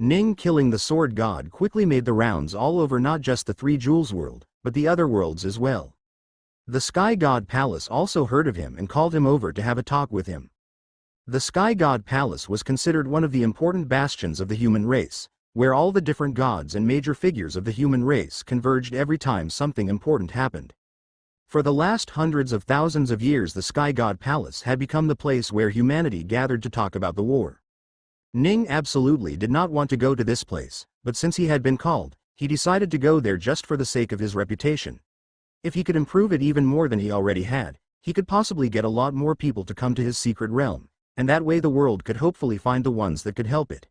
Ning killing the sword god quickly made the rounds all over not just the Three Jewels world, but the other worlds as well. The Sky God Palace also heard of him and called him over to have a talk with him. The Sky God Palace was considered one of the important bastions of the human race, where all the different gods and major figures of the human race converged every time something important happened. For the last hundreds of thousands of years, the Sky God Palace had become the place where humanity gathered to talk about the war. Ning absolutely did not want to go to this place, but since he had been called, he decided to go there just for the sake of his reputation. If he could improve it even more than he already had, he could possibly get a lot more people to come to his secret realm, and that way the world could hopefully find the ones that could help it.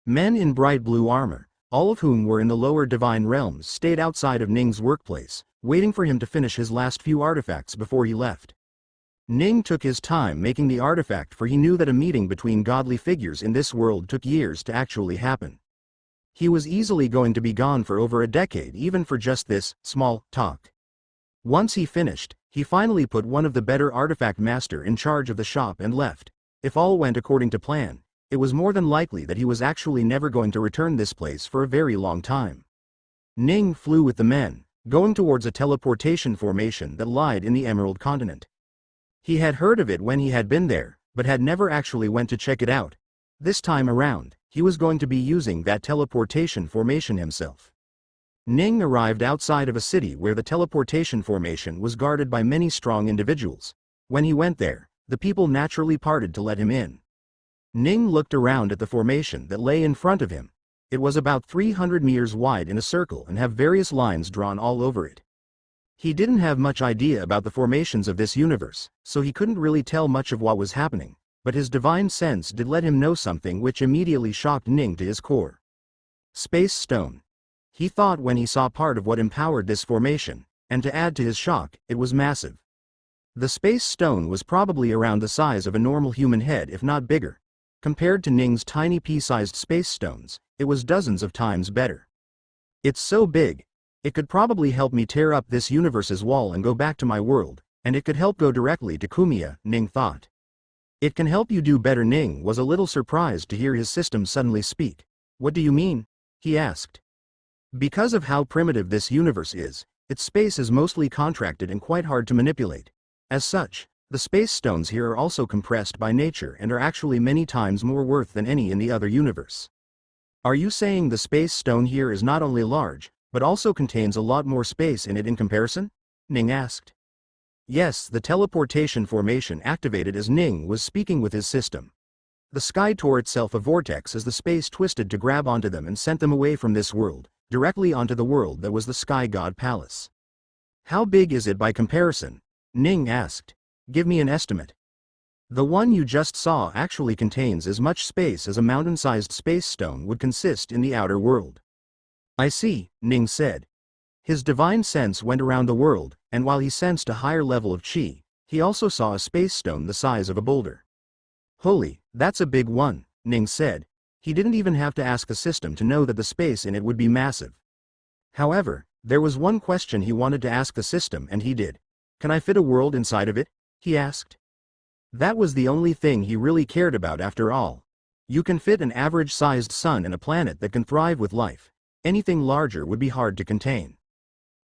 Men in bright blue armor, all of whom were in the lower divine realms, stayed outside of Ning's workplace, waiting for him to finish his last few artifacts before he left. Ning took his time making the artifact, for he knew that a meeting between godly figures in this world took years to actually happen. He was easily going to be gone for over a decade even for just this small talk. Once he finished, he finally put one of the better artifact master in charge of the shop and left. If all went according to plan, it was more than likely that he was actually never going to return this place for a very long time. Ning flew with the men, going towards a teleportation formation that lied in the Emerald Continent. He had heard of it when he had been there, but had never actually went to check it out. This time around, he was going to be using that teleportation formation himself. Ning arrived outside of a city where the teleportation formation was guarded by many strong individuals. When he went there, the people naturally parted to let him in. Ning looked around at the formation that lay in front of him. It was about 300 meters wide in a circle and have various lines drawn all over it. He didn't have much idea about the formations of this universe, so he couldn't really tell much of what was happening, but his divine sense did let him know something which immediately shocked Ning to his core. Space Stone. He thought when he saw part of what empowered this formation, and to add to his shock, it was massive. The Space Stone was probably around the size of a normal human head, if not bigger. Compared to Ning's tiny pea-sized space stones, it was dozens of times better. It's so big, it could probably help me tear up this universe's wall and go back to my world, and it could help go directly to Kumiya, Ning thought. It can help you do better. Ning was a little surprised to hear his system suddenly speak. What do you mean? He asked. Because of how primitive this universe is, its space is mostly contracted and quite hard to manipulate. As such, the space stones here are also compressed by nature and are actually many times more worth than any in the other universe. Are you saying the space stone here is not only large, but also contains a lot more space in it in comparison? Ning asked. Yes, the teleportation formation activated as Ning was speaking with his system. The sky tore itself a vortex as the space twisted to grab onto them and sent them away from this world, directly onto the world that was the Sky God Palace. How big is it by comparison? Ning asked. Give me an estimate. The one you just saw actually contains as much space as a mountain-sized space stone would consist in the outer world. I see, Ning said. His divine sense went around the world, and while he sensed a higher level of chi, he also saw a space stone the size of a boulder. Holy, that's a big one, Ning said. He didn't even have to ask the system to know that the space in it would be massive. However, there was one question he wanted to ask the system, and he did. Can I fit a world inside of it? He asked. That was the only thing he really cared about after all. You can fit an average-sized sun and a planet that can thrive with life. Anything larger would be hard to contain.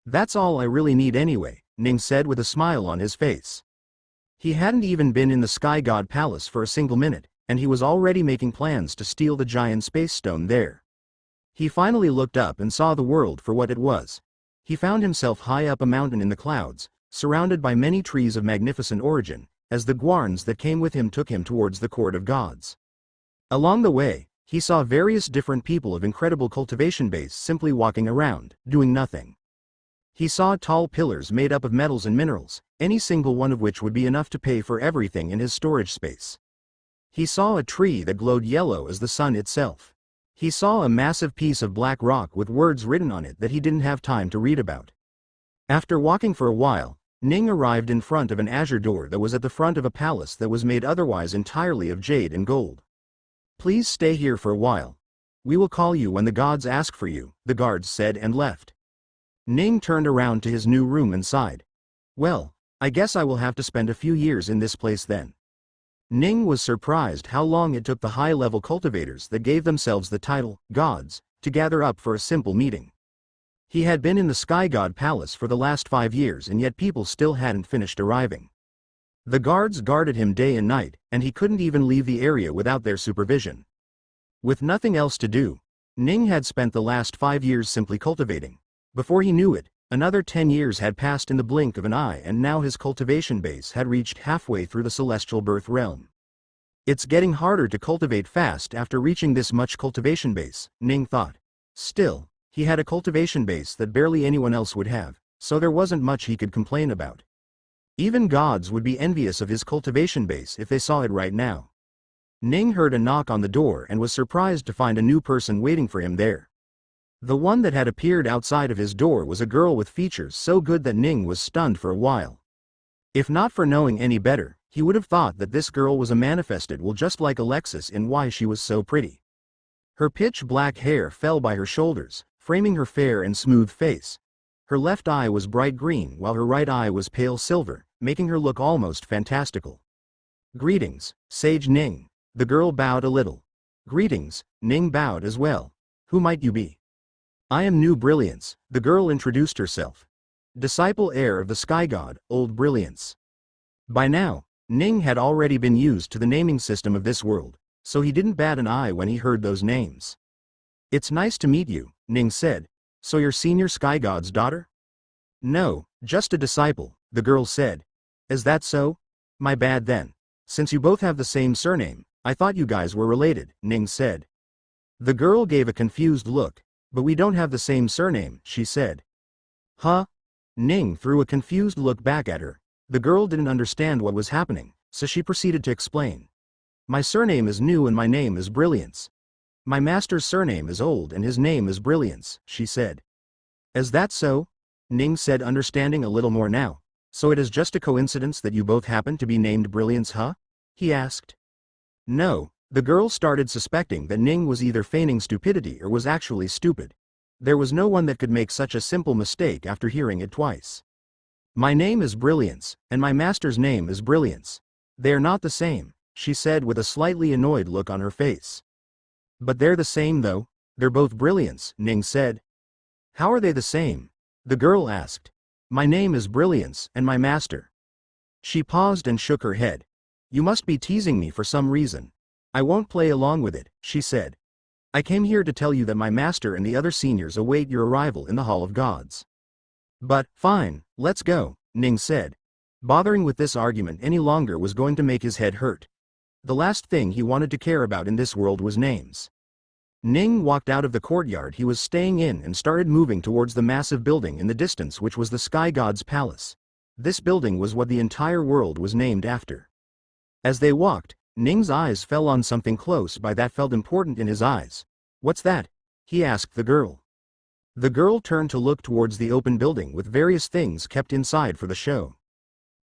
That's all I really need anyway, Ning said with a smile on his face. He hadn't even been in the Sky God Palace for a single minute, and he was already making plans to steal the giant space stone there. He finally looked up and saw the world for what it was. He found himself high up a mountain in the clouds, surrounded by many trees of magnificent origin, as the guarns that came with him took him towards the court of gods. Along the way, he saw various different people of incredible cultivation base simply walking around, doing nothing. He saw tall pillars made up of metals and minerals, any single one of which would be enough to pay for everything in his storage space. He saw a tree that glowed yellow as the sun itself. He saw a massive piece of black rock with words written on it that he didn't have time to read about. After walking for a while, Ning arrived in front of an azure door that was at the front of a palace that was made otherwise entirely of jade and gold. Please stay here for a while. We will call you when the gods ask for you, the guards said and left. Ning turned around to his new room and sighed. Well, I guess I will have to spend a few years in this place then. Ning was surprised how long it took the high-level cultivators that gave themselves the title, gods, to gather up for a simple meeting. He had been in the Sky God Palace for the last 5 years and yet people still hadn't finished arriving. The guards guarded him day and night, and he couldn't even leave the area without their supervision. With nothing else to do, Ning had spent the last 5 years simply cultivating. Before he knew it, another 10 years had passed in the blink of an eye and now his cultivation base had reached halfway through the celestial birth realm. It's getting harder to cultivate fast after reaching this much cultivation base, Ning thought. Still, he had a cultivation base that barely anyone else would have, so there wasn't much he could complain about. Even gods would be envious of his cultivation base if they saw it right now. Ning heard a knock on the door and was surprised to find a new person waiting for him there. The one that had appeared outside of his door was a girl with features so good that Ning was stunned for a while. If not for knowing any better, he would have thought that this girl was a manifested will just like Alexis in why she was so pretty. Her pitch black hair fell by her shoulders, framing her fair and smooth face. Her left eye was bright green while her right eye was pale silver, making her look almost fantastical. "Greetings, Sage Ning." The girl bowed a little. "Greetings," Ning bowed as well. "Who might you be?" "I am New Brilliance," the girl introduced herself. "Disciple heir of the Sky God, Old Brilliance." By now, Ning had already been used to the naming system of this world, so he didn't bat an eye when he heard those names. "It's nice to meet you," Ning said. "So you're Senior Sky God's daughter?" "No, just a disciple," the girl said. "Is that so? My bad then. Since you both have the same surname, I thought you guys were related," Ning said. The girl gave a confused look. "But we don't have the same surname," she said. "Huh?" Ning threw a confused look back at her. The girl didn't understand what was happening, so she proceeded to explain. "My surname is New and my name is Brilliance. My master's surname is Old and his name is Brilliance," she said. "Is that so?" Ning said, understanding a little more now. "So it is just a coincidence that you both happen to be named Brilliance, huh?" he asked. No, the girl started suspecting that Ning was either feigning stupidity or was actually stupid. There was no one that could make such a simple mistake after hearing it twice. "My name is Brilliance, and my master's name is Brilliance. They are not the same," she said with a slightly annoyed look on her face. "But they're the same though. They're both Brilliance," Ning said. "How are they the same?" the girl asked. "My name is Brilliance and my master." She paused and shook her head. "You must be teasing me for some reason. I won't play along with it," she said. "I came here to tell you that my master and the other seniors await your arrival in the Hall of Gods." "But, fine, let's go," Ning said. Bothering with this argument any longer was going to make his head hurt. The last thing he wanted to care about in this world was names. Ning walked out of the courtyard he was staying in and started moving towards the massive building in the distance which was the Sky God's palace. This building was what the entire world was named after. As they walked, Ning's eyes fell on something close by that felt important in his eyes. "What's that?" he asked the girl. The girl turned to look towards the open building with various things kept inside for the show.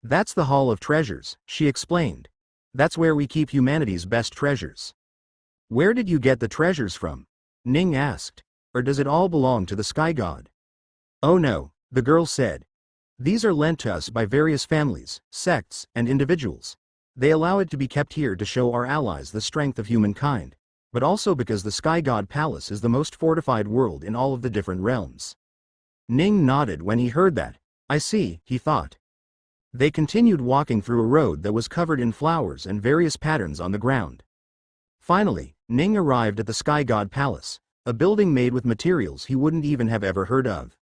"That's the Hall of Treasures," she explained. "That's where we keep humanity's best treasures." "Where did you get the treasures from?" Ning asked. "Or does it all belong to the Sky God?" "Oh no," the girl said. "These are lent to us by various families, sects, and individuals. They allow it to be kept here to show our allies the strength of humankind, but also because the Sky God Palace is the most fortified world in all of the different realms." Ning nodded when he heard that. "I see," he thought. They continued walking through a road that was covered in flowers and various patterns on the ground. Finally, Ning arrived at the Sky God Palace, a building made with materials he wouldn't even have ever heard of.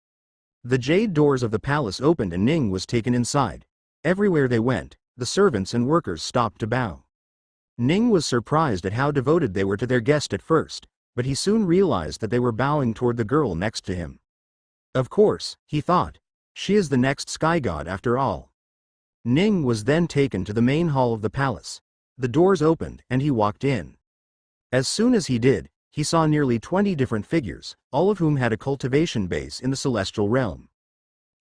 The jade doors of the palace opened and Ning was taken inside. Everywhere they went, the servants and workers stopped to bow. Ning was surprised at how devoted they were to their guest at first, but he soon realized that they were bowing toward the girl next to him. Of course, he thought. She is the next Sky God after all. Ning was then taken to the main hall of the palace. The doors opened and he walked in. As soon as he did, he saw nearly 20 different figures, all of whom had a cultivation base in the celestial realm.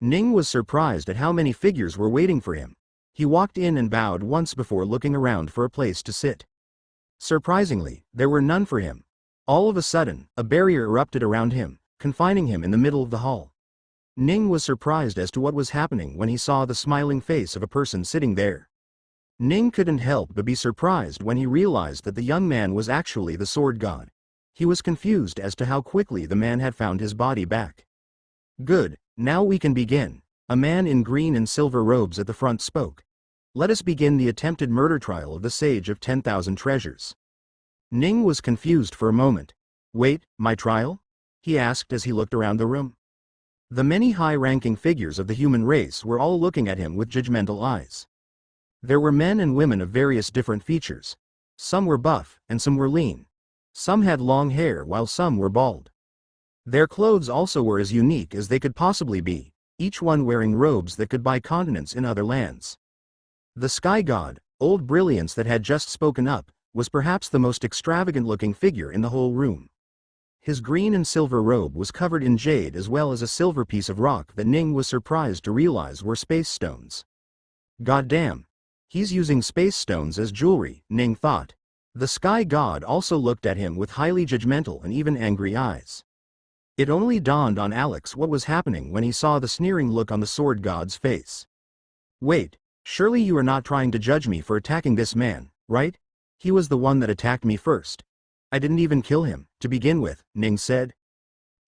Ning was surprised at how many figures were waiting for him. He walked in and bowed once before looking around for a place to sit. Surprisingly, there were none for him. All of a sudden, a barrier erupted around him, confining him in the middle of the hall. Ning was surprised as to what was happening when he saw the smiling face of a person sitting there. Ning couldn't help but be surprised when he realized that the young man was actually the sword god. He was confused as to how quickly the man had found his body back. Good, now we can begin. A man in green and silver robes at the front spoke. Let us begin the attempted murder trial of the Sage of 10,000 Treasures. Ning was confused for a moment. Wait, my trial? He asked as he looked around the room. The many high-ranking figures of the human race were all looking at him with judgmental eyes. There were men and women of various different features. Some were buff, and some were lean. Some had long hair while some were bald. Their clothes also were as unique as they could possibly be, each one wearing robes that could buy continents in other lands. The sky god, Old Brilliance, that had just spoken up, was perhaps the most extravagant-looking figure in the whole room. His green and silver robe was covered in jade as well as a silver piece of rock that Ning was surprised to realize were space stones. Goddamn! He's using space stones as jewelry, Ning thought. The sky god also looked at him with highly judgmental and even angry eyes. It only dawned on Alex what was happening when he saw the sneering look on the sword god's face. Wait, surely you are not trying to judge me for attacking this man, right? He was the one that attacked me first. I didn't even kill him, to begin with, Ning said.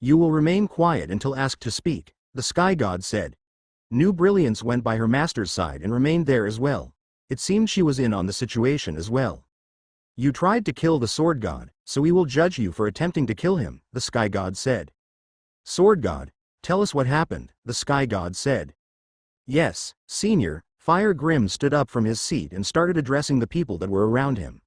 You will remain quiet until asked to speak, the sky god said. New Brilliance went by her master's side and remained there as well. It seemed she was in on the situation as well. You tried to kill the sword god, so we will judge you for attempting to kill him, the sky god said. Sword god, tell us what happened, the sky god said. Yes, senior, Fire Grim stood up from his seat and started addressing the people that were around him.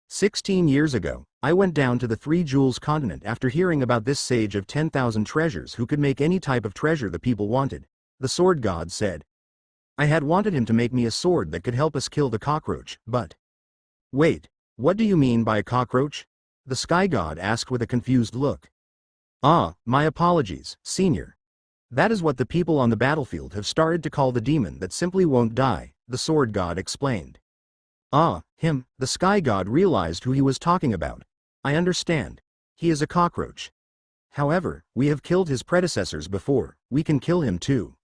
16 years ago, I went down to the Three Jewels continent after hearing about this sage of 10,000 treasures who could make any type of treasure the people wanted, the sword god said. I had wanted him to make me a sword that could help us kill the cockroach, but... Wait, what do you mean by a cockroach? The sky god asked with a confused look. Ah, my apologies, senior. That is what the people on the battlefield have started to call the demon that simply won't die, the sword god explained. Ah, him, the sky god realized who he was talking about. I understand. He is a cockroach. However, we have killed his predecessors before, we can kill him too.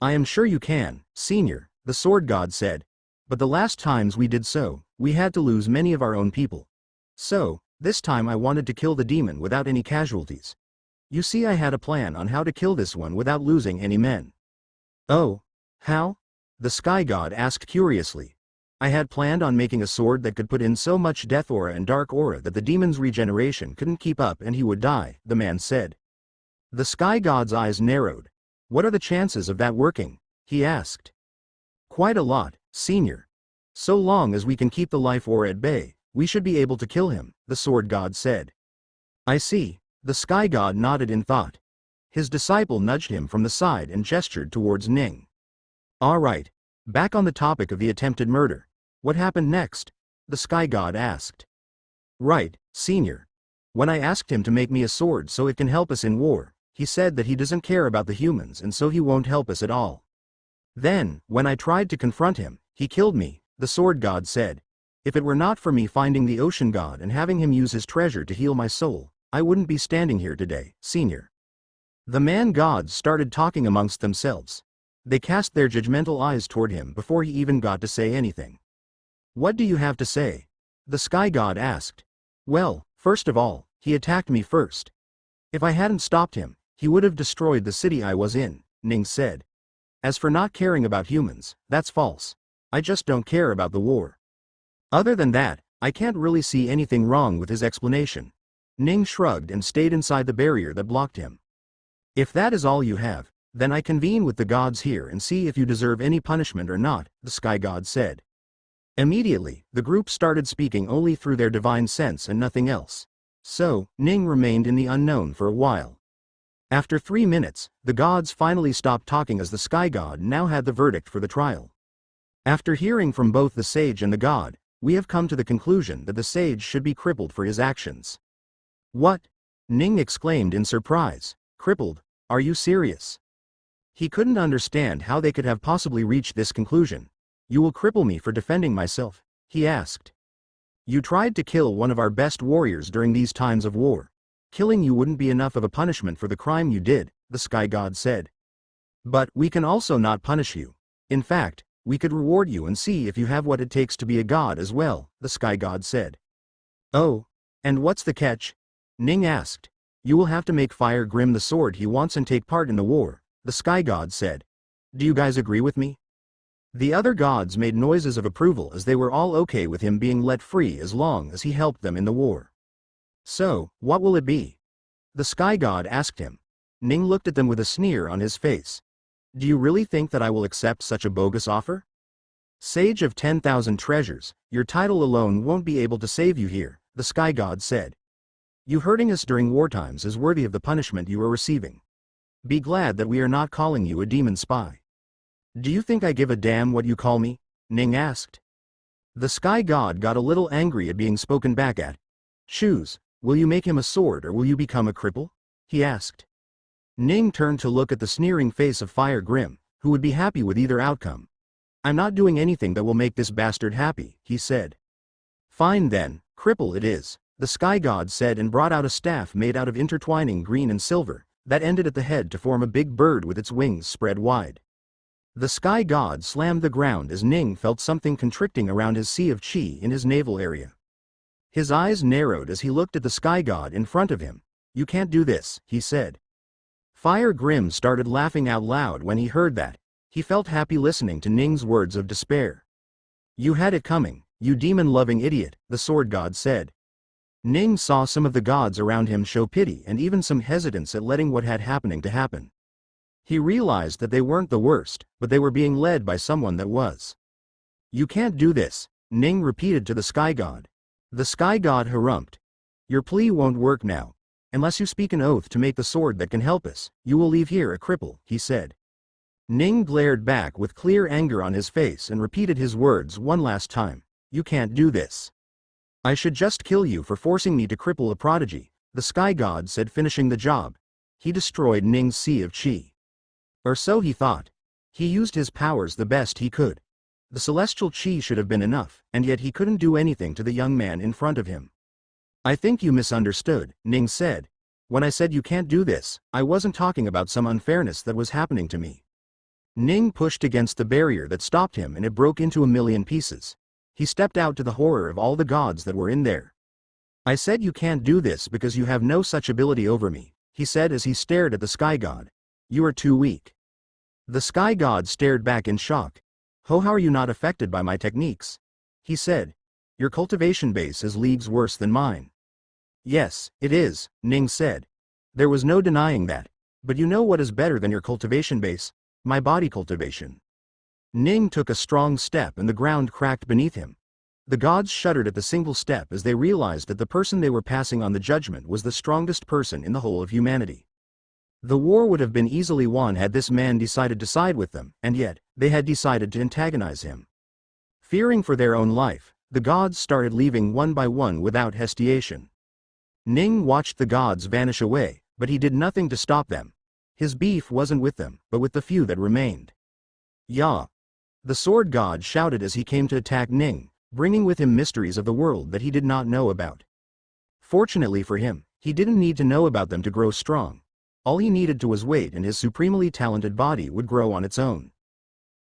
I am sure you can, senior, the sword god said. But the last times we did so, we had to lose many of our own people. So, this time I wanted to kill the demon without any casualties. You see, I had a plan on how to kill this one without losing any men. Oh, how? The sky god asked curiously. I had planned on making a sword that could put in so much death aura and dark aura that the demon's regeneration couldn't keep up and he would die, the man said. The sky god's eyes narrowed. What are the chances of that working? He asked. Quite a lot, senior. So long as we can keep the life aura at bay, we should be able to kill him, the sword god said. I see, the sky god nodded in thought. His disciple nudged him from the side and gestured towards Ning. All right, back on the topic of the attempted murder. What happened next? The sky god asked. Right, senior. When I asked him to make me a sword so it can help us in war, he said that he doesn't care about the humans and so he won't help us at all. Then, when I tried to confront him, he killed me, the sword god said. If it were not for me finding the ocean god and having him use his treasure to heal my soul, I wouldn't be standing here today, senior. The man gods started talking amongst themselves. They cast their judgmental eyes toward him before he even got to say anything. What do you have to say? The sky god asked. Well, first of all, he attacked me first. If I hadn't stopped him, he would have destroyed the city I was in, Ning said. As for not caring about humans, that's false. I just don't care about the war. Other than that, I can't really see anything wrong with his explanation. Ning shrugged and stayed inside the barrier that blocked him. If that is all you have, then I convene with the gods here and see if you deserve any punishment or not, the sky god said. Immediately, the group started speaking only through their divine sense and nothing else. So, Ning remained in the unknown for a while. After 3 minutes, the gods finally stopped talking as the sky god now had the verdict for the trial. After hearing from both the sage and the god, we have come to the conclusion that the sage should be crippled for his actions. What? Ning exclaimed in surprise. Crippled? Are you serious? He couldn't understand how they could have possibly reached this conclusion. You will cripple me for defending myself? He asked. You tried to kill one of our best warriors during these times of war. Killing you wouldn't be enough of a punishment for the crime you did, the sky god said. But we can also not punish you. In fact, We could reward you and see if you have what it takes to be a god as well, the sky god said. Oh, and what's the catch? Ning asked. You will have to make Fire Grim the sword he wants and take part in the war, the sky god said. Do you guys agree with me? The other gods made noises of approval as they were all okay with him being let free as long as he helped them in the war. So, what will it be? The sky god asked him. Ning looked at them with a sneer on his face. Do you really think that I will accept such a bogus offer? Sage of 10,000 treasures, your title alone won't be able to save you here, the sky god said. You hurting us during wartimes is worthy of the punishment you are receiving. Be glad that we are not calling you a demon spy. Do you think I give a damn what you call me? Ning asked. The sky god got a little angry at being spoken back at. Choose, will you make him a sword or will you become a cripple? He asked. Ning turned to look at the sneering face of Fire Grim, who would be happy with either outcome. I'm not doing anything that will make this bastard happy, he said. Fine then, cripple it is, the sky god said and brought out a staff made out of intertwining green and silver, that ended at the head to form a big bird with its wings spread wide. The sky god slammed the ground as Ning felt something constricting around his sea of chi in his navel area. His eyes narrowed as he looked at the sky god in front of him. You can't do this, he said. Fire Grim started laughing out loud when he heard that. He felt happy listening to Ning's words of despair. You had it coming, you demon-loving idiot, the sword god said. Ning saw some of the gods around him show pity and even some hesitance at letting what had happening to happen. He realized that they weren't the worst, but they were being led by someone that was. You can't do this, Ning repeated to the sky god. The sky god harumphed. Your plea won't work now. Unless you speak an oath to make the sword that can help us, you will leave here a cripple, he said. Ning glared back with clear anger on his face and repeated his words one last time. You can't do this. I should just kill you for forcing me to cripple a prodigy, the sky god said, finishing the job. He destroyed Ning's sea of chi. Or so he thought. He used his powers the best he could. The celestial chi should have been enough, and yet he couldn't do anything to the young man in front of him. I think you misunderstood, Ning said. When I said you can't do this, I wasn't talking about some unfairness that was happening to me. Ning pushed against the barrier that stopped him and it broke into a million pieces. He stepped out to the horror of all the gods that were in there. I said you can't do this because you have no such ability over me, he said as he stared at the sky god. You are too weak. The sky god stared back in shock. How are you not affected by my techniques? He said. Your cultivation base is leagues worse than mine. Yes, it is, Ning said. There was no denying that. But you know what is better than your cultivation base? My body cultivation. Ning took a strong step and the ground cracked beneath him. The gods shuddered at the single step as they realized that the person they were passing on the judgment was the strongest person in the whole of humanity. The war would have been easily won had this man decided to side with them, and yet, they had decided to antagonize him. Fearing for their own life, the gods started leaving one by one without hesitation. Ning watched the gods vanish away, but he did nothing to stop them. His beef wasn't with them, but with the few that remained. Yah! The sword god shouted as he came to attack Ning, bringing with him mysteries of the world that he did not know about. Fortunately for him, he didn't need to know about them to grow strong. All he needed to was wait and his supremely talented body would grow on its own.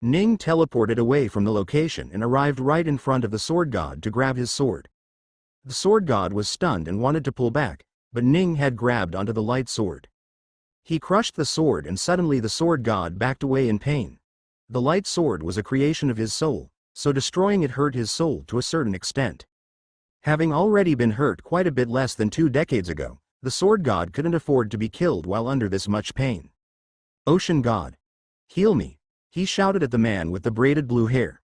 Ning teleported away from the location and arrived right in front of the sword god to grab his sword. The sword god was stunned and wanted to pull back, but Ning had grabbed onto the light sword. He crushed the sword and suddenly the sword god backed away in pain. The light sword was a creation of his soul, so destroying it hurt his soul to a certain extent. Having already been hurt quite a bit less than 2 decades ago, the sword god couldn't afford to be killed while under this much pain. Ocean god. Heal me, he shouted at the man with the braided blue hair.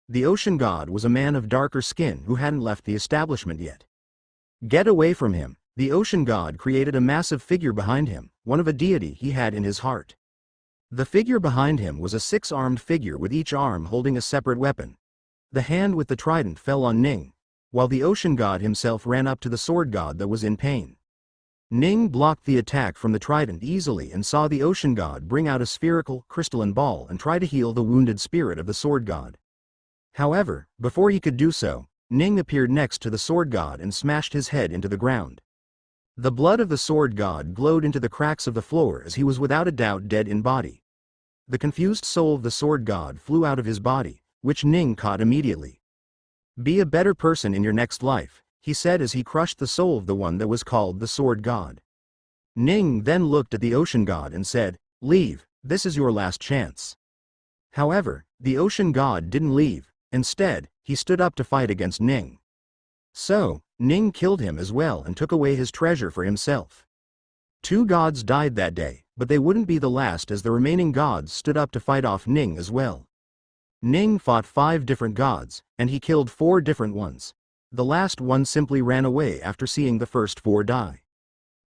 The ocean god was a man of darker skin who hadn't left the establishment yet. Get away from him, the ocean god created a massive figure behind him, one of a deity he had in his heart. The figure behind him was a 6-armed figure with each arm holding a separate weapon. The hand with the trident fell on Ning, while the ocean god himself ran up to the sword god that was in pain. Ning blocked the attack from the trident easily and saw the ocean god bring out a spherical, crystalline ball and try to heal the wounded spirit of the sword god. However, before he could do so, Ning appeared next to the sword god and smashed his head into the ground. The blood of the sword god glowed into the cracks of the floor as he was without a doubt dead in body. The confused soul of the sword god flew out of his body, which Ning caught immediately. "Be a better person in your next life," he said as he crushed the soul of the one that was called the Sword God. Ning then looked at the Ocean God and said, "Leave, this is your last chance." However, the Ocean God didn't leave. Instead, he stood up to fight against Ning. So, Ning killed him as well and took away his treasure for himself. 2 gods died that day, but they wouldn't be the last as the remaining gods stood up to fight off Ning as well. Ning fought 5 different gods, and he killed 4 different ones. The last one simply ran away after seeing the first 4 die.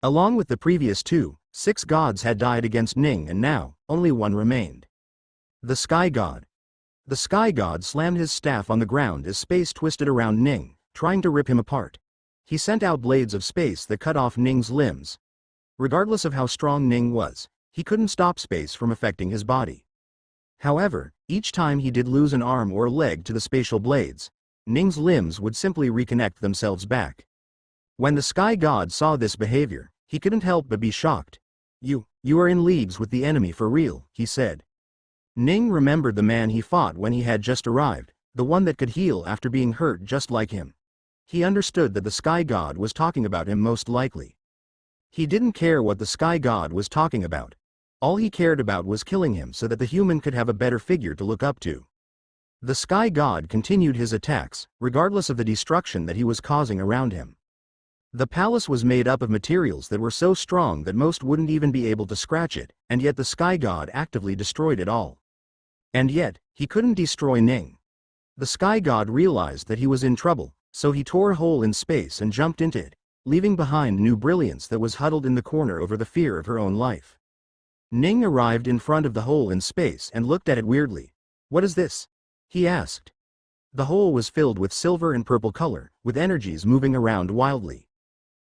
Along with the previous 2, 6 gods had died against Ning and now, only 1 remained. The Sky God. The Sky God slammed his staff on the ground as space twisted around Ning, trying to rip him apart. He sent out blades of space that cut off Ning's limbs. Regardless of how strong Ning was, he couldn't stop space from affecting his body. However, each time he did lose an arm or a leg to the spatial blades, Ning's limbs would simply reconnect themselves back. When the Sky God saw this behavior, he couldn't help but be shocked. You are in leagues with the enemy for real," he said. Ning remembered the man he fought when he had just arrived, the one that could heal after being hurt just like him. He understood that the Sky God was talking about him most likely. He didn't care what the Sky God was talking about. All he cared about was killing him so that the human could have a better figure to look up to. The Sky God continued his attacks, regardless of the destruction that he was causing around him. The palace was made up of materials that were so strong that most wouldn't even be able to scratch it, and yet the Sky God actively destroyed it all. And yet, he couldn't destroy Ning. The Sky God realized that he was in trouble, so he tore a hole in space and jumped into it, leaving behind New Brilliance that was huddled in the corner over the fear of her own life. Ning arrived in front of the hole in space and looked at it weirdly. "What is this?" he asked. The hole was filled with silver and purple color, with energies moving around wildly.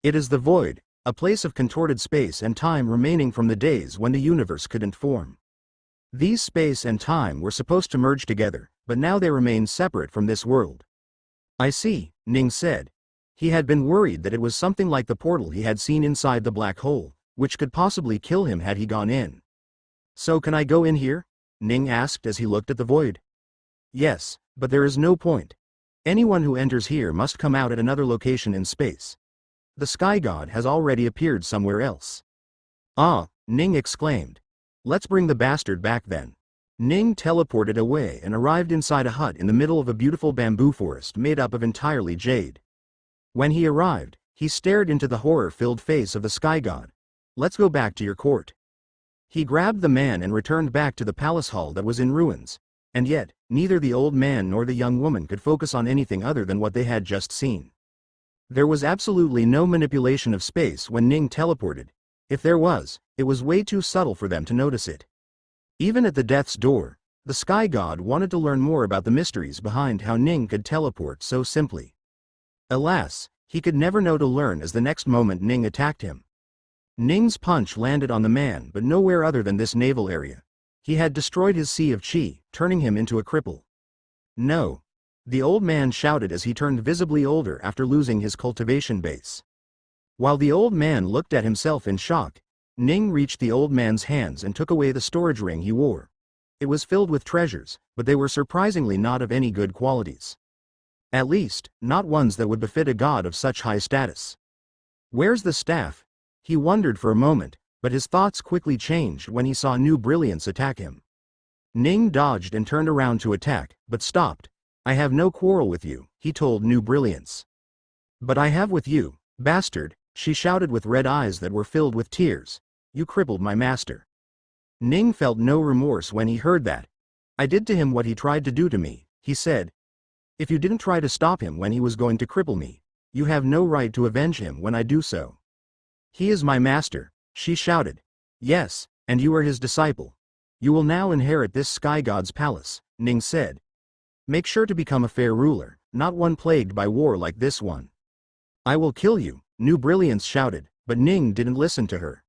"It is the void, a place of contorted space and time remaining from the days when the universe couldn't form. These space and time were supposed to merge together, but now they remain separate from this world." "I see," Ning said. He had been worried that it was something like the portal he had seen inside the black hole, which could possibly kill him had he gone in. "So can I go in here?" Ning asked as he looked at the void. "Yes, but there is no point. Anyone who enters here must come out at another location in space. The Sky God has already appeared somewhere else." "Ah," Ning exclaimed. "Let's bring the bastard back then." Ning teleported away and arrived inside a hut in the middle of a beautiful bamboo forest made up of entirely jade. When he arrived, he stared into the horror-filled face of the Sky God. "Let's go back to your court." He grabbed the man and returned back to the palace hall that was in ruins. And yet, neither the old man nor the young woman could focus on anything other than what they had just seen. There was absolutely no manipulation of space when Ning teleported. If there was, it was way too subtle for them to notice it. Even at the death's door, the Sky God wanted to learn more about the mysteries behind how Ning could teleport so simply. Alas, he could never know to learn as the next moment Ning attacked him. Ning's punch landed on the man but nowhere other than this navel area. He had destroyed his sea of chi, turning him into a cripple. "No!" the old man shouted as he turned visibly older after losing his cultivation base. While the old man looked at himself in shock, Ning reached the old man's hands and took away the storage ring he wore. It was filled with treasures, but they were surprisingly not of any good qualities. At least, not ones that would befit a god of such high status. "Where's the staff?" he wondered for a moment, but his thoughts quickly changed when he saw New Brilliance attack him. Ning dodged and turned around to attack, but stopped. "I have no quarrel with you," he told New Brilliance. "But I have with you, bastard," she shouted with red eyes that were filled with tears. "You crippled my master." Ning felt no remorse when he heard that. "I did to him what he tried to do to me," he said. "If you didn't try to stop him when he was going to cripple me, you have no right to avenge him when I do so." "He is my master," she shouted. "Yes, and you are his disciple. You will now inherit this Sky God's palace," Ning said. "Make sure to become a fair ruler, not one plagued by war like this one." "I will kill you," New Brilliance shouted, but Ning didn't listen to her.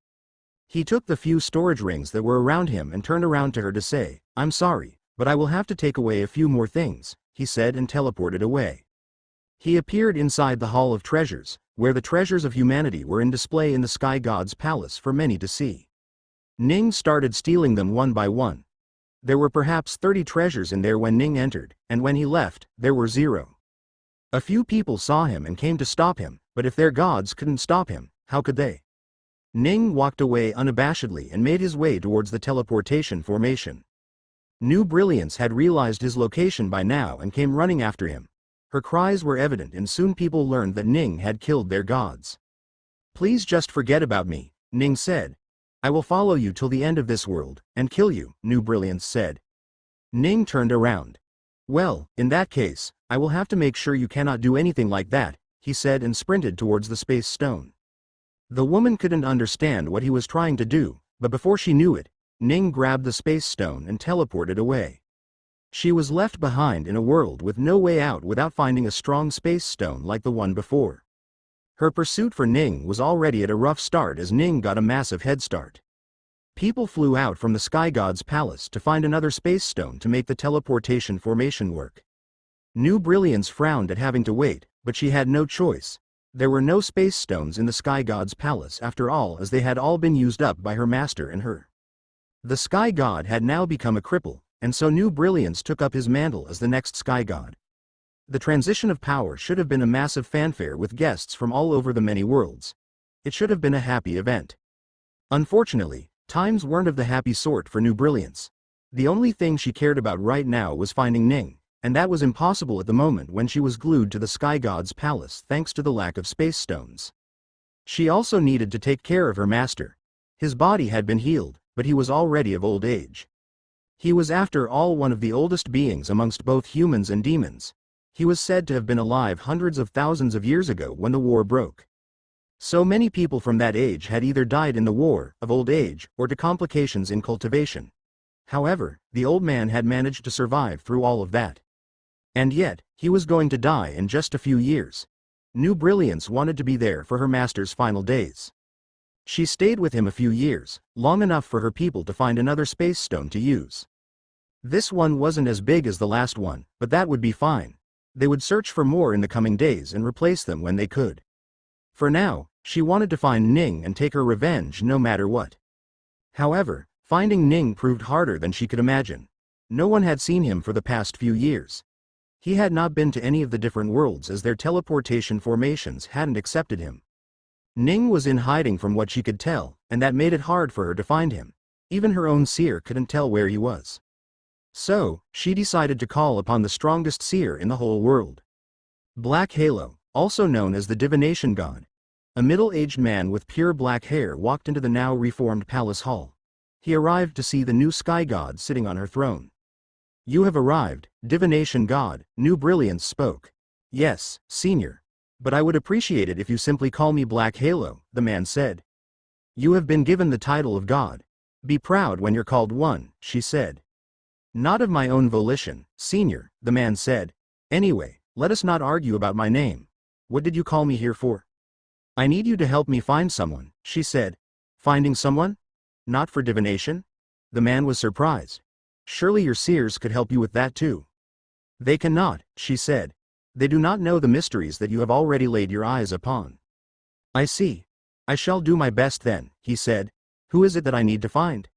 He took the few storage rings that were around him and turned around to her to say, "I'm sorry, but I will have to take away a few more things," he said and teleported away. He appeared inside the Hall of Treasures, where the treasures of humanity were in display in the Sky God's palace for many to see. Ning started stealing them one by one. There were perhaps 30 treasures in there when Ning entered, and when he left, there were 0. A few people saw him and came to stop him, but if their gods couldn't stop him, how could they? Ning walked away unabashedly and made his way towards the teleportation formation. New Brilliance had realized his location by now and came running after him. Her cries were evident, and soon people learned that Ning had killed their gods. "Please just forget about me," Ning said. "I will follow you till the end of this world, and kill you," New Brilliance said. Ning turned around. "Well, in that case, I will have to make sure you cannot do anything like that," he said, and sprinted towards the space stone. The woman couldn't understand what he was trying to do, but before she knew it, Ning grabbed the space stone and teleported away. She was left behind in a world with no way out without finding a strong space stone like the one before. Her pursuit for Ning was already at a rough start as Ning got a massive head start. People flew out from the Sky God's palace to find another space stone to make the teleportation formation work. New Brilliance frowned at having to wait, but she had no choice. There were no space stones in the Sky God's palace after all, as they had all been used up by her master and her. The Sky God had now become a cripple, and so New Brilliance took up his mantle as the next Sky God. The transition of power should have been a massive fanfare with guests from all over the many worlds. It should have been a happy event. Unfortunately, times weren't of the happy sort for New Brilliance. The only thing she cared about right now was finding Ning, and that was impossible at the moment when she was glued to the Sky God's palace thanks to the lack of space stones. She also needed to take care of her master. His body had been healed, but he was already of old age. He was after all one of the oldest beings amongst both humans and demons. He was said to have been alive hundreds of thousands of years ago when the war broke. So many people from that age had either died in the war, of old age, or to complications in cultivation. However, the old man had managed to survive through all of that. And yet, he was going to die in just a few years. New Brilliance wanted to be there for her master's final days. She stayed with him a few years, long enough for her people to find another space stone to use. This one wasn't as big as the last one, but that would be fine. They would search for more in the coming days and replace them when they could. For now, she wanted to find Ning and take her revenge no matter what. However, finding Ning proved harder than she could imagine. No one had seen him for the past few years. He had not been to any of the different worlds as their teleportation formations hadn't accepted him. Ning was in hiding from what she could tell, and that made it hard for her to find him. Even her own seer couldn't tell where he was. So, she decided to call upon the strongest seer in the whole world. Black Halo, also known as the divination god. A middle-aged man with pure black hair walked into the now reformed palace hall. He arrived to see the new Sky God sitting on her throne. "You have arrived, divination god," New Brilliance spoke. "Yes, senior. But I would appreciate it if you simply call me Black Halo," the man said. "You have been given the title of god. Be proud when you're called one," she said. "Not of my own volition, senior," the man said. "Anyway, let us not argue about my name. What did you call me here for?" "I need you to help me find someone," she said. "Finding someone? Not for divination?" The man was surprised. "Surely your seers could help you with that too." "They cannot," she said. "They do not know the mysteries that you have already laid your eyes upon." "I see. I shall do my best then," he said. "Who is it that I need to find?"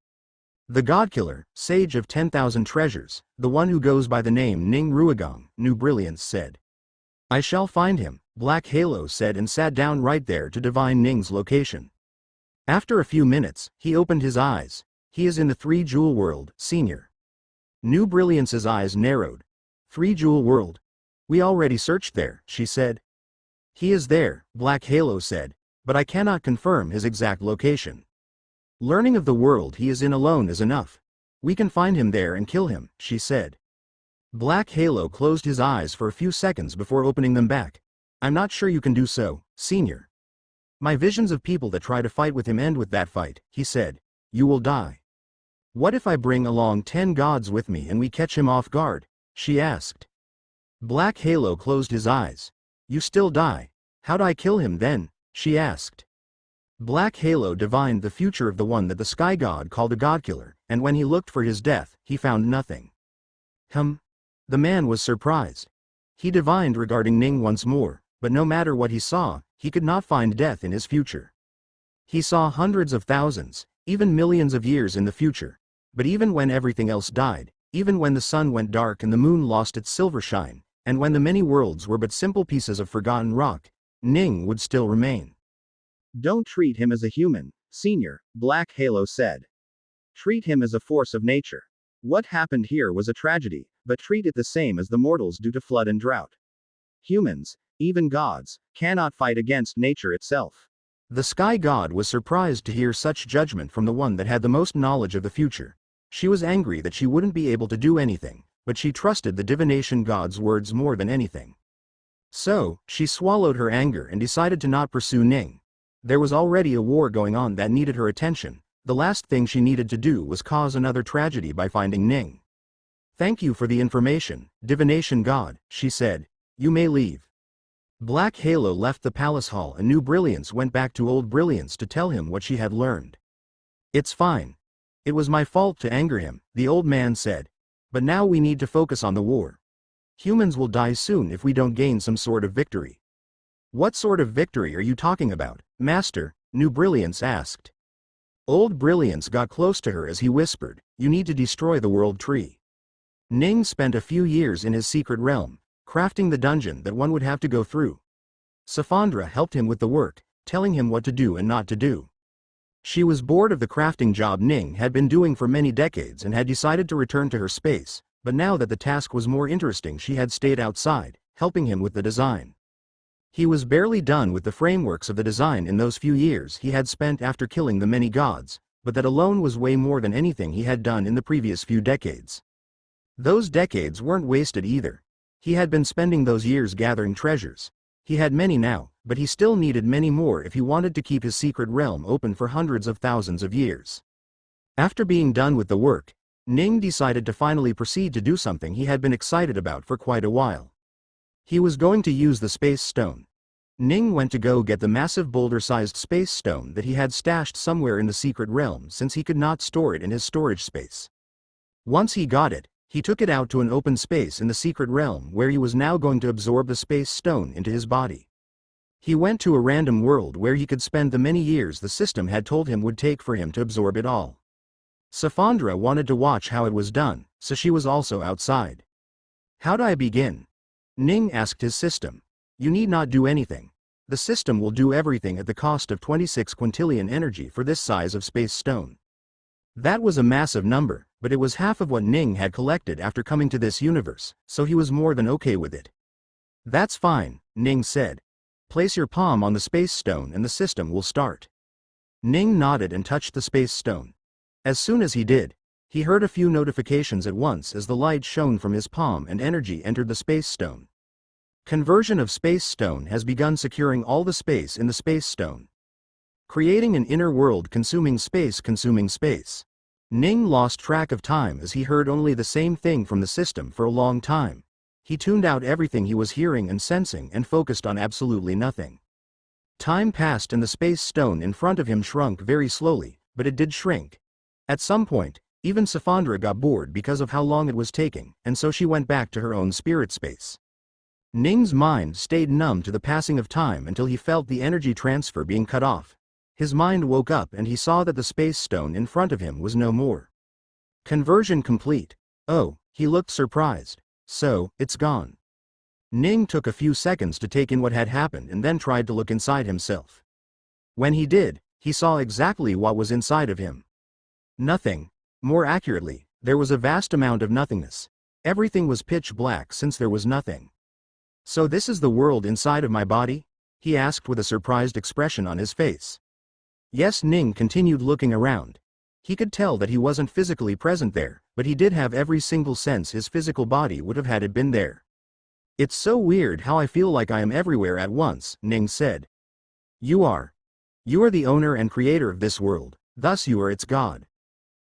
"The God-Killer, sage of 10,000 treasures, the one who goes by the name Ning Ruigong," New Brilliance said. "I shall find him," Black Halo said, and sat down right there to divine Ning's location. After a few minutes, he opened his eyes. "He is in the Three-Jewel World, senior." New Brilliance's eyes narrowed. "Three-Jewel World? We already searched there," she said. "He is there," Black Halo said, "but I cannot confirm his exact location. Learning of the world he is in alone is enough. We can find him there and kill him," she said. Black Halo closed his eyes for a few seconds before opening them back. "I'm not sure you can do so, senior. My visions of people that try to fight with him end with that fight," he said. "You will die." "What if I bring along 10 gods with me and we catch him off guard?" she asked. Black Halo closed his eyes. "You still die. How do I kill him then?" she asked. Black Halo divined the future of the one that the Sky God called a God-Killer, and when he looked for his death, he found nothing. The man was surprised. He divined regarding Ning once more, but no matter what he saw, he could not find death in his future. He saw hundreds of thousands, even millions of years in the future, But even when everything else died, even when the sun went dark and the moon lost its silver shine, and when the many worlds were but simple pieces of forgotten rock, Ning would still remain. Don't treat him as a human, Senior, Black Halo said. Treat him as a force of nature. What happened here was a tragedy, but treat it the same as the mortals do to flood and drought. Humans, even gods, cannot fight against nature itself. The sky god was surprised to hear such judgment from the one that had the most knowledge of the future. She was angry that she wouldn't be able to do anything, but she trusted the divination god's words more than anything. So, she swallowed her anger and decided to not pursue Ning. There was already a war going on that needed her attention. The last thing she needed to do was cause another tragedy by finding Ning. Thank you for the information, divination god, she said. You may leave. Black Halo left the palace hall and New Brilliance went back to Old Brilliance to tell him what she had learned. It's fine. It was my fault to anger him, the old man said. But now we need to focus on the war. Humans will die soon if we don't gain some sort of victory. What sort of victory are you talking about, Master? New Brilliance asked. Old Brilliance got close to her as he whispered, you need to destroy the world tree. Ning spent a few years in his secret realm, crafting the dungeon that one would have to go through. Safandra helped him with the work, telling him what to do and not to do. She was bored of the crafting job Ning had been doing for many decades and had decided to return to her space, but now that the task was more interesting she had stayed outside, helping him with the design. He was barely done with the frameworks of the design in those few years he had spent after killing the many gods, but that alone was way more than anything he had done in the previous few decades. Those decades weren't wasted either. He had been spending those years gathering treasures. He had many now, but he still needed many more if he wanted to keep his secret realm open for hundreds of thousands of years. After being done with the work, Ning decided to finally proceed to do something he had been excited about for quite a while. He was going to use the space stone. Ning went to go get the massive boulder-sized space stone that he had stashed somewhere in the secret realm since he could not store it in his storage space. Once he got it, he took it out to an open space in the secret realm where he was now going to absorb the space stone into his body. He went to a random world where he could spend the many years the system had told him would take for him to absorb it all. Safandra wanted to watch how it was done, so she was also outside. How do I begin? Ning asked his system. You need not do anything. The system will do everything at the cost of 26 quintillion energy for this size of space stone. That was a massive number, but it was half of what Ning had collected after coming to this universe, so he was more than okay with it. That's fine, Ning said. Place your palm on the space stone and the system will start. Ning nodded and touched the space stone. As soon as he did, he heard a few notifications at once as the light shone from his palm and energy entered the space stone. Conversion of space stone has begun, securing all the space in the space stone. Creating an inner world consuming space. Ning lost track of time as he heard only the same thing from the system for a long time. He tuned out everything he was hearing and sensing and focused on absolutely nothing. Time passed and the space stone in front of him shrunk very slowly, but it did shrink. At some point, even Safandra got bored because of how long it was taking, and so she went back to her own spirit space. Ning's mind stayed numb to the passing of time until he felt the energy transfer being cut off. His mind woke up and he saw that the space stone in front of him was no more. Conversion complete. Oh, he looked surprised. So, it's gone. Ning took a few seconds to take in what had happened and then tried to look inside himself. When he did, he saw exactly what was inside of him. Nothing. More accurately, there was a vast amount of nothingness. Everything was pitch black since there was nothing. So this is the world inside of my body? He asked with a surprised expression on his face. Yes, Ning continued looking around. He could tell that he wasn't physically present there, but he did have every single sense his physical body would have had it been there. It's so weird how I feel like I am everywhere at once, Ning said. You are. You are the owner and creator of this world, thus you are its god.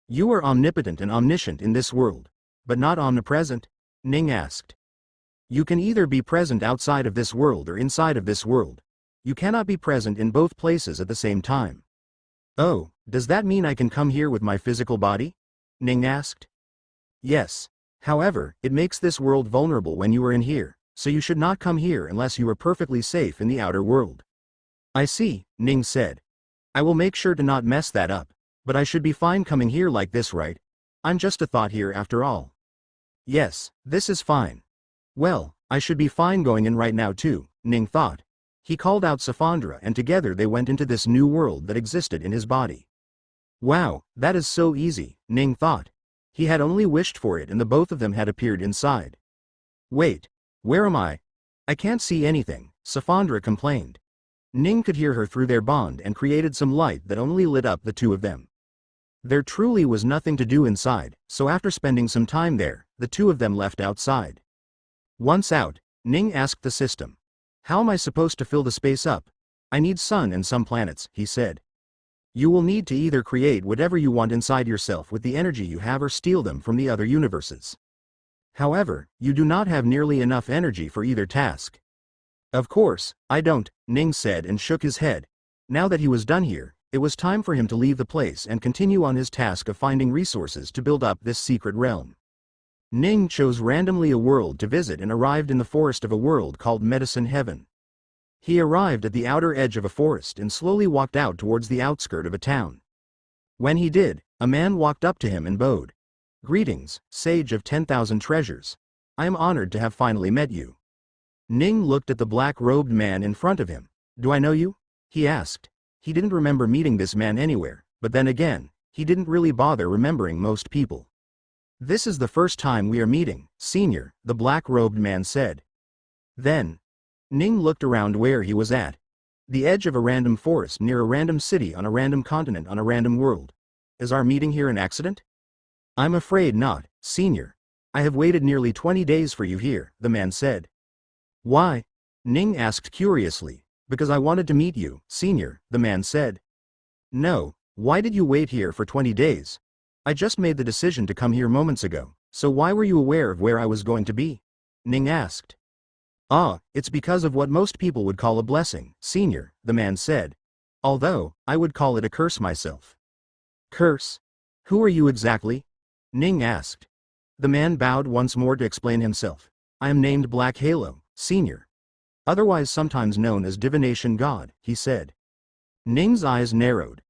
You are omnipotent and omniscient in this world, but not omnipresent? Ning asked. You can either be present outside of this world or inside of this world. You cannot be present in both places at the same time. Oh, does that mean I can come here with my physical body? Ning asked. Yes. However, it makes this world vulnerable when you are in here, so you should not come here unless you are perfectly safe in the outer world. I see, Ning said. I will make sure to not mess that up, but I should be fine coming here like this, right? I'm just a thought here after all. Yes, this is fine. Well, I should be fine going in right now too, Ning thought. He called out Safandra and together they went into this new world that existed in his body. Wow, that is so easy, Ning thought. He had only wished for it and the both of them had appeared inside. Wait, where am I? I can't see anything, Safandra complained. Ning could hear her through their bond and created some light that only lit up the two of them. There truly was nothing to do inside, so after spending some time there, the two of them left outside. Once out, Ning asked the system. How am I supposed to fill the space up? I need sun and some planets, he said. You will need to either create whatever you want inside yourself with the energy you have or steal them from the other universes. However, you do not have nearly enough energy for either task. Of course, I don't, Ning said and shook his head. Now that he was done here, it was time for him to leave the place and continue on his task of finding resources to build up this secret realm. Ning chose randomly a world to visit and arrived in the forest of a world called Medicine Heaven. He arrived at the outer edge of a forest and slowly walked out towards the outskirt of a town. When he did, a man walked up to him and bowed. Greetings, sage of 10,000 treasures. I am honored to have finally met you. Ning looked at the black-robed man in front of him. Do I know you? He asked. He didn't remember meeting this man anywhere, but then again, he didn't really bother remembering most people. This is the first time we are meeting, senior, the black-robed man said. Then, Ning looked around where he was at. The edge of a random forest near a random city on a random continent on a random world. Is our meeting here an accident? I'm afraid not, senior. I have waited nearly 20 days for you here, the man said. Why? Ning asked curiously. Because I wanted to meet you, senior, the man said. No, why did you wait here for 20 days? I just made the decision to come here moments ago, so why were you aware of where I was going to be? Ning asked. Ah, it's because of what most people would call a blessing, senior, the man said. Although, I would call it a curse myself. Curse? Who are you exactly? Ning asked. The man bowed once more to explain himself. I am named Black Halo, senior. Otherwise sometimes known as Divination God, he said. Ning's eyes narrowed.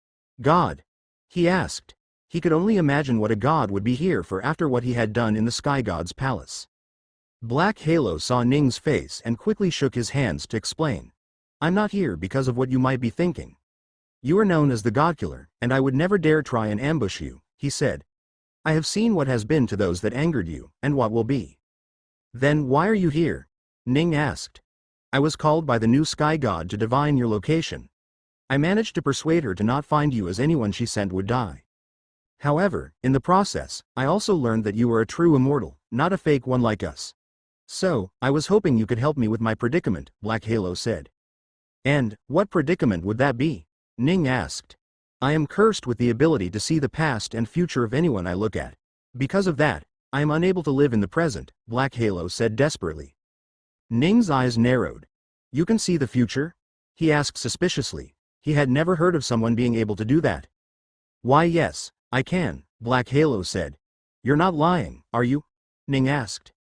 God? He asked. He could only imagine what a god would be here for after what he had done in the Sky God's palace. Black Halo saw Ning's face and quickly shook his hands to explain. I'm not here because of what you might be thinking. You are known as the God Killer, and I would never dare try and ambush you, he said. I have seen what has been to those that angered you, and what will be. Then why are you here? Ning asked. I was called by the new Sky God to divine your location. I managed to persuade her to not find you as anyone she sent would die. However, in the process, I also learned that you are a true immortal, not a fake one like us. So, I was hoping you could help me with my predicament, Black Halo said. And, what predicament would that be? Ning asked. I am cursed with the ability to see the past and future of anyone I look at. Because of that, I am unable to live in the present, Black Halo said desperately. Ning's eyes narrowed. You can see the future? He asked suspiciously. He had never heard of someone being able to do that. Why yes, I can, Black Halo said. You're not lying, are you? Ning asked.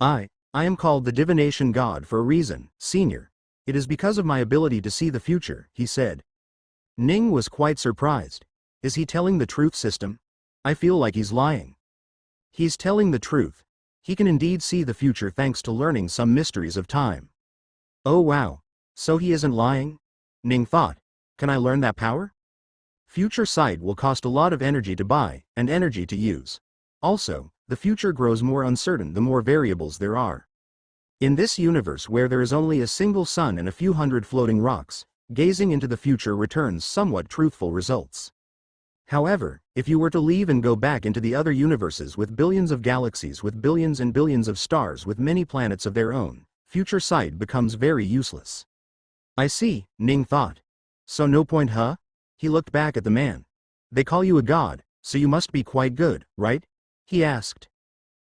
I am called the Divination God for a reason, senior. It is because of my ability to see the future, he said. Ning was quite surprised. Is he telling the truth, system? I feel like he's lying. He's telling the truth. He can indeed see the future thanks to learning some mysteries of time. Oh wow. So he isn't lying? Ning thought. Can I learn that power? Future sight will cost a lot of energy to buy, and energy to use. Also, the future grows more uncertain the more variables there are. In this universe where there is only a single sun and a few hundred floating rocks, gazing into the future returns somewhat truthful results. However, if you were to leave and go back into the other universes with billions of galaxies with billions and billions of stars with many planets of their own, future sight becomes very useless. I see, Ning thought. So no point, huh? He looked back at the man. They call you a god, so you must be quite good, right? He asked.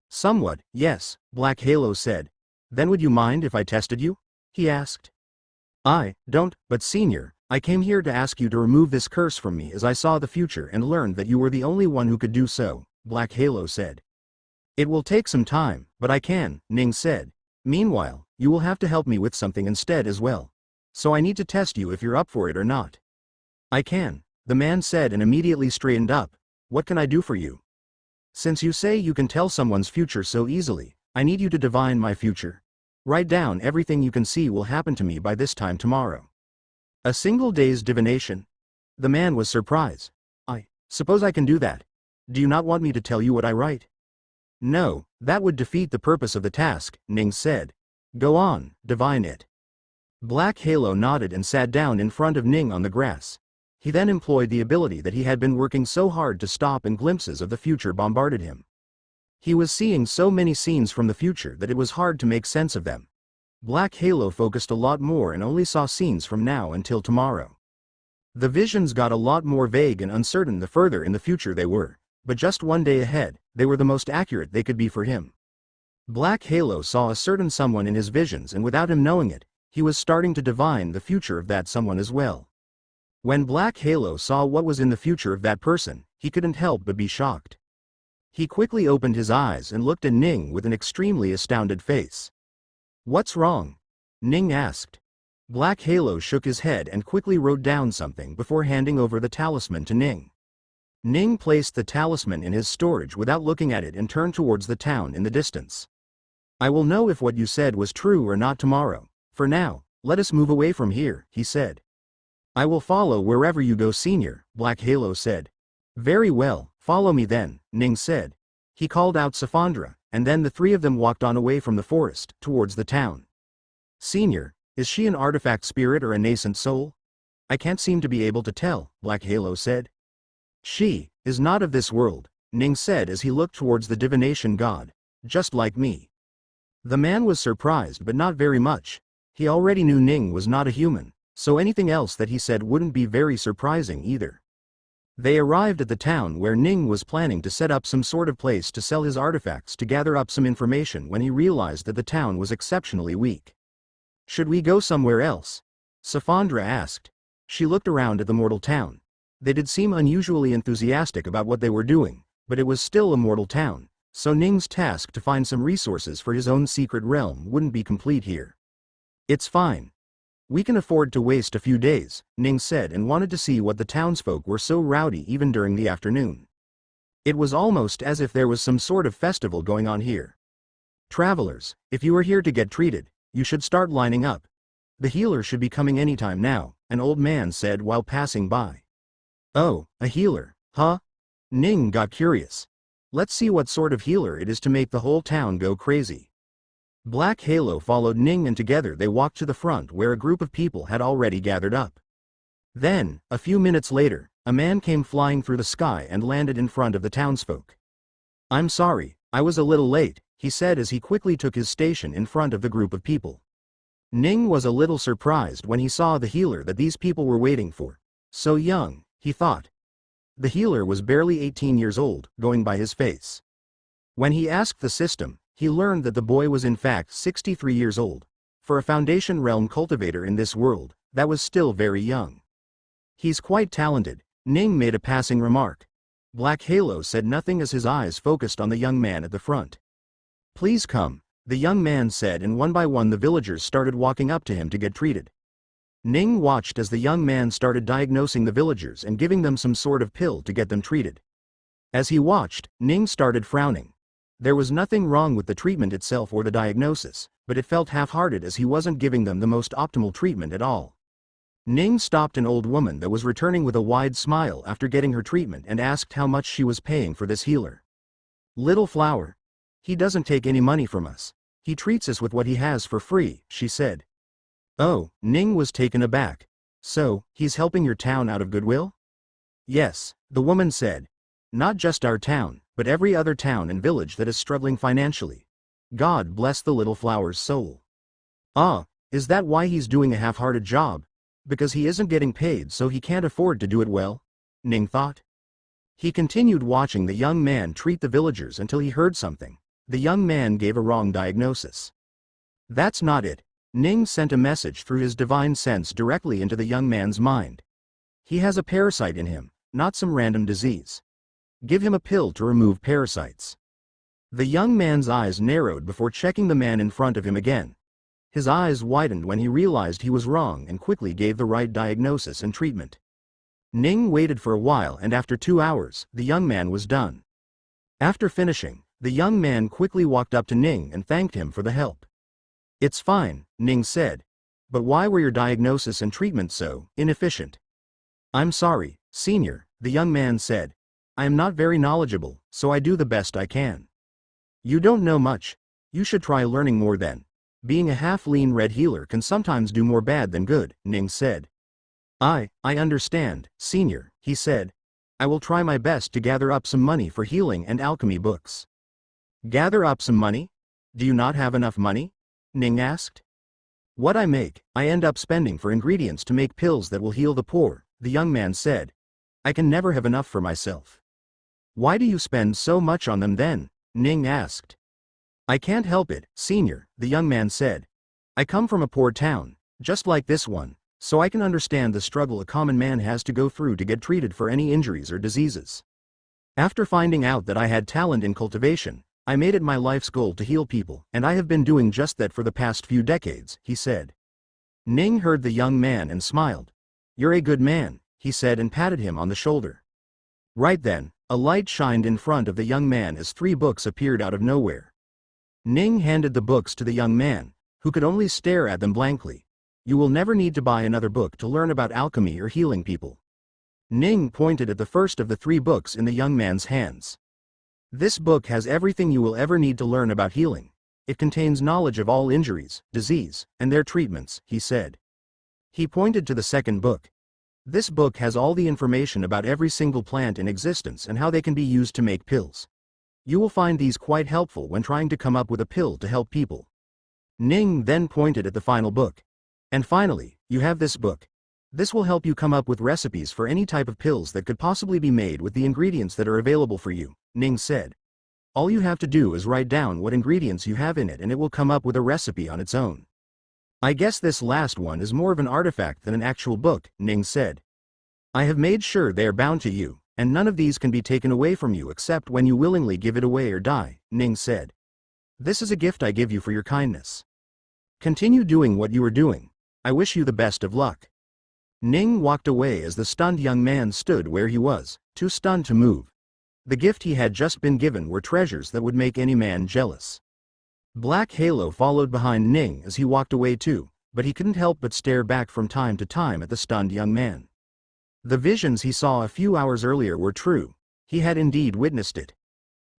Somewhat, yes, Black Halo said. Then would you mind if I tested you? He asked. I don't, but senior, I came here to ask you to remove this curse from me as I saw the future and learned that you were the only one who could do so, Black Halo said. It will take some time, but I can, Ning said. Meanwhile, you will have to help me with something instead as well. So I need to test you if you're up for it or not. I can, the man said and immediately straightened up. What can I do for you? Since you say you can tell someone's future so easily, I need you to divine my future. Write down everything you can see will happen to me by this time tomorrow. A single day's divination? The man was surprised. I suppose I can do that. Do you not want me to tell you what I write? No, that would defeat the purpose of the task, Ning said. Go on, divine it. Black Halo nodded and sat down in front of Ning on the grass. He then employed the ability that he had been working so hard to stop, and glimpses of the future bombarded him. He was seeing so many scenes from the future that it was hard to make sense of them. Black Halo focused a lot more and only saw scenes from now until tomorrow. The visions got a lot more vague and uncertain the further in the future they were, but just one day ahead, they were the most accurate they could be for him. Black Halo saw a certain someone in his visions, and without him knowing it, he was starting to divine the future of that someone as well. When Black Halo saw what was in the future of that person, he couldn't help but be shocked. He quickly opened his eyes and looked at Ning with an extremely astounded face. What's wrong? Ning asked. Black Halo shook his head and quickly wrote down something before handing over the talisman to Ning. Ning placed the talisman in his storage without looking at it and turned towards the town in the distance. I will know if what you said was true or not tomorrow. For now, let us move away from here, he said. I will follow wherever you go, Senior, Black Halo said. Very well, follow me then, Ning said. He called out Safandra, and then the three of them walked on away from the forest, towards the town. Senior, is she an artifact spirit or a nascent soul? I can't seem to be able to tell, Black Halo said. She is not of this world, Ning said as he looked towards the divination god. Just like me. The man was surprised, but not very much. He already knew Ning was not a human, so anything else that he said wouldn't be very surprising either. They arrived at the town where Ning was planning to set up some sort of place to sell his artifacts to gather up some information when he realized that the town was exceptionally weak. Should we go somewhere else? Safandra asked. She looked around at the mortal town. They did seem unusually enthusiastic about what they were doing, but it was still a mortal town, so Ning's task to find some resources for his own secret realm wouldn't be complete here. It's fine. We can afford to waste a few days, Ning said, and wanted to see what the townsfolk were so rowdy even during the afternoon. It was almost as if there was some sort of festival going on here. Travelers, if you are here to get treated, you should start lining up. The healer should be coming anytime now, an old man said while passing by. Oh, a healer, huh? Ning got curious. Let's see what sort of healer it is to make the whole town go crazy. Black Halo followed Ning, and together they walked to the front where a group of people had already gathered up. Then, a few minutes later, a man came flying through the sky and landed in front of the townsfolk. I'm sorry, I was a little late, he said as he quickly took his station in front of the group of people. Ning was a little surprised when he saw the healer that these people were waiting for. So young, he thought. The healer was barely 18 years old, going by his face. When he asked the system, he learned that the boy was in fact 63 years old. For a Foundation Realm cultivator in this world, that was still very young. He's quite talented, Ning made a passing remark. Black Halo said nothing as his eyes focused on the young man at the front. Please come, the young man said, and one by one the villagers started walking up to him to get treated. Ning watched as the young man started diagnosing the villagers and giving them some sort of pill to get them treated. As he watched, Ning started frowning. There was nothing wrong with the treatment itself or the diagnosis, but it felt half-hearted as he wasn't giving them the most optimal treatment at all. Ning stopped an old woman that was returning with a wide smile after getting her treatment and asked how much she was paying for this healer. Little flower. He doesn't take any money from us. He treats us with what he has for free, she said. Oh, Ning was taken aback. So, he's helping your town out of goodwill? Yes, the woman said. Not just our town, but every other town and village that is struggling financially. God bless the little flower's soul. Ah, is that why he's doing a half-hearted job? Because he isn't getting paid, so he can't afford to do it well? Ning thought. He continued watching the young man treat the villagers until he heard something. The young man gave a wrong diagnosis. That's not it. Ning sent a message through his divine sense directly into the young man's mind. He has a parasite in him, not some random disease. Give him a pill to remove parasites. The young man's eyes narrowed before checking the man in front of him again. His eyes widened when he realized he was wrong and quickly gave the right diagnosis and treatment. Ning waited for a while, and after 2 hours, the young man was done. After finishing, the young man quickly walked up to Ning and thanked him for the help. It's fine, Ning said. But why were your diagnosis and treatment so inefficient? I'm sorry, senior, the young man said. I am not very knowledgeable, so I do the best I can. You don't know much. You should try learning more then. Being a half-lean red healer can sometimes do more bad than good, Ning said. I understand, senior, he said. I will try my best to gather up some money for healing and alchemy books. Gather up some money? Do you not have enough money? Ning asked. What I make, I end up spending for ingredients to make pills that will heal the poor, the young man said. I can never have enough for myself. Why do you spend so much on them then? Ning asked. I can't help it, senior, the young man said. I come from a poor town, just like this one, so I can understand the struggle a common man has to go through to get treated for any injuries or diseases. After finding out that I had talent in cultivation, I made it my life's goal to heal people, and I have been doing just that for the past few decades, he said. Ning heard the young man and smiled. You're a good man, he said and patted him on the shoulder. Right then, a light shined in front of the young man as 3 books appeared out of nowhere. Ning handed the books to the young man, who could only stare at them blankly. You will never need to buy another book to learn about alchemy or healing people. Ning pointed at the first of the 3 books in the young man's hands. This book has everything you will ever need to learn about healing. It contains knowledge of all injuries, disease, and their treatments, he said. He pointed to the second book. This book has all the information about every single plant in existence and how they can be used to make pills. You will find these quite helpful when trying to come up with a pill to help people. Ning then pointed at the final book. And finally, you have this book. This will help you come up with recipes for any type of pills that could possibly be made with the ingredients that are available for you, Ning said. All you have to do is write down what ingredients you have in it and it will come up with a recipe on its own. I guess this last one is more of an artifact than an actual book, Ning said. I have made sure they are bound to you, and none of these can be taken away from you except when you willingly give it away or die, Ning said. This is a gift I give you for your kindness. Continue doing what you are doing. I wish you the best of luck. Ning walked away as the stunned young man stood where he was, too stunned to move. The gift he had just been given were treasures that would make any man jealous. Black Halo followed behind Ning as he walked away too, but he couldn't help but stare back from time to time at the stunned young man. The visions he saw a few hours earlier were true. He had indeed witnessed it.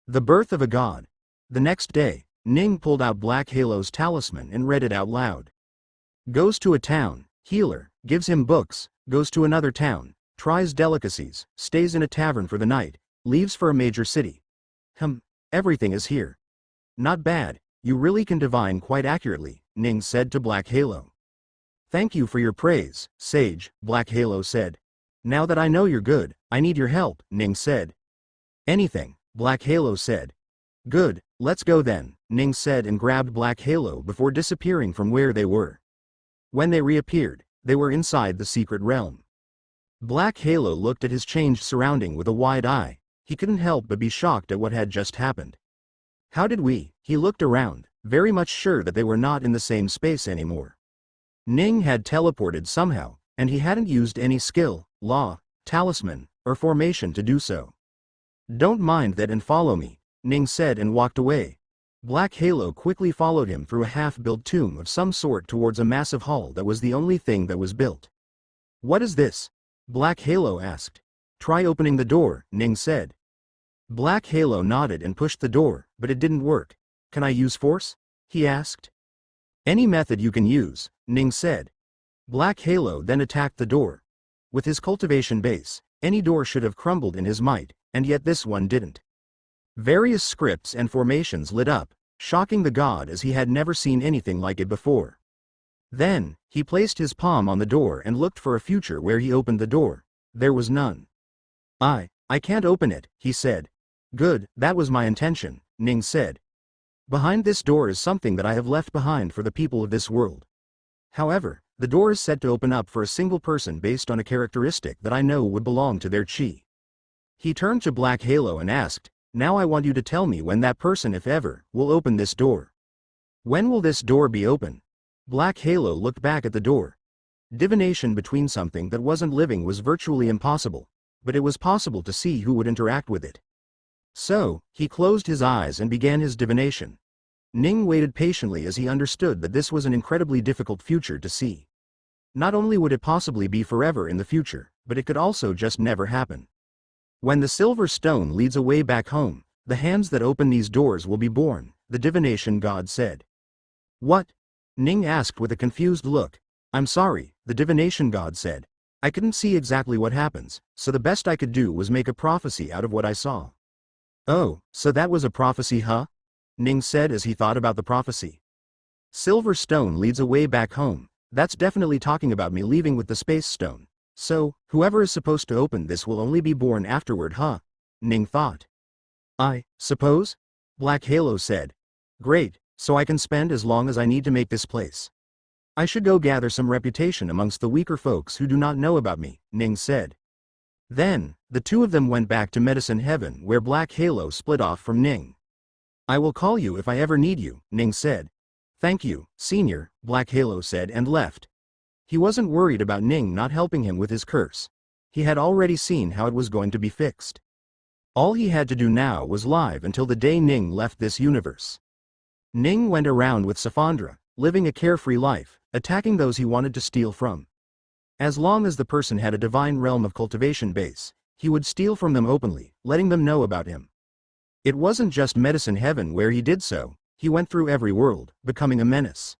The birth of a god. The next day, Ning pulled out Black Halo's talisman and read it out loud. Goes to a town, healer, gives him books, goes to another town, tries delicacies, stays in a tavern for the night, leaves for a major city. Everything is here. Not bad, you really can divine quite accurately, Ning said to Black Halo. Thank you for your praise, Sage, Black Halo said. Now that I know you're good, I need your help, Ning said. Anything, Black Halo said. Good, let's go then, Ning said and grabbed Black Halo before disappearing from where they were. When they reappeared, they were inside the secret realm. Black Halo looked at his changed surrounding with a wide eye. He couldn't help but be shocked at what had just happened. How did we? He looked around, very much sure that they were not in the same space anymore. Ning had teleported somehow, and he hadn't used any skill, law, talisman, or formation to do so. Don't mind that and follow me, Ning said and walked away. Black Halo quickly followed him through a half-built tomb of some sort towards a massive hall that was the only thing that was built. What is this? Black Halo asked. Try opening the door, Ning said. Black Halo nodded and pushed the door, but it didn't work. Can I use force? He asked. Any method you can use, Ning said. Black Halo then attacked the door. With his cultivation base, any door should have crumbled in his might, and yet this one didn't. Various scripts and formations lit up, shocking the god as he had never seen anything like it before. Then, he placed his palm on the door and looked for a future where he opened the door. There was none. I can't open it, he said. Good, that was my intention, Ning said. Behind this door is something that I have left behind for the people of this world. However, the door is said to open up for a single person based on a characteristic that I know would belong to their chi. He turned to Black Halo and asked, now I want you to tell me when that person, if ever, will open this door. When will this door be open? Black Halo looked back at the door. Divination between something that wasn't living was virtually impossible, but it was possible to see who would interact with it. So, he closed his eyes and began his divination. Ning waited patiently as he understood that this was an incredibly difficult future to see. Not only would it possibly be forever in the future, but it could also just never happen. When the silver stone leads a way back home, the hands that open these doors will be born, the divination god said. What? Ning asked with a confused look. I'm sorry, the divination god said. I couldn't see exactly what happens, so the best I could do was make a prophecy out of what I saw. Oh, so that was a prophecy, huh? Ning said as he thought about the prophecy. Silver stone leads a way back home, that's definitely talking about me leaving with the space stone. So, whoever is supposed to open this will only be born afterward, huh? Ning thought. I suppose? Black Halo said. Great, so I can spend as long as I need to make this place. I should go gather some reputation amongst the weaker folks who do not know about me, Ning said. Then, the two of them went back to Medicine Heaven where Black Halo split off from Ning. I will call you if I ever need you, Ning said. Thank you, Senior, Black Halo said and left. He wasn't worried about Ning not helping him with his curse. He had already seen how it was going to be fixed. All he had to do now was live until the day Ning left this universe. Ning went around with Safandra, living a carefree life, attacking those he wanted to steal from. As long as the person had a divine realm of cultivation base, he would steal from them openly, letting them know about him. It wasn't just Medicine Heaven where he did so, he went through every world, becoming a menace.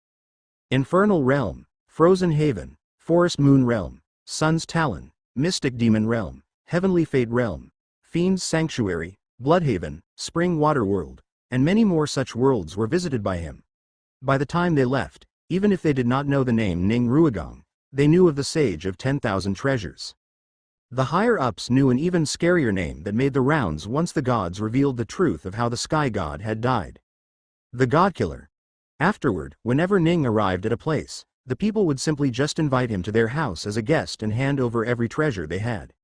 Infernal Realm, Frozen Haven, Forest Moon Realm, Sun's Talon, Mystic Demon Realm, Heavenly Fate Realm, Fiend's Sanctuary, Bloodhaven, Spring Water World, and many more such worlds were visited by him. By the time they left, even if they did not know the name Ning Ruigong, they knew of the Sage of 10,000 Treasures. The higher-ups knew an even scarier name that made the rounds once the gods revealed the truth of how the Sky God had died. The God-Killer. Afterward, whenever Ning arrived at a place, the people would simply just invite him to their house as a guest and hand over every treasure they had.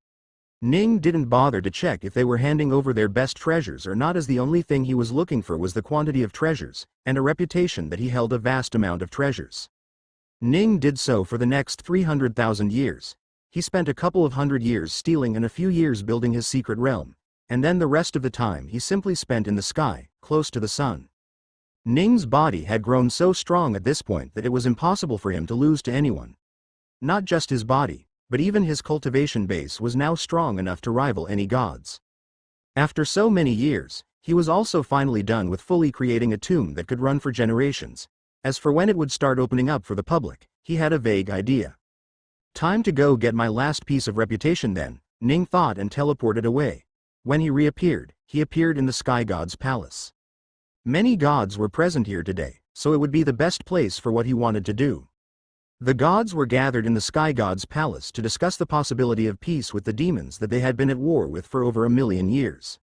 Ning didn't bother to check if they were handing over their best treasures or not, as the only thing he was looking for was the quantity of treasures, and a reputation that he held a vast amount of treasures. Ning did so for the next 300,000 years. He spent a couple of hundred years stealing and a few years building his secret realm, and then the rest of the time he simply spent in the sky, close to the sun. Ning's body had grown so strong at this point that it was impossible for him to lose to anyone. Not just his body, but even his cultivation base was now strong enough to rival any gods. After so many years, he was also finally done with fully creating a tomb that could run for generations. As for when it would start opening up for the public, he had a vague idea. Time to go get my last piece of reputation then, Ning thought and teleported away. When he reappeared, he appeared in the Sky God's palace. Many gods were present here today, so it would be the best place for what he wanted to do. The gods were gathered in the Sky God's palace to discuss the possibility of peace with the demons that they had been at war with for over 1,000,000 years.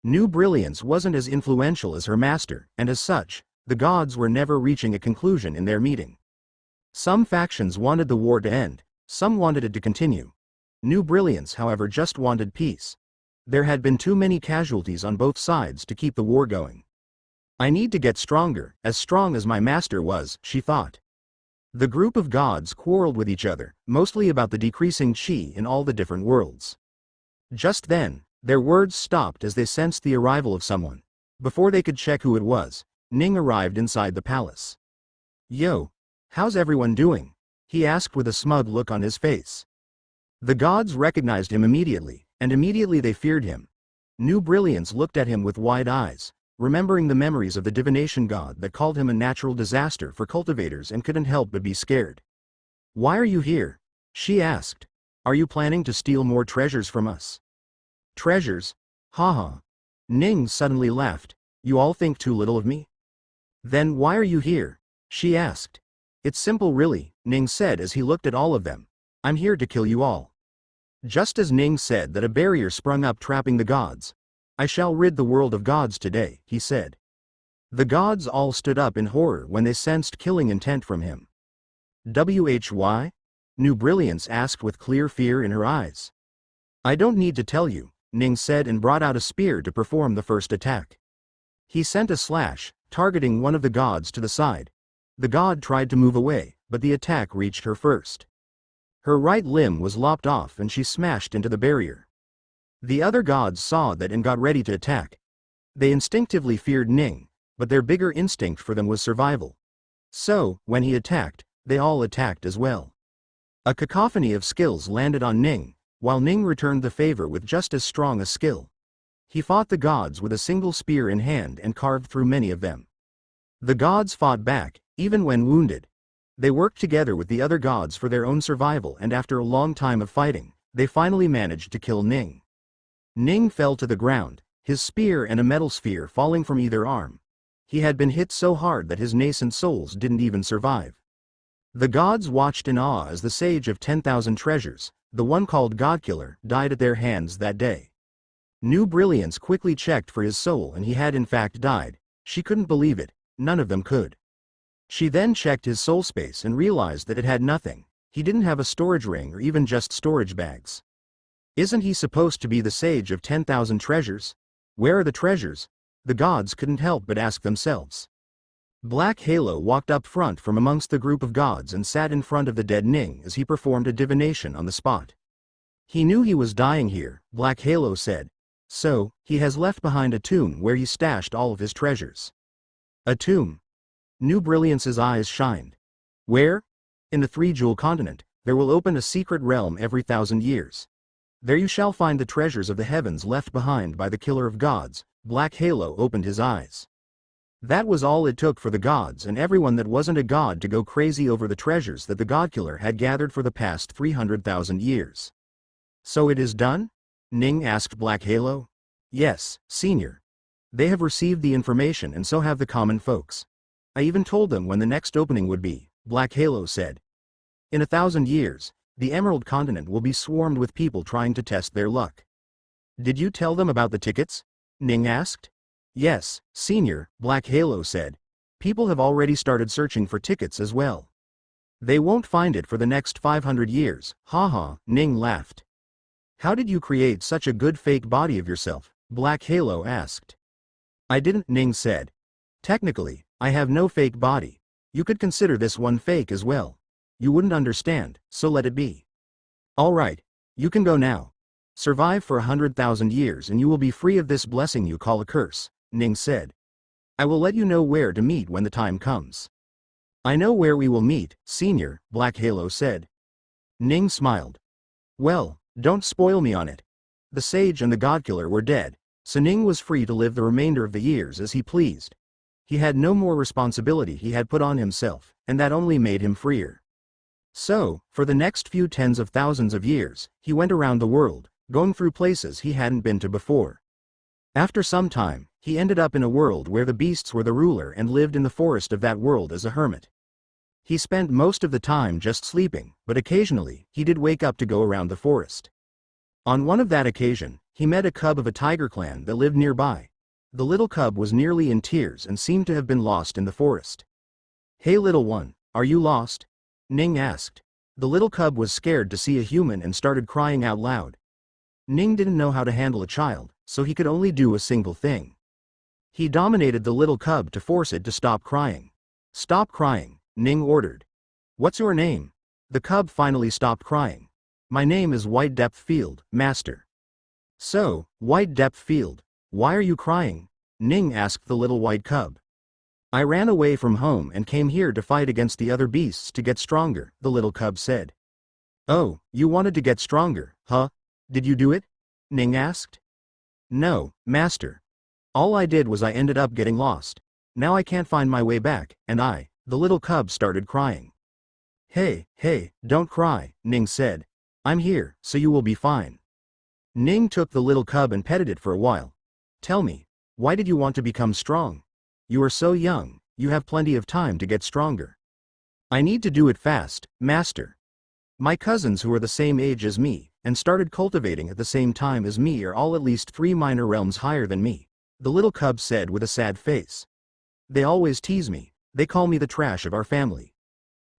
New Brilliance wasn't as influential as her master, and as such, the gods were never reaching a conclusion in their meeting. Some factions wanted the war to end, some wanted it to continue. New Brilliance, however, just wanted peace. There had been too many casualties on both sides to keep the war going. I need to get stronger, as strong as my master was, she thought. The group of gods quarreled with each other, mostly about the decreasing chi in all the different worlds. Just then, their words stopped as they sensed the arrival of someone. Before they could check who it was, Ning arrived inside the palace. Yo, how's everyone doing? He asked with a smug look on his face. The gods recognized him immediately, and immediately they feared him. New Brilliance looked at him with wide eyes, remembering the memories of the divination god that called him a natural disaster for cultivators, and couldn't help but be scared. Why are you here? She asked. Are you planning to steal more treasures from us? Treasures? Haha. Ning suddenly laughed. You all think too little of me? Then why are you here? She asked. It's simple really, Ning said as he looked at all of them. I'm here to kill you all. Just as Ning said that, a barrier sprung up trapping the gods. I shall rid the world of gods today, he said. The gods all stood up in horror when they sensed killing intent from him. Why? New Brilliance asked with clear fear in her eyes. I don't need to tell you, Ning said and brought out a spear to perform the first attack. He sent a slash, targeting one of the gods to the side. The god tried to move away, but the attack reached her first. Her right limb was lopped off and she smashed into the barrier. The other gods saw that and got ready to attack. They instinctively feared Ning, but their bigger instinct for them was survival. So, when he attacked, they all attacked as well. A cacophony of skills landed on Ning, while Ning returned the favor with just as strong a skill. He fought the gods with a single spear in hand and carved through many of them. The gods fought back, even when wounded. They worked together with the other gods for their own survival, and after a long time of fighting, they finally managed to kill Ning. Ning fell to the ground, his spear and a metal sphere falling from either arm. He had been hit so hard that his nascent souls didn't even survive. The gods watched in awe as the sage of 10,000 treasures, the one called Godkiller, died at their hands that day. New Brilliance quickly checked for his soul, and he had in fact died. She couldn't believe it, none of them could. She then checked his soul space and realized that it had nothing. He didn't have a storage ring or even just storage bags. Isn't he supposed to be the sage of 10,000 treasures? Where are the treasures? The gods couldn't help but ask themselves. Black Halo walked up front from amongst the group of gods and sat in front of the dead Ning as he performed a divination on the spot. He knew he was dying here, Black Halo said. So, he has left behind a tomb where he stashed all of his treasures. A tomb? New Brilliance's eyes shined. Where? In the Three-Jewel Continent, there will open a secret realm every 1,000 years. There you shall find the treasures of the heavens left behind by the killer of gods. Black Halo opened his eyes. That was all it took for the gods and everyone that wasn't a god to go crazy over the treasures that the Godkiller had gathered for the past 300,000 years. So it is done? Ning asked Black Halo. Yes, Senior. They have received the information and so have the common folks. I even told them when the next opening would be, Black Halo said. In 1,000 years, the Emerald Continent will be swarmed with people trying to test their luck. Did you tell them about the tickets? Ning asked. Yes, Senior, Black Halo said. People have already started searching for tickets as well. They won't find it for the next 500 years, haha, Ning laughed. How did you create such a good fake body of yourself? Black Halo asked. I didn't, Ning said. Technically, I have no fake body. You could consider this one fake as well. You wouldn't understand, so let it be. Alright, you can go now. Survive for 100,000 years and you will be free of this blessing you call a curse, Ning said. I will let you know where to meet when the time comes. I know where we will meet, Senior, Black Halo said. Ning smiled. Well, don't spoil me on it. The sage and the Godkiller were dead, so Ning was free to live the remainder of the years as he pleased. He had no more responsibility he had put on himself, and that only made him freer. So, for the next few tens of thousands of years, he went around the world, going through places he hadn't been to before. After some time, he ended up in a world where the beasts were the ruler and lived in the forest of that world as a hermit. He spent most of the time just sleeping, but occasionally, he did wake up to go around the forest. On one of that occasion, he met a cub of a tiger clan that lived nearby. The little cub was nearly in tears and seemed to have been lost in the forest. Hey little one, are you lost? Ning asked. The little cub was scared to see a human and started crying out loud. Ning didn't know how to handle a child, so he could only do a single thing. He dominated the little cub to force it to stop crying. Stop crying, Ning ordered. What's your name? The cub finally stopped crying. My name is White Depth Field, Master. So, White Depth Field, why are you crying? Ning asked the little white cub. I ran away from home and came here to fight against the other beasts to get stronger, the little cub said. Oh, you wanted to get stronger, huh? Did you do it? Ning asked. No, Master. All I did was I ended up getting lost. Now I can't find my way back, and the little cub started crying. Hey, don't cry, Ning said. I'm here, so you will be fine. Ning took the little cub and petted it for a while. Tell me, why did you want to become strong? You are so young, you have plenty of time to get stronger. I need to do it fast, Master. My cousins who are the same age as me, and started cultivating at the same time as me are all at least 3 minor realms higher than me, the little cub said with a sad face. They always tease me, they call me the trash of our family.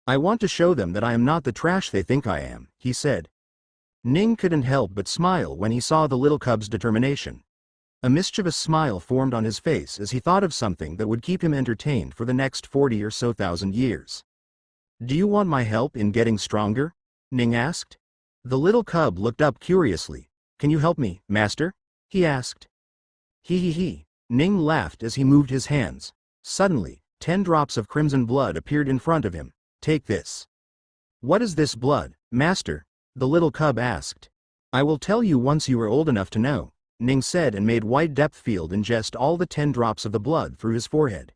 I want to show them that I am not the trash they think I am, he said. Ning couldn't help but smile when he saw the little cub's determination. A mischievous smile formed on his face as he thought of something that would keep him entertained for the next 40 or so thousand years. Do you want my help in getting stronger? Ning asked. The little cub looked up curiously. Can you help me, master? He asked. He. Ning laughed as he moved his hands. Suddenly, 10 drops of crimson blood appeared in front of him. Take this. What is this blood, master? The little cub asked. I will tell you once you are old enough to know, Ning said and made White Depthfield ingest all the 10 drops of the blood through his forehead.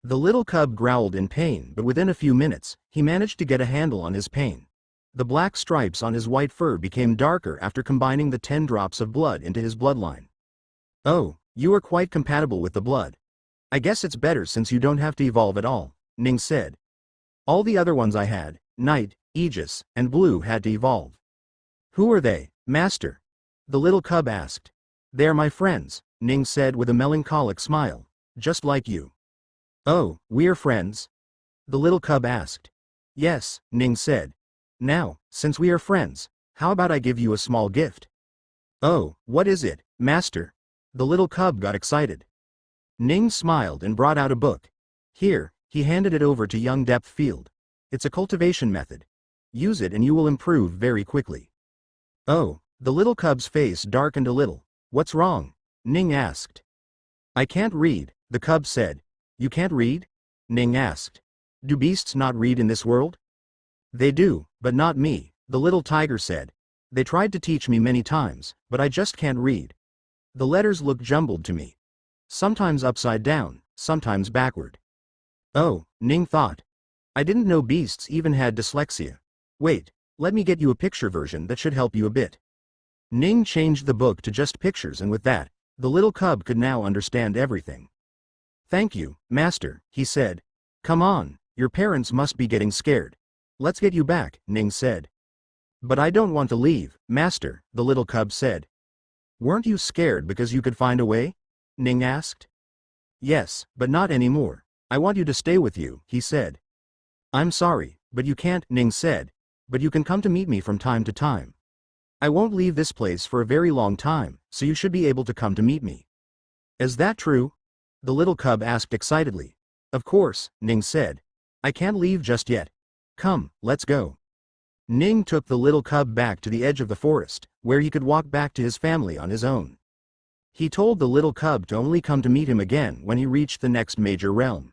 The little cub growled in pain, but within a few minutes, he managed to get a handle on his pain. The black stripes on his white fur became darker after combining the 10 drops of blood into his bloodline. Oh, you are quite compatible with the blood. I guess it's better since you don't have to evolve at all, Ning said. All the other ones I had, Night, Aegis, and Blue had to evolve. Who are they, master? The little cub asked. They are my friends, Ning said with a melancholic smile, just like you. Oh, we're friends? The little cub asked. Yes, Ning said. Now, since we are friends, how about I give you a small gift? Oh, what is it, master? The little cub got excited. Ning smiled and brought out a book. Here, he handed it over to young Depthfield. It's a cultivation method. Use it and you will improve very quickly. Oh, the little cub's face darkened a little. What's wrong? Ning asked. I can't read, the cub said. You can't read? Ning asked. Do beasts not read in this world? They do, but not me, the little tiger said. They tried to teach me many times, but I just can't read. The letters look jumbled to me. Sometimes upside down, sometimes backward. Oh, Ning thought. I didn't know beasts even had dyslexia. Wait, let me get you a picture version that should help you a bit. Ning changed the book to just pictures, and with that, the little cub could now understand everything. Thank you, master, he said. Come on, your parents must be getting scared. Let's get you back, Ning said. But I don't want to leave, master, the little cub said. Weren't you scared because you could find a way? Ning asked. Yes, but not anymore. I want you to stay with you, he said. I'm sorry, but you can't, Ning said. But you can come to meet me from time to time. I won't leave this place for a very long time, so you should be able to come to meet me. Is that true? The little cub asked excitedly. Of course, Ning said. I can't leave just yet. Come, let's go. Ning took the little cub back to the edge of the forest, where he could walk back to his family on his own. He told the little cub to only come to meet him again when he reached the next major realm.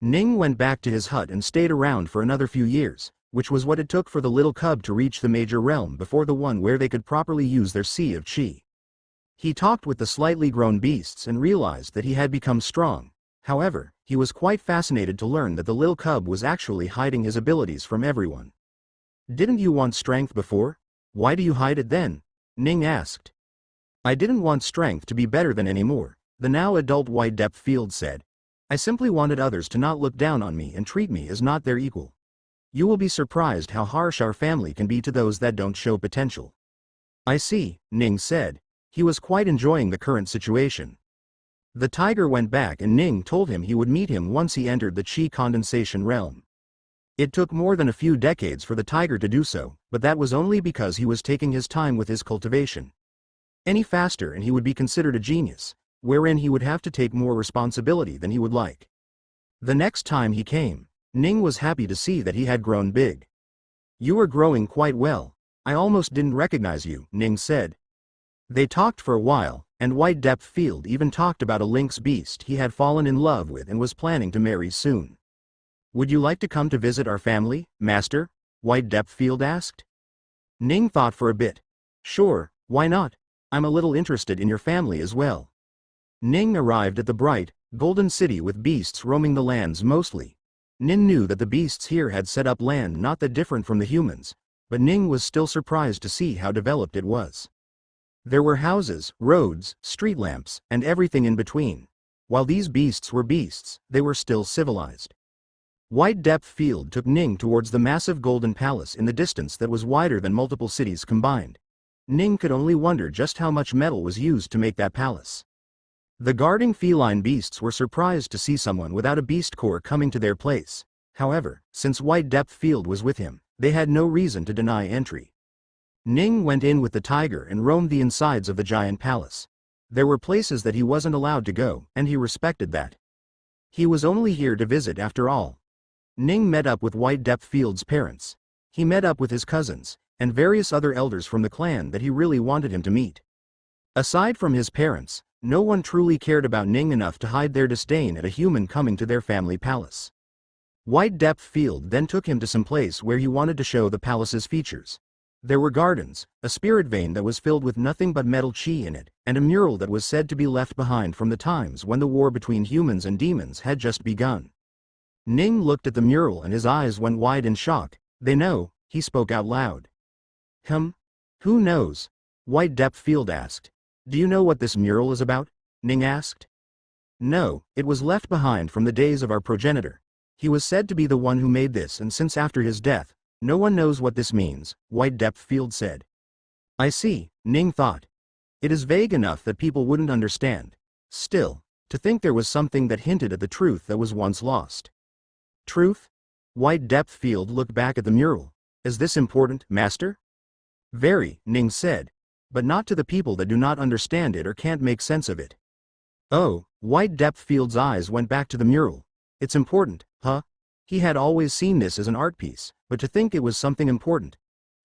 Ning went back to his hut and stayed around for another few years, which was what it took for the little cub to reach the major realm before the one where they could properly use their sea of chi. He talked with the slightly grown beasts and realized that he had become strong. However, he was quite fascinated to learn that the little cub was actually hiding his abilities from everyone. Didn't you want strength before? Why do you hide it then? Ning asked. I didn't want strength to be better than anymore, the now adult White Depthfield said. I simply wanted others to not look down on me and treat me as not their equal. You will be surprised how harsh our family can be to those that don't show potential. I see, Ning said. He was quite enjoying the current situation. The tiger went back and Ning told him he would meet him once he entered the chi condensation realm. It took more than a few decades for the tiger to do so, but that was only because he was taking his time with his cultivation. Any faster and he would be considered a genius, wherein he would have to take more responsibility than he would like. The next time he came, Ning was happy to see that he had grown big. You are growing quite well. I almost didn't recognize you, Ning said. They talked for a while, and White Depthfield even talked about a lynx beast he had fallen in love with and was planning to marry soon. Would you like to come to visit our family, master? White Depthfield asked. Ning thought for a bit. Sure, why not? I'm a little interested in your family as well. Ning arrived at the bright, golden city with beasts roaming the lands mostly. Ning knew that the beasts here had set up land not that different from the humans, but Ning was still surprised to see how developed it was. There were houses, roads, street lamps, and everything in between. While these beasts were beasts, they were still civilized. White Depthfield took Ning towards the massive golden palace in the distance that was wider than multiple cities combined. Ning could only wonder just how much metal was used to make that palace. The guarding feline beasts were surprised to see someone without a beast core coming to their place. However, since White Depthfield was with him, they had no reason to deny entry. Ning went in with the tiger and roamed the insides of the giant palace. There were places that he wasn't allowed to go, and he respected that. He was only here to visit after all. Ning met up with White Depthfield's parents. He met up with his cousins. and various other elders from the clan that he really wanted him to meet. Aside from his parents, no one truly cared about Ning enough to hide their disdain at a human coming to their family palace. White Depth Field then took him to some place where he wanted to show the palace's features. There were gardens, a spirit vein that was filled with nothing but metal chi in it, and a mural that was said to be left behind from the times when the war between humans and demons had just begun. Ning looked at the mural and his eyes went wide in shock. "They know," he spoke out loud. Who knows?" White Depth Field asked. "Do you know what this mural is about?" Ning asked. "No, it was left behind from the days of our progenitor. He was said to be the one who made this, and since after his death, no one knows what this means," White Depth Field said. "I see," Ning thought. "It is vague enough that people wouldn't understand. Still, to think there was something that hinted at the truth that was once lost." "Truth?" White Depth Field looked back at the mural. "Is this important, Master?" "Very," Ning said. "But not to the people that do not understand it or can't make sense of it." "Oh," White Depth Field's eyes went back to the mural. "It's important, huh?" He had always seen this as an art piece, but to think it was something important.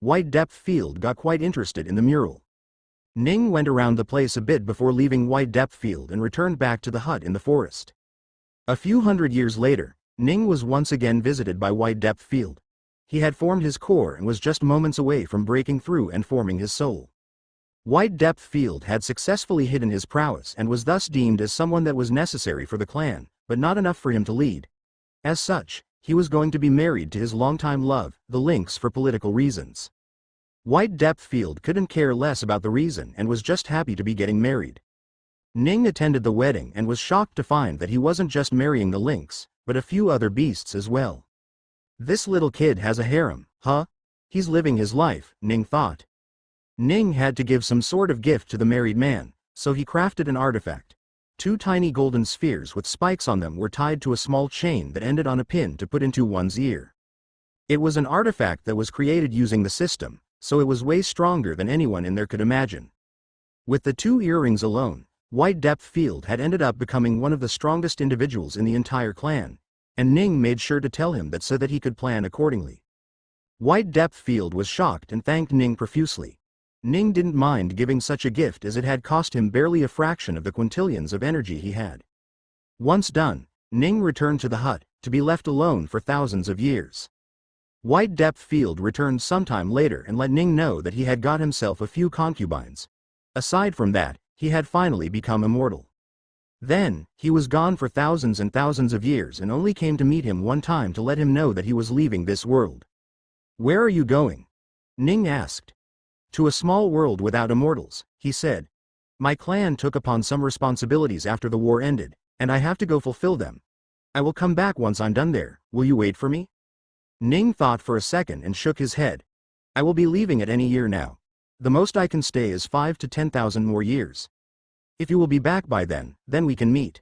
White Depth Field got quite interested in the mural. Ning went around the place a bit before leaving White Depth Field and returned back to the hut in the forest. A few hundred years later, Ning was once again visited by White Depth Field. He had formed his core and was just moments away from breaking through and forming his soul. White Depth Field had successfully hidden his prowess and was thus deemed as someone that was necessary for the clan, but not enough for him to lead. As such, he was going to be married to his longtime love, the lynx, for political reasons. White Depth Field couldn't care less about the reason and was just happy to be getting married. Ning attended the wedding and was shocked to find that he wasn't just marrying the lynx, but a few other beasts as well. "This little kid has a harem, huh? He's living his life," Ning thought. Ning had to give some sort of gift to the married man, so he crafted an artifact. 2 tiny golden spheres with spikes on them were tied to a small chain that ended on a pin to put into one's ear. It was an artifact that was created using the system, so it was way stronger than anyone in there could imagine. With the 2 earrings alone, White Depth Field had ended up becoming one of the strongest individuals in the entire clan, and Ning made sure to tell him that so that he could plan accordingly. White Depth Field was shocked and thanked Ning profusely. Ning didn't mind giving such a gift as it had cost him barely a fraction of the quintillions of energy he had. Once done, Ning returned to the hut, to be left alone for thousands of years. White Depth Field returned sometime later and let Ning know that he had got himself a few concubines. Aside from that, he had finally become immortal. Then, he was gone for thousands and thousands of years and only came to meet him one time to let him know that he was leaving this world. "Where are you going?" Ning asked. "To a small world without immortals," he said. "My clan took upon some responsibilities after the war ended, and I have to go fulfill them. I will come back once I'm done there. Will you wait for me?" Ning thought for a second and shook his head. "I will be leaving at any year now. The most I can stay is 5 to 10,000 more years. If you will be back by then we can meet."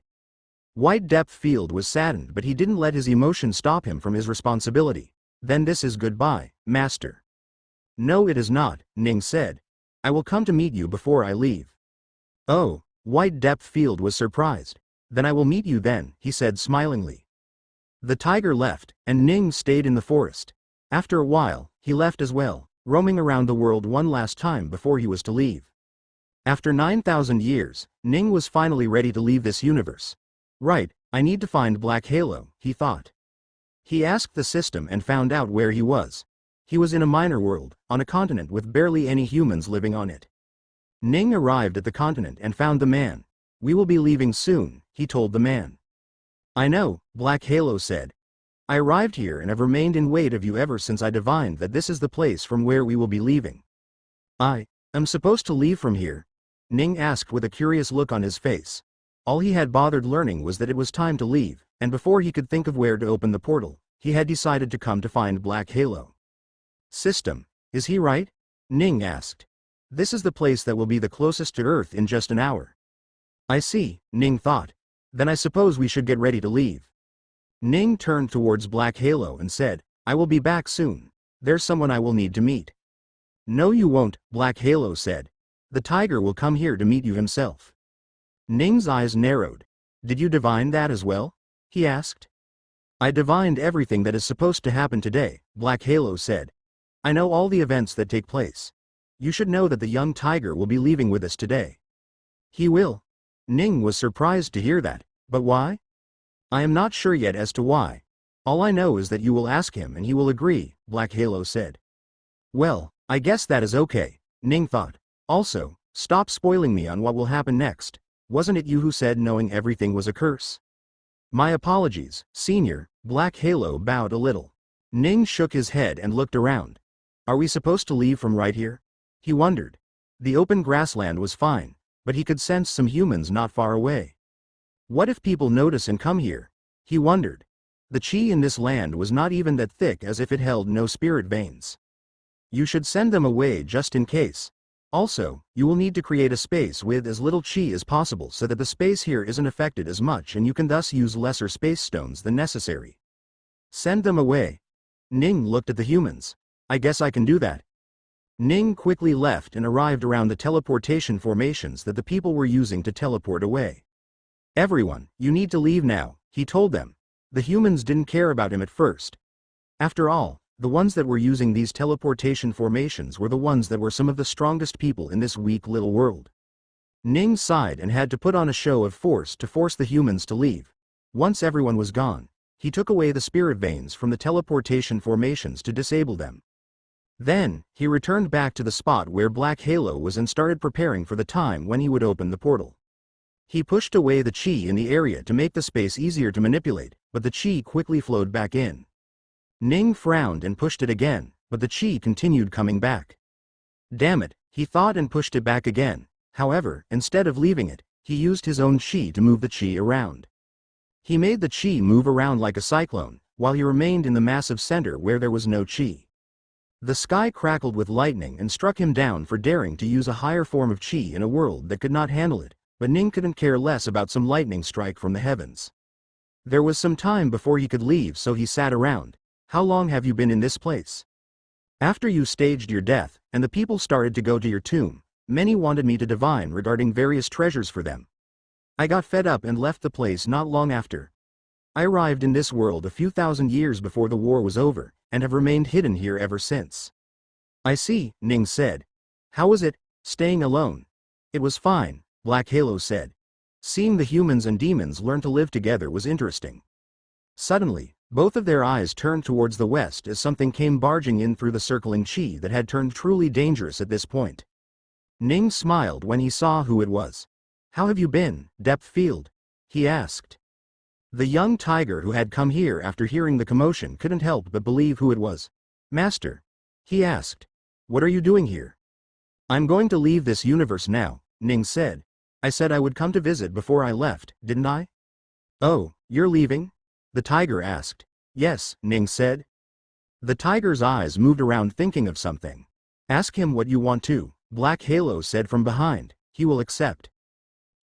White Depth Field was saddened, but he didn't let his emotion stop him from his responsibility. "Then this is goodbye, Master." "No, it is not," Ning said. "I will come to meet you before I leave." "Oh," White Depth Field was surprised. "Then I will meet you then," he said smilingly. The tiger left, and Ning stayed in the forest. After a while, he left as well, roaming around the world one last time before he was to leave. After 9,000 years, Ning was finally ready to leave this universe. "Right, I need to find Black Halo," he thought. He asked the system and found out where he was. He was in a minor world, on a continent with barely any humans living on it. Ning arrived at the continent and found the man. "We will be leaving soon," he told the man. "I know," Black Halo said. "I arrived here and have remained in wait of you ever since I divined that this is the place from where we will be leaving." "I am supposed to leave from here?" Ning asked with a curious look on his face. All he had bothered learning was that it was time to leave, and before he could think of where to open the portal, he had decided to come to find Black Halo. "System, is he right?" Ning asked. "This is the place that will be the closest to Earth in just an hour." "I see," Ning thought. "Then I suppose we should get ready to leave." Ning turned towards Black Halo and said, "I will be back soon. There's someone I will need to meet." "No you won't," Black Halo said. "The tiger will come here to meet you himself." Ning's eyes narrowed. "Did you divine that as well?" he asked. "I divined everything that is supposed to happen today," Black Halo said. I know all the events that take place. You should know that the young tiger will be leaving with us today. He will? Ning was surprised to hear that, but why? I am not sure yet as to why. All I know is that you will ask him and he will agree, Black Halo said. Well, I guess that is okay, Ning thought. Also, stop spoiling me on what will happen next. Wasn't it you who said knowing everything was a curse? My apologies, Senior, Black Halo bowed a little. Ning shook his head and looked around. Are we supposed to leave from right here? He wondered. The open grassland was fine, but he could sense some humans not far away. What if people notice and come here? He wondered. The chi in this land was not even that thick, as if it held no spirit veins. You should send them away just in case. Also, you will need to create a space with as little chi as possible so that the space here isn't affected as much and you can thus use lesser space stones than necessary. Send them away. Ning looked at the humans. I guess I can do that. Ning quickly left and arrived around the teleportation formations that the people were using to teleport away. Everyone, you need to leave now, he told them. The humans didn't care about him at first. After all, the ones that were using these teleportation formations were the ones that were some of the strongest people in this weak little world. Ning sighed and had to put on a show of force to force the humans to leave. Once everyone was gone, he took away the spirit veins from the teleportation formations to disable them. Then, he returned back to the spot where Black Halo was and started preparing for the time when he would open the portal. He pushed away the chi in the area to make the space easier to manipulate, but the chi quickly flowed back in. Ning frowned and pushed it again, but the chi continued coming back. Damn it, he thought and pushed it back again. However, instead of leaving it, he used his own chi to move the chi around. He made the chi move around like a cyclone, while he remained in the massive center where there was no chi. The sky crackled with lightning and struck him down for daring to use a higher form of chi in a world that could not handle it, but Ning couldn't care less about some lightning strike from the heavens. There was some time before he could leave, so he sat around. How long have you been in this place? After you staged your death, and the people started to go to your tomb, many wanted me to divine regarding various treasures for them. I got fed up and left the place not long after. I arrived in this world a few thousand years before the war was over, and have remained hidden here ever since. I see, Ning said. How was it, staying alone? It was fine, Black Halo said. Seeing the humans and demons learn to live together was interesting. Suddenly, both of their eyes turned towards the west as something came barging in through the circling chi that had turned truly dangerous at this point. Ning smiled when he saw who it was. How have you been, Depth Field? He asked. The young tiger who had come here after hearing the commotion couldn't help but believe who it was. Master. He asked. What are you doing here? I'm going to leave this universe now, Ning said. I said I would come to visit before I left, didn't I? Oh, you're leaving? The tiger asked. Yes, Ning said. The tiger's eyes moved around thinking of something. Ask him what you want to, Black Halo said from behind. He will accept.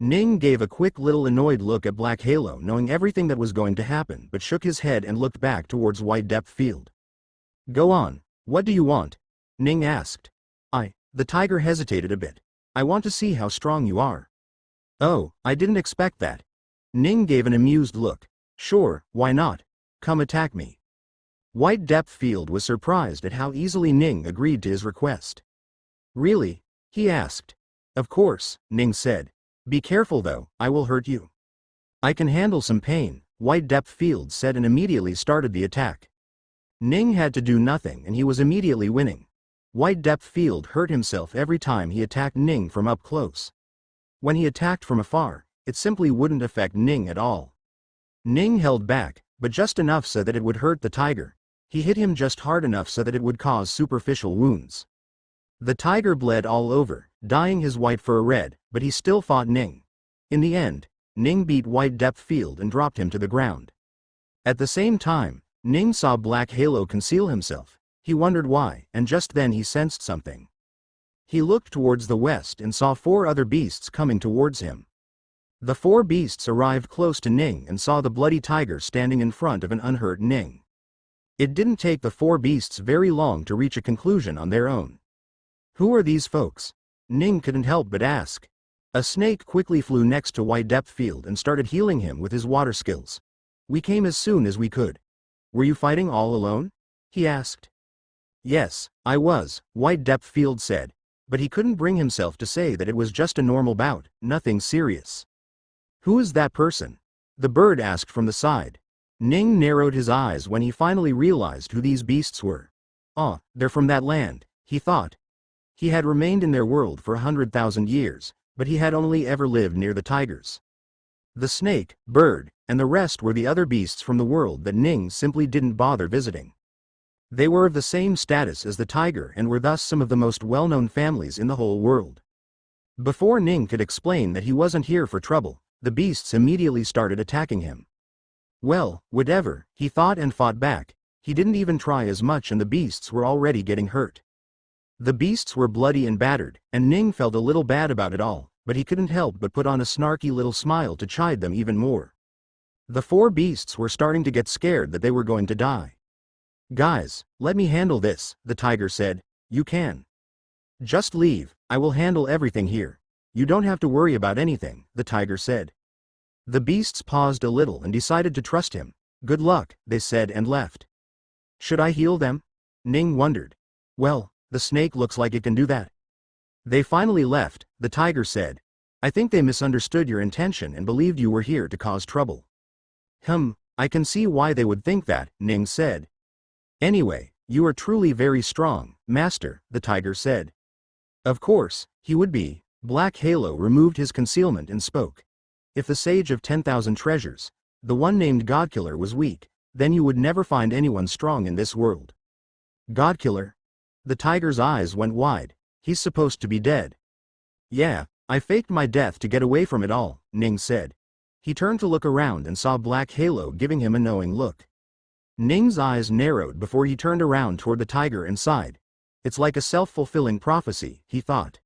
Ning gave a quick little annoyed look at Black Halo, knowing everything that was going to happen, but shook his head and looked back towards White Depth Field. Go on, what do you want? Ning asked. The tiger hesitated a bit. I want to see how strong you are. Oh, I didn't expect that. Ning gave an amused look. Sure, why not? Come attack me. White Depth Field was surprised at how easily Ning agreed to his request. Really? He asked. Of course, Ning said. Be careful though, I will hurt you. I can handle some pain, White Depth Field said and immediately started the attack. Ning had to do nothing and he was immediately winning. White Depth Field hurt himself every time he attacked Ning from up close. When he attacked from afar, it simply wouldn't affect Ning at all. Ning held back, but just enough so that it would hurt the tiger. He hit him just hard enough so that it would cause superficial wounds. The tiger bled all over, dyeing his white fur red, but he still fought Ning. In the end, Ning beat White Depth Field and dropped him to the ground. At the same time, Ning saw Black Halo conceal himself. He wondered why, and just then he sensed something. He looked towards the west and saw 4 other beasts coming towards him. The 4 beasts arrived close to Ning and saw the bloody tiger standing in front of an unhurt Ning. It didn't take the 4 beasts very long to reach a conclusion on their own. Who are these folks? Ning couldn't help but ask. A snake quickly flew next to White Depth Field and started healing him with his water skills. We came as soon as we could. Were you fighting all alone? He asked. Yes, I was, White Depthfield said. But he couldn't bring himself to say that it was just a normal bout, nothing serious. Who is that person? The bird asked from the side. Ning narrowed his eyes when he finally realized who these beasts were. Ah, they're from that land, he thought. He had remained in their world for 100,000 years, but he had only ever lived near the tigers. The snake, bird, and the rest were the other beasts from the world that Ning simply didn't bother visiting. They were of the same status as the tiger and were thus some of the most well-known families in the whole world. Before Ning could explain that he wasn't here for trouble, the beasts immediately started attacking him. Well, whatever, he thought and fought back. He didn't even try as much and the beasts were already getting hurt. The beasts were bloody and battered, and Ning felt a little bad about it all, but he couldn't help but put on a snarky little smile to chide them even more. The four beasts were starting to get scared that they were going to die. Guys, let me handle this, the tiger said. You can. Just leave, I will handle everything here. You don't have to worry about anything, the tiger said. The beasts paused a little and decided to trust him. Good luck, they said and left. Should I heal them? Ning wondered. Well, the snake looks like it can do that. They finally left, the tiger said. I think they misunderstood your intention and believed you were here to cause trouble. I can see why they would think that, Ning said. Anyway, you are truly very strong, master, the tiger said. Of course, he would be. Black Halo removed his concealment and spoke. If the sage of 10,000 treasures, the one named Godkiller, was weak, then you would never find anyone strong in this world. Godkiller? The tiger's eyes went wide. He's supposed to be dead. Yeah, I faked my death to get away from it all, Ning said. He turned to look around and saw Black Halo giving him a knowing look. Ning's eyes narrowed before he turned around toward the tiger and sighed. It's like a self-fulfilling prophecy, he thought.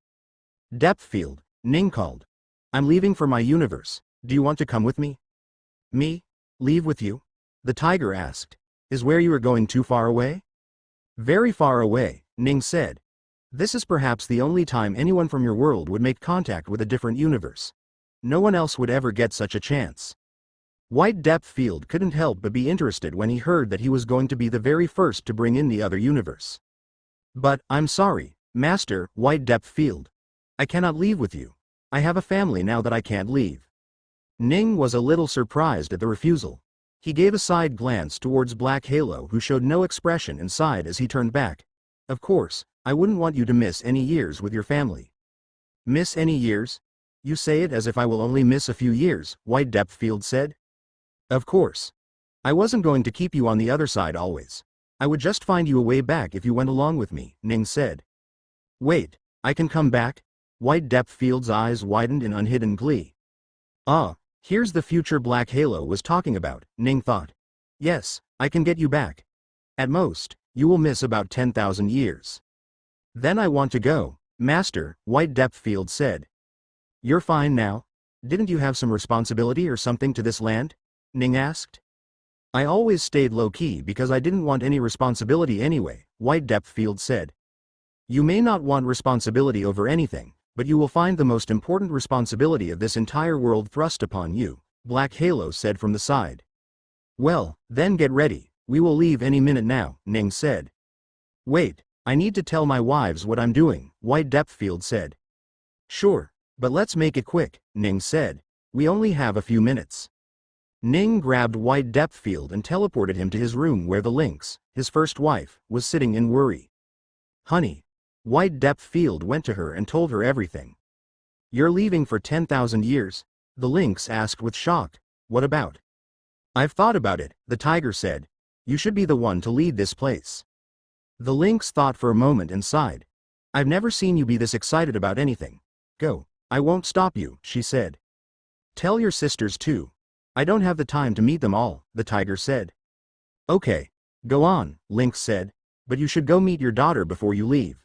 Depthfield, Ning called. I'm leaving for my universe. Do you want to come with me? Me? Leave with you? The tiger asked. Is where you are going too far away? Very far away, Ning said. This is perhaps the only time anyone from your world would make contact with a different universe. No one else would ever get such a chance. White Depthfield couldn't help but be interested when he heard that he was going to be the very first to bring in the other universe. But, I'm sorry, Master, White Depthfield. I cannot leave with you. I have a family now that I can't leave. Ning was a little surprised at the refusal. He gave a side glance towards Black Halo, who showed no expression and sighed as he turned back. Of course, I wouldn't want you to miss any years with your family. Miss any years? You say it as if I will only miss a few years, White Depthfield said. Of course. I wasn't going to keep you on the other side always. I would just find you a way back if you went along with me, Ning said. Wait, I can come back? White Depthfield's eyes widened in unhidden glee. Ah, here's the future Black Halo was talking about, Ning thought. Yes, I can get you back. At most, you will miss about 10,000 years. Then I want to go, Master, White Depthfield said. You're fine now? Didn't you have some responsibility or something to this land? Ning asked. I always stayed low-key because I didn't want any responsibility anyway, White Depthfield said. You may not want responsibility over anything, but you will find the most important responsibility of this entire world thrust upon you, Black Halo said from the side. Well, then get ready, we will leave any minute now, Ning said. Wait, I need to tell my wives what I'm doing, White Depthfield said. Sure, but let's make it quick, Ning said. We only have a few minutes. Ning grabbed White Depthfield and teleported him to his room where the lynx, his first wife, was sitting in worry. Honey. White Depthfield went to her and told her everything. You're leaving for 10,000 years? The lynx asked with shock. What about? I've thought about it, the tiger said. You should be the one to lead this place. The lynx thought for a moment and sighed. I've never seen you be this excited about anything. Go. I won't stop you, she said. Tell your sisters too. I don't have the time to meet them all, the tiger said. Okay. Go on, Lynx said. But you should go meet your daughter before you leave.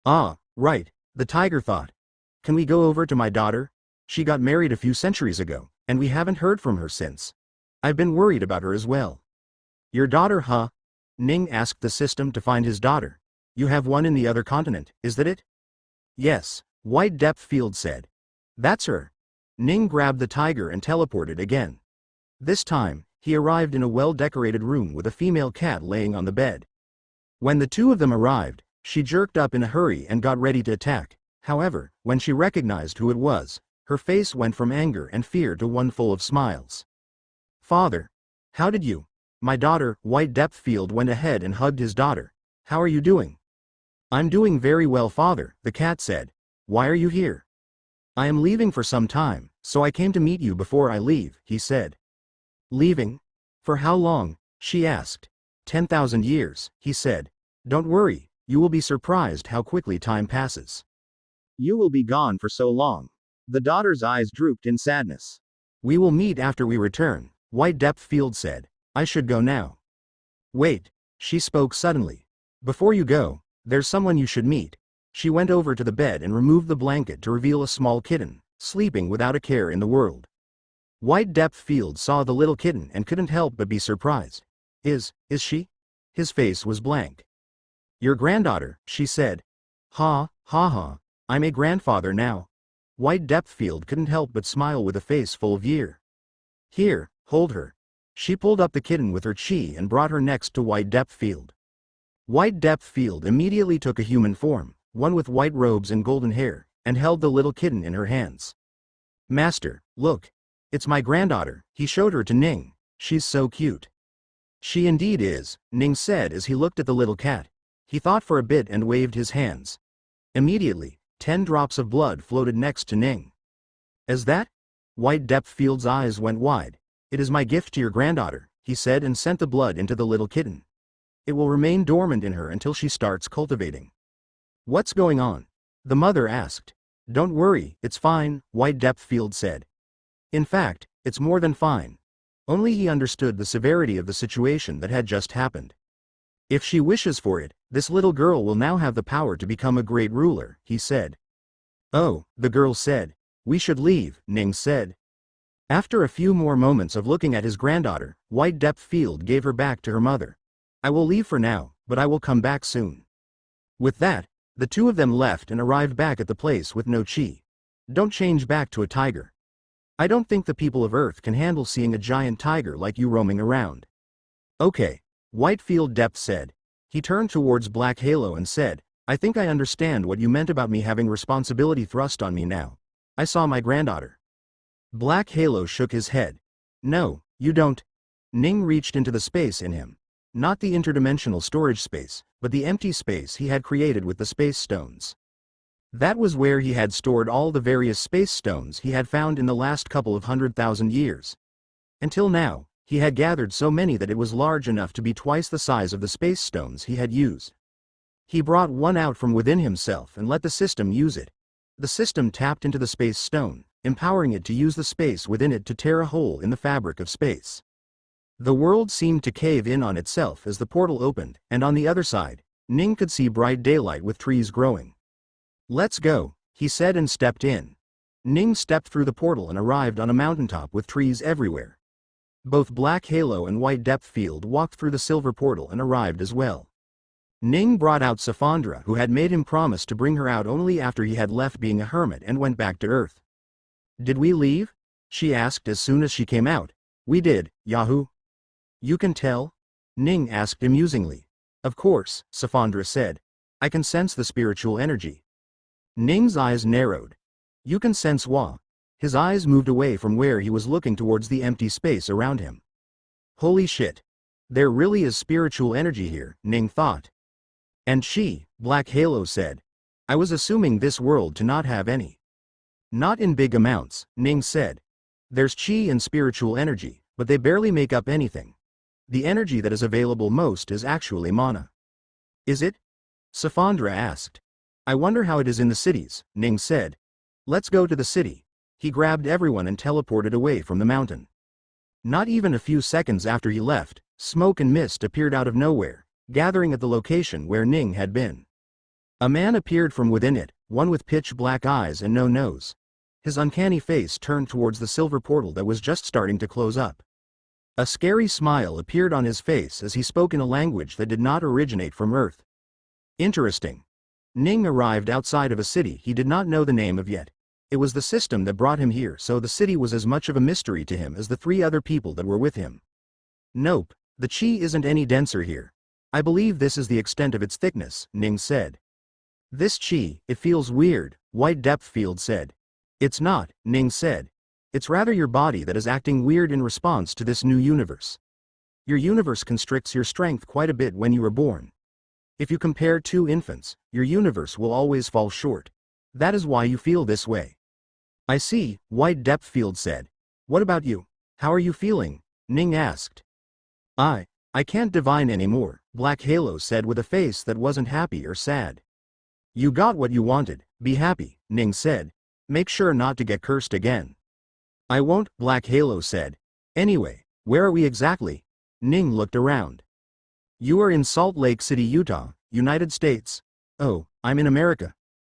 Ah, right, the tiger thought. Can we go over to my daughter? She got married a few centuries ago, and we haven't heard from her since. I've been worried about her as well. Your daughter, huh? Ning asked the system to find his daughter. You have one in the other continent, is that it? Yes, White Depthfield said. That's her. Ning grabbed the tiger and teleported again. This time, he arrived in a well-decorated room with a female cat laying on the bed. When the two of them arrived, she jerked up in a hurry and got ready to attack. However, when she recognized who it was, her face went from anger and fear to one full of smiles. Father. How did you? My daughter, White Depthfield went ahead and hugged his daughter. How are you doing? I'm doing very well, father, the cat said. Why are you here? I am leaving for some time, so I came to meet you before I leave, he said. Leaving? For how long? She asked. 10,000 years, he said. Don't worry, you will be surprised how quickly time passes. You will be gone for so long. The daughter's eyes drooped in sadness. We will meet after we return, White Depthfield said. I should go now. Wait, she spoke suddenly. Before you go, there's someone you should meet. She went over to the bed and removed the blanket to reveal a small kitten, sleeping without a care in the world. White Depthfield saw the little kitten and couldn't help but be surprised. Is she? His face was blank. Your granddaughter, she said. Ha, ha ha, I'm a grandfather now. White Depthfield couldn't help but smile with a face full of year. Here, hold her. She pulled up the kitten with her chi and brought her next to White Depthfield. White Depthfield immediately took a human form, one with white robes and golden hair, and held the little kitten in her hands. Master, look. It's my granddaughter, he showed her to Ning. She's so cute. She indeed is, Ning said as he looked at the little cat. He thought for a bit and waved his hands. Immediately, 10 drops of blood floated next to Ning. As that? White Depthfield's eyes went wide. It is my gift to your granddaughter, he said and sent the blood into the little kitten. It will remain dormant in her until she starts cultivating. What's going on? The mother asked. Don't worry, it's fine, White Depthfield said. In fact, it's more than fine. Only he understood the severity of the situation that had just happened. If she wishes for it, this little girl will now have the power to become a great ruler, he said. Oh, the girl said. We should leave, Ning said. After a few more moments of looking at his granddaughter, White Depthfield gave her back to her mother. I will leave for now, but I will come back soon. With that, the two of them left and arrived back at the place with no chi. Don't change back to a tiger. I don't think the people of Earth can handle seeing a giant tiger like you roaming around. Okay, Whitefield Depth said. He turned towards Black Halo and said, I think I understand what you meant about me having responsibility thrust on me now. I saw my granddaughter. Black Halo shook his head. No, you don't. Ning reached into the space in him. Not the interdimensional storage space, but the empty space he had created with the space stones. That was where he had stored all the various space stones he had found in the last couple of 100,000 years. Until now, he had gathered so many that it was large enough to be twice the size of the space stones he had used. He brought one out from within himself and let the system use it. The system tapped into the space stone, empowering it to use the space within it to tear a hole in the fabric of space. The world seemed to cave in on itself as the portal opened, and on the other side, Ning could see bright daylight with trees growing. Let's go, he said and stepped in. Ning stepped through the portal and arrived on a mountaintop with trees everywhere. Both Black Halo and White Depthfield walked through the silver portal and arrived as well. Ning brought out Safandra, who had made him promise to bring her out only after he had left being a hermit and went back to Earth. Did we leave? She asked as soon as she came out. We did, Yahoo. You can tell? Ning asked amusingly. Of course, Safandra said. I can sense the spiritual energy. Ning's eyes narrowed. You can sense what? His eyes moved away from where he was looking towards the empty space around him. Holy shit. There really is spiritual energy here, Ning thought. And she, Black Halo said. I was assuming this world to not have any. Not in big amounts, Ning said. There's chi and spiritual energy, but they barely make up anything. The energy that is available most is actually mana. Is it? Safandra asked. I wonder how it is in the cities, Ning said. Let's go to the city. He grabbed everyone and teleported away from the mountain. Not even a few seconds after he left, smoke and mist appeared out of nowhere, gathering at the location where Ning had been. A man appeared from within it, one with pitch black eyes and no nose. His uncanny face turned towards the silver portal that was just starting to close up. A scary smile appeared on his face as he spoke in a language that did not originate from Earth. Interesting. Ning arrived outside of a city he did not know the name of yet. It was the system that brought him here, so the city was as much of a mystery to him as the 3 other people that were with him. Nope, the chi isn't any denser here. I believe this is the extent of its thickness, Ning said. This chi, it feels weird, White Depth Field said. It's not, Ning said. It's rather your body that is acting weird in response to this new universe. Your universe constricts your strength quite a bit when you are born. If you compare two infants, your universe will always fall short. That is why you feel this way. I see, White Depth Field said. What about you? How are you feeling? Ning asked. I can't divine anymore, Black Halo said with a face that wasn't happy or sad. You got what you wanted, be happy, Ning said. Make sure not to get cursed again. I won't, Black Halo said. Anyway, where are we exactly? Ning looked around. You are in Salt Lake City, Utah, United States. Oh, I'm in America,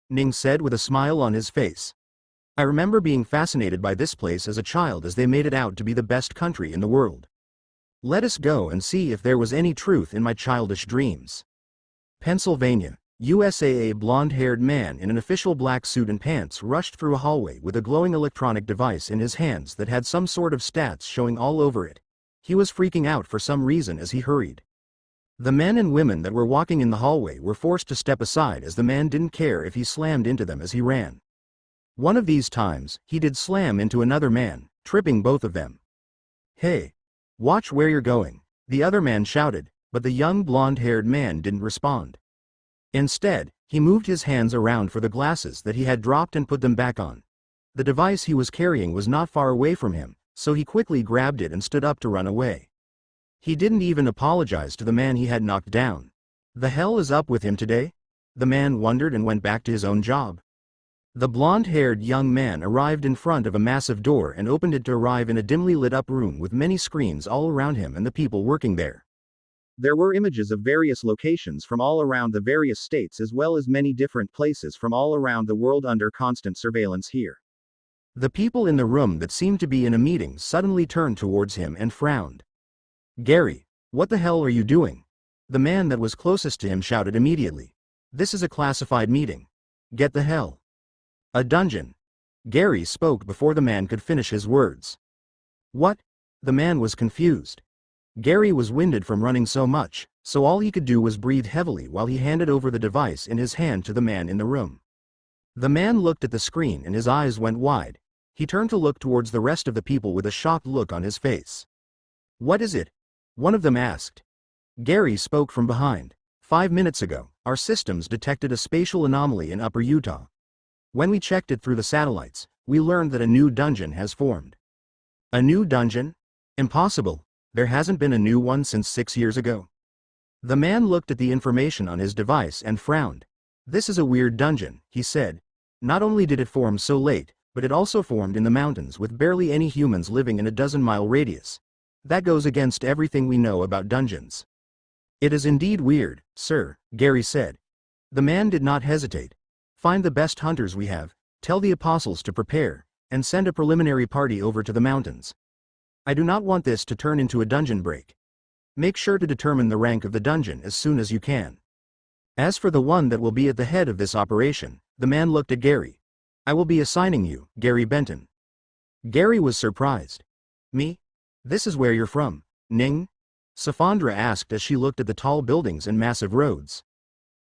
Ning said with a smile on his face. I remember being fascinated by this place as a child as they made it out to be the best country in the world. Let us go and see if there was any truth in my childish dreams. Pennsylvania, USA. A blonde-haired man in an official black suit and pants rushed through a hallway with a glowing electronic device in his hands that had some sort of stats showing all over it. He was freaking out for some reason as he hurried. The men and women that were walking in the hallway were forced to step aside as the man didn't care if he slammed into them as he ran. One of these times, he did slam into another man, tripping both of them. Hey! Watch where you're going, the other man shouted, but the young blonde-haired man didn't respond. Instead, he moved his hands around for the glasses that he had dropped and put them back on. The device he was carrying was not far away from him, so he quickly grabbed it and stood up to run away. He didn't even apologize to the man he had knocked down. The hell is up with him today? The man wondered and went back to his own job. The blonde-haired young man arrived in front of a massive door and opened it to arrive in a dimly lit-up room with many screens all around him and the people working there. There were images of various locations from all around the various states as well as many different places from all around the world under constant surveillance here. The people in the room that seemed to be in a meeting suddenly turned towards him and frowned. Gary, what the hell are you doing? The man that was closest to him shouted immediately. This is a classified meeting. Get the hell. A dungeon. Gary spoke before the man could finish his words. What? The man was confused. Gary was winded from running so much, so all he could do was breathe heavily while he handed over the device in his hand to the man in the room. The man looked at the screen and his eyes went wide. He turned to look towards the rest of the people with a shocked look on his face. What is it? One of them asked. Gary spoke from behind. 5 minutes ago, our systems detected a spatial anomaly in Upper Utah. When we checked it through the satellites, we learned that a new dungeon has formed. A new dungeon? Impossible. There hasn't been a new one since 6 years ago. The man looked at the information on his device and frowned. This is a weird dungeon, he said. Not only did it form so late, but it also formed in the mountains with barely any humans living in a 12-mile radius. That goes against everything we know about dungeons. It is indeed weird, sir, Gary said. The man did not hesitate. Find the best hunters we have, tell the apostles to prepare, and send a preliminary party over to the mountains. I do not want this to turn into a dungeon break. Make sure to determine the rank of the dungeon as soon as you can. As for the one that will be at the head of this operation, the man looked at Gary. I will be assigning you, Gary Benton. Gary was surprised. Me? This is where you're from, Ning? Safandra asked as she looked at the tall buildings and massive roads.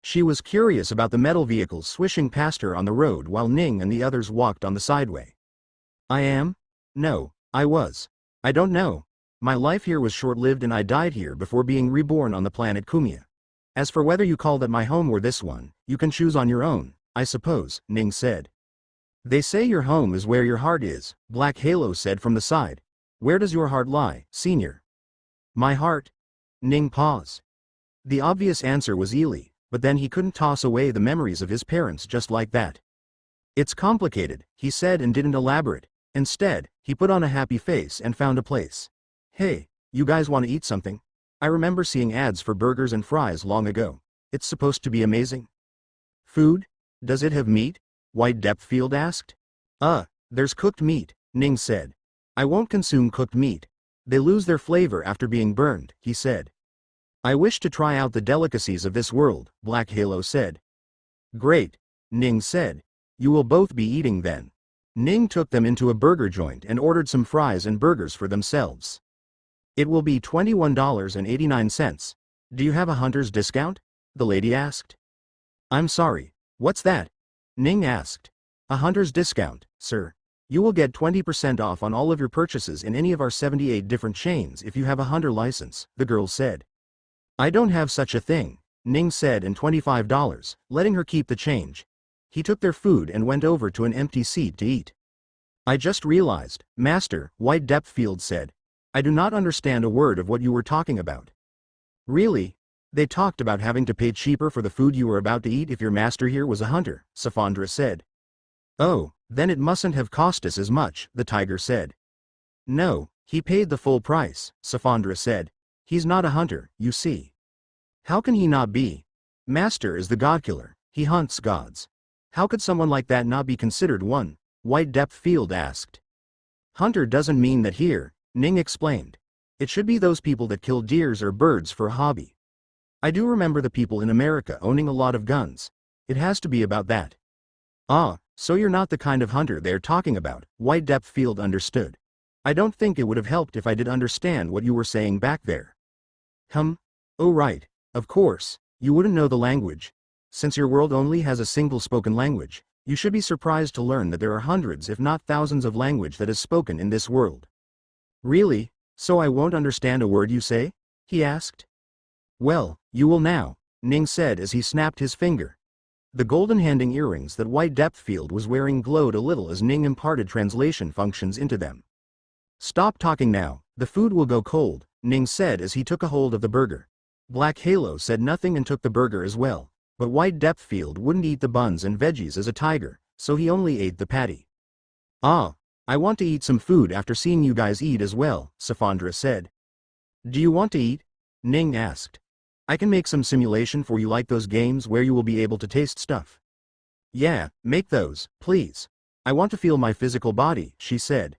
She was curious about the metal vehicles swishing past her on the road while Ning and the others walked on the sideway. I am? No, I was. I don't know. My life here was short-lived and I died here before being reborn on the planet Kumia. As for whether you call that my home or this one, you can choose on your own, I suppose, Ning said. They say your home is where your heart is, Black Halo said from the side. Where does your heart lie, senior? My heart? Ning paused. The obvious answer was Ely, but then he couldn't toss away the memories of his parents just like that. It's complicated, he said and didn't elaborate. Instead, he put on a happy face and found a place. Hey, you guys want to eat something? I remember seeing ads for burgers and fries long ago. It's supposed to be amazing. Food? Does it have meat? White Depth Field asked. There's cooked meat, Ning said. I won't consume cooked meat. They lose their flavor after being burned, he said. I wish to try out the delicacies of this world, Black Halo said. Great, Ning said. You will both be eating then. Ning took them into a burger joint and ordered some fries and burgers for themselves. It will be $21.89. Do you have a hunter's discount? The lady asked. I'm sorry, what's that? Ning asked. A hunter's discount, sir. You will get 20% off on all of your purchases in any of our 78 different chains if you have a hunter license, the girl said. I don't have such a thing, Ning said, and $25, letting her keep the change. He took their food and went over to an empty seat to eat. I just realized, Master, White Depthfield said. I do not understand a word of what you were talking about. Really? They talked about having to pay cheaper for the food you were about to eat if your master here was a hunter, Safandra said. Oh, then it mustn't have cost us as much, the tiger said. No, he paid the full price, Safandra said. He's not a hunter, you see. How can he not be? Master is the godkiller, he hunts gods. How could someone like that not be considered one? White Depthfield asked. Hunter doesn't mean that here, Ning explained. It should be those people that kill deers or birds for a hobby. I do remember the people in America owning a lot of guns. It has to be about that. Ah, so you're not the kind of hunter they're talking about, White Depthfield understood. I don't think it would have helped if I did understand what you were saying back there. Oh right, of course, you wouldn't know the language. Since your world only has a single spoken language, you should be surprised to learn that there are hundreds if not thousands of language that is spoken in this world. Really? So I won't understand a word you say? He asked. Well, you will now, Ning said as he snapped his finger. The golden handing earrings that White Depthfield was wearing glowed a little as Ning imparted translation functions into them. Stop talking now, the food will go cold, Ning said as he took a hold of the burger. Black Halo said nothing and took the burger as well, but White Depthfield wouldn't eat the buns and veggies as a tiger, so he only ate the patty. Ah, I want to eat some food after seeing you guys eat as well, Safandra said. Do you want to eat? Ning asked. I can make some simulation for you like those games where you will be able to taste stuff. Yeah, make those, please. I want to feel my physical body, she said.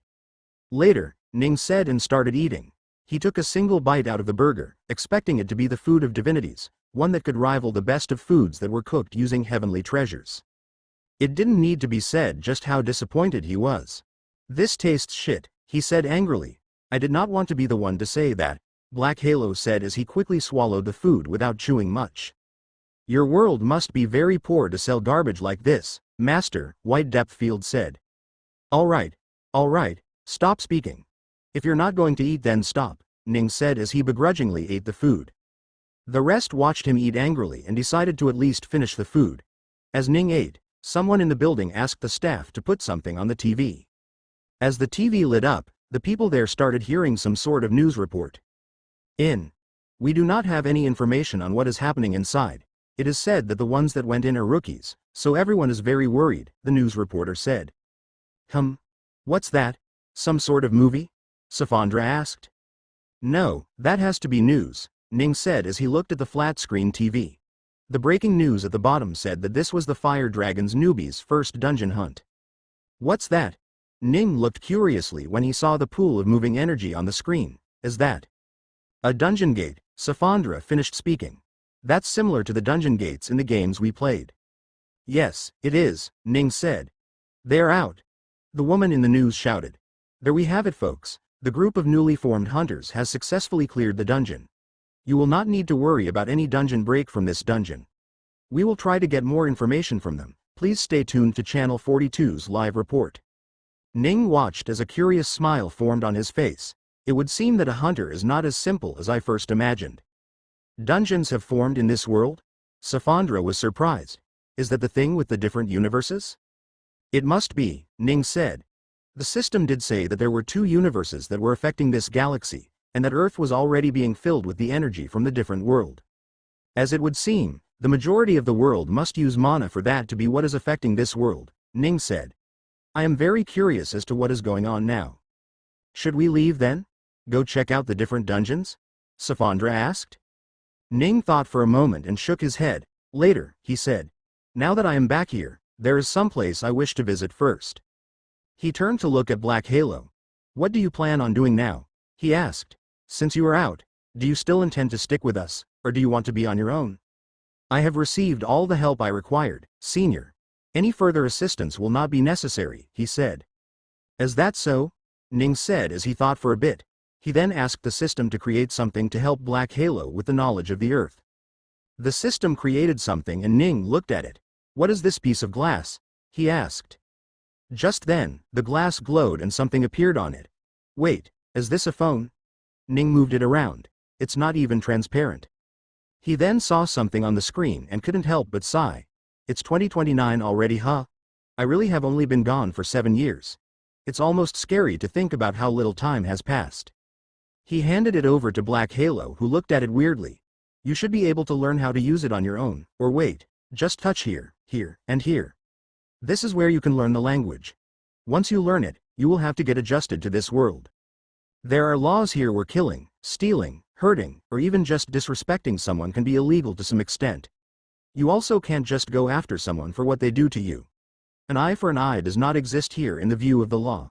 Later, Ning said and started eating. He took a single bite out of the burger, expecting it to be the food of divinities, one that could rival the best of foods that were cooked using heavenly treasures. It didn't need to be said just how disappointed he was. This tastes shit, he said angrily. I did not want to be the one to say that, Black Halo said as he quickly swallowed the food without chewing much. Your world must be very poor to sell garbage like this, Master, White Depthfield said. All right, stop speaking. If you're not going to eat then stop, Ning said as he begrudgingly ate the food. The rest watched him eat angrily and decided to at least finish the food. As Ning ate, someone in the building asked the staff to put something on the TV. As the TV lit up, the people there started hearing some sort of news report. We do not have any information on what is happening inside. It is said that the ones that went in are rookies, so everyone is very worried, the news reporter said. What's that? Some sort of movie? Safandra asked. No, that has to be news, Ning said as he looked at the flat-screen TV. The breaking news at the bottom said that this was the Fire Dragon's newbie's first dungeon hunt. What's that? Ning looked curiously when he saw the pool of moving energy on the screen. Is that a dungeon gate? Safandra finished speaking. That's similar to the dungeon gates in the games we played. Yes, it is, Ning said. They're out. The woman in the news shouted. There we have it, folks. The group of newly formed hunters has successfully cleared the dungeon. You will not need to worry about any dungeon break from this dungeon. We will try to get more information from them. Please stay tuned to Channel 42's live report. Ning watched as a curious smile formed on his face. It would seem that a hunter is not as simple as I first imagined. Dungeons have formed in this world? Safandra was surprised. Is that the thing with the different universes? It must be, Ning said. The system did say that there were 2 universes that were affecting this galaxy, and that Earth was already being filled with the energy from the different world. As it would seem, the majority of the world must use mana for that to be what is affecting this world, Ning said. I am very curious as to what is going on now. Should we leave then? Go check out the different dungeons? Safandra asked. Ning thought for a moment and shook his head. Later, he said. Now that I am back here, there is some place I wish to visit first. He turned to look at Black Halo. What do you plan on doing now? He asked. Since you are out, do you still intend to stick with us, or do you want to be on your own? I have received all the help I required, Senior. Any further assistance will not be necessary, he said. Is that so? Ning said as he thought for a bit. He then asked the system to create something to help Black Halo with the knowledge of the Earth. The system created something and Ning looked at it. "What is this piece of glass?" he asked. Just then, the glass glowed and something appeared on it. "Wait, is this a phone?" Ning moved it around. "It's not even transparent." He then saw something on the screen and couldn't help but sigh. "It's 2029 already, huh? I really have only been gone for 7 years. It's almost scary to think about how little time has passed." He handed it over to Black Halo, who looked at it weirdly. "You should be able to learn how to use it on your own, or wait, just touch here, here, and here. This is where you can learn the language. Once you learn it, you will have to get adjusted to this world. There are laws here where killing, stealing, hurting, or even just disrespecting someone can be illegal to some extent. You also can't just go after someone for what they do to you. An eye for an eye does not exist here in the view of the law.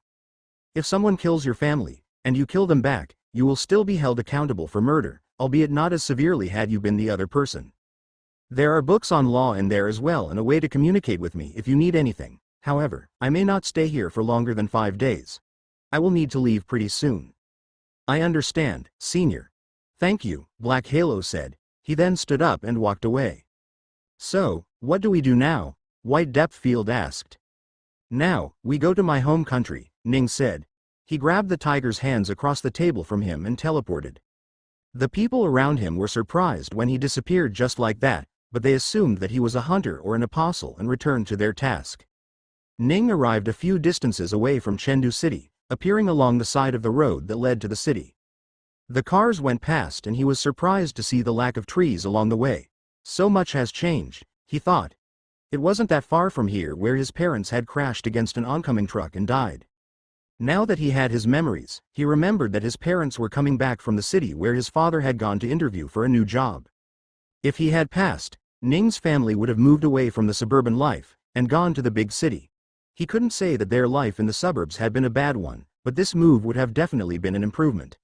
If someone kills your family, and you kill them back, you will still be held accountable for murder, albeit not as severely had you been the other person. There are books on law in there as well and a way to communicate with me if you need anything. However, I may not stay here for longer than 5 days. I will need to leave pretty soon." "I understand, Senior. Thank you," Black Halo said. He then stood up and walked away. "So, what do we do now?" White Depthfield asked. "Now, we go to my home country," Ning said. He grabbed the tiger's hands across the table from him and teleported. The people around him were surprised when he disappeared just like that, but they assumed that he was a hunter or an apostle and returned to their task. Ning arrived a few distances away from Chengdu City, appearing along the side of the road that led to the city. The cars went past and he was surprised to see the lack of trees along the way. So much has changed, he thought. It wasn't that far from here where his parents had crashed against an oncoming truck and died. Now that he had his memories, he remembered that his parents were coming back from the city where his father had gone to interview for a new job. If he had passed, Ning's family would have moved away from the suburban life and gone to the big city. He couldn't say that their life in the suburbs had been a bad one, but this move would have definitely been an improvement.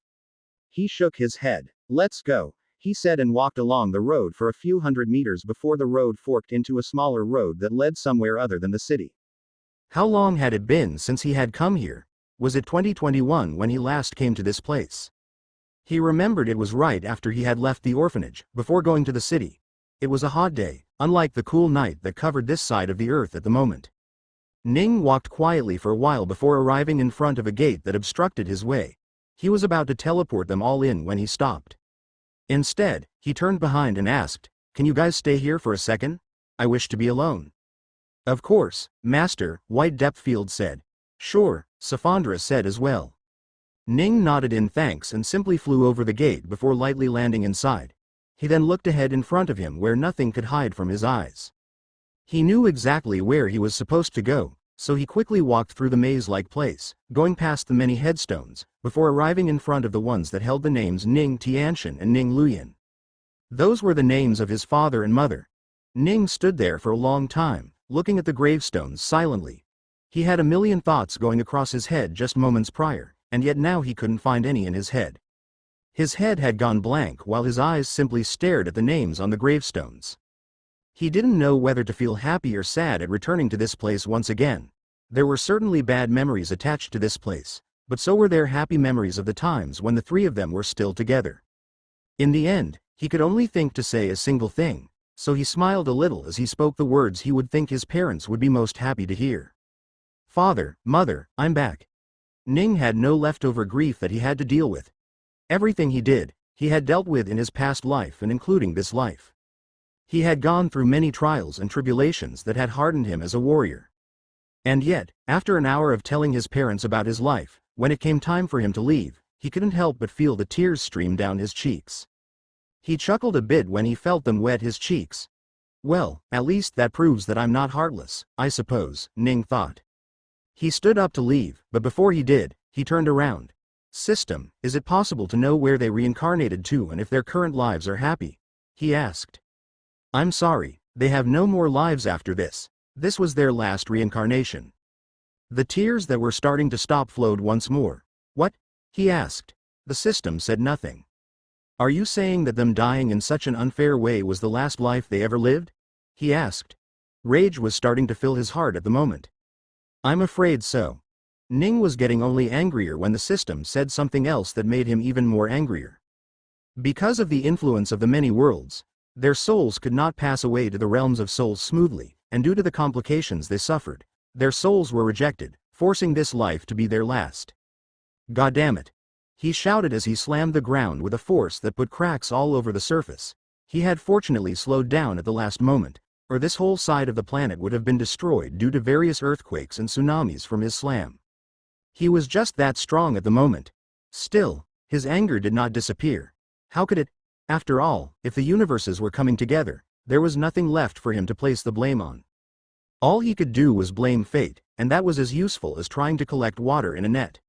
He shook his head. "Let's go," he said and walked along the road for a few hundred meters before the road forked into a smaller road that led somewhere other than the city. How long had it been since he had come here? Was it 2021 when he last came to this place? He remembered it was right after he had left the orphanage, before going to the city. It was a hot day, unlike the cool night that covered this side of the earth at the moment. Ning walked quietly for a while before arriving in front of a gate that obstructed his way. He was about to teleport them all in when he stopped. Instead, he turned behind and asked, "Can you guys stay here for a second? I wish to be alone." "Of course, Master," White Depthfield said. "Sure," Safandra said as well. Ning nodded in thanks and simply flew over the gate before lightly landing inside. He then looked ahead in front of him where nothing could hide from his eyes. He knew exactly where he was supposed to go, so he quickly walked through the maze-like place, going past the many headstones, before arriving in front of the ones that held the names Ning Tianshan and Ning Luyan. Those were the names of his father and mother. Ning stood there for a long time, looking at the gravestones silently. He had a million thoughts going across his head just moments prior, and yet now he couldn't find any in his head. His head had gone blank while his eyes simply stared at the names on the gravestones. He didn't know whether to feel happy or sad at returning to this place once again. There were certainly bad memories attached to this place, but so were there happy memories of the times when the three of them were still together. In the end, he could only think to say a single thing, so he smiled a little as he spoke the words he would think his parents would be most happy to hear. "Father, Mother, I'm back." Ning had no leftover grief that he had to deal with. Everything he did, he had dealt with in his past life and including this life. He had gone through many trials and tribulations that had hardened him as a warrior. And yet, after an hour of telling his parents about his life, when it came time for him to leave, he couldn't help but feel the tears stream down his cheeks. He chuckled a bit when he felt them wet his cheeks. "Well, at least that proves that I'm not heartless, I suppose," Ning thought. He stood up to leave, but before he did, he turned around. "System, is it possible to know where they reincarnated to and if their current lives are happy?" he asked. "I'm sorry, they have no more lives after this. This was their last reincarnation." The tears that were starting to stop flowed once more. "What?" he asked. The system said nothing. "Are you saying that them dying in such an unfair way was the last life they ever lived?" he asked. Rage was starting to fill his heart at the moment. "I'm afraid so." Ning was getting only angrier when the system said something else that made him even more angrier. Because of the influence of the many worlds, their souls could not pass away to the realms of souls smoothly, and due to the complications they suffered, their souls were rejected, forcing this life to be their last. Goddammit! He shouted as he slammed the ground with a force that put cracks all over the surface. He had fortunately slowed down at the last moment, or this whole side of the planet would have been destroyed due to various earthquakes and tsunamis from his slam. He was just that strong at the moment. Still, his anger did not disappear. How could it? After all, if the universes were coming together, there was nothing left for him to place the blame on. All he could do was blame fate, and that was as useful as trying to collect water in a net.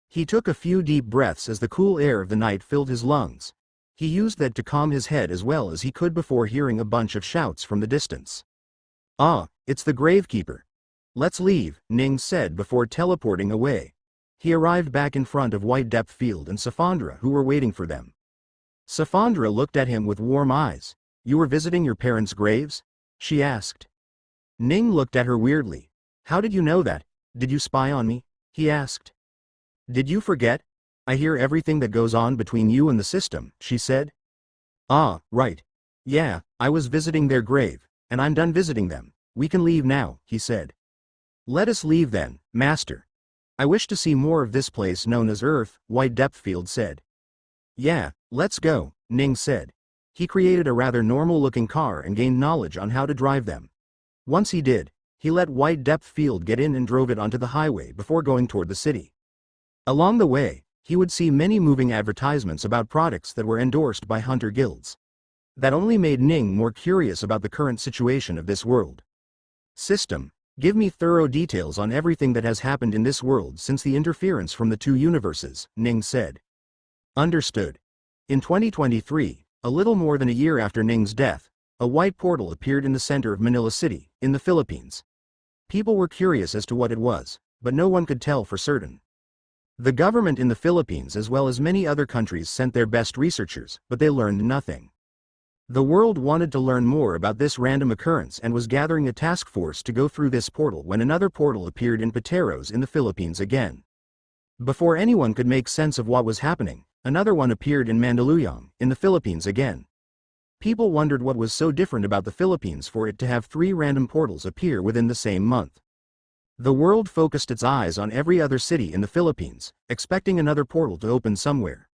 He took a few deep breaths as the cool air of the night filled his lungs. He used that to calm his head as well as he could before hearing a bunch of shouts from the distance. "Ah, it's the Gravekeeper. Let's leave," Ning said before teleporting away. He arrived back in front of White Depth Field and Safandra, who were waiting for them. Safandra looked at him with warm eyes. "You were visiting your parents' graves?" she asked. Ning looked at her weirdly. "How did you know that? Did you spy on me?" he asked. "Did you forget? I hear everything that goes on between you and the system," she said. "Ah, right. Yeah, I was visiting their grave, and I'm done visiting them. We can leave now," he said. "Let us leave then, Master. I wish to see more of this place known as Earth," White Depthfield said. "Yeah, let's go," Ning said. He created a rather normal-looking car and gained knowledge on how to drive them. Once he did, he let White Depthfield get in and drove it onto the highway before going toward the city. Along the way, he would see many moving advertisements about products that were endorsed by hunter guilds. That only made Ning more curious about the current situation of this world. "System, give me thorough details on everything that has happened in this world since the interference from the two universes," Ning said. "Understood." In 2023, a little more than a year after Ning's death, a white portal appeared in the center of Manila City, in the Philippines. People were curious as to what it was, but no one could tell for certain. The government in the Philippines as well as many other countries sent their best researchers, but they learned nothing. The world wanted to learn more about this random occurrence and was gathering a task force to go through this portal when another portal appeared in Pateros in the Philippines again. Before anyone could make sense of what was happening, another one appeared in Mandaluyong, in the Philippines again. People wondered what was so different about the Philippines for it to have 3 random portals appear within the same month. The world focused its eyes on every other city in the Philippines, expecting another portal to open somewhere.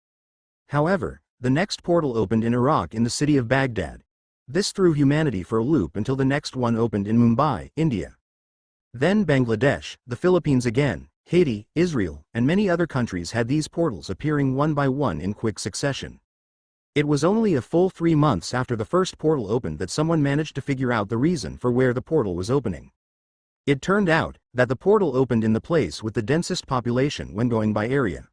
However, the next portal opened in Iraq in the city of Baghdad. This threw humanity for a loop until the next one opened in Mumbai, India. Then Bangladesh, the Philippines again, Haiti, Israel, and many other countries had these portals appearing one by one in quick succession. It was only a full 3 months after the first portal opened that someone managed to figure out the reason for where the portal was opening. It turned out that the portal opened in the place with the densest population when going by area.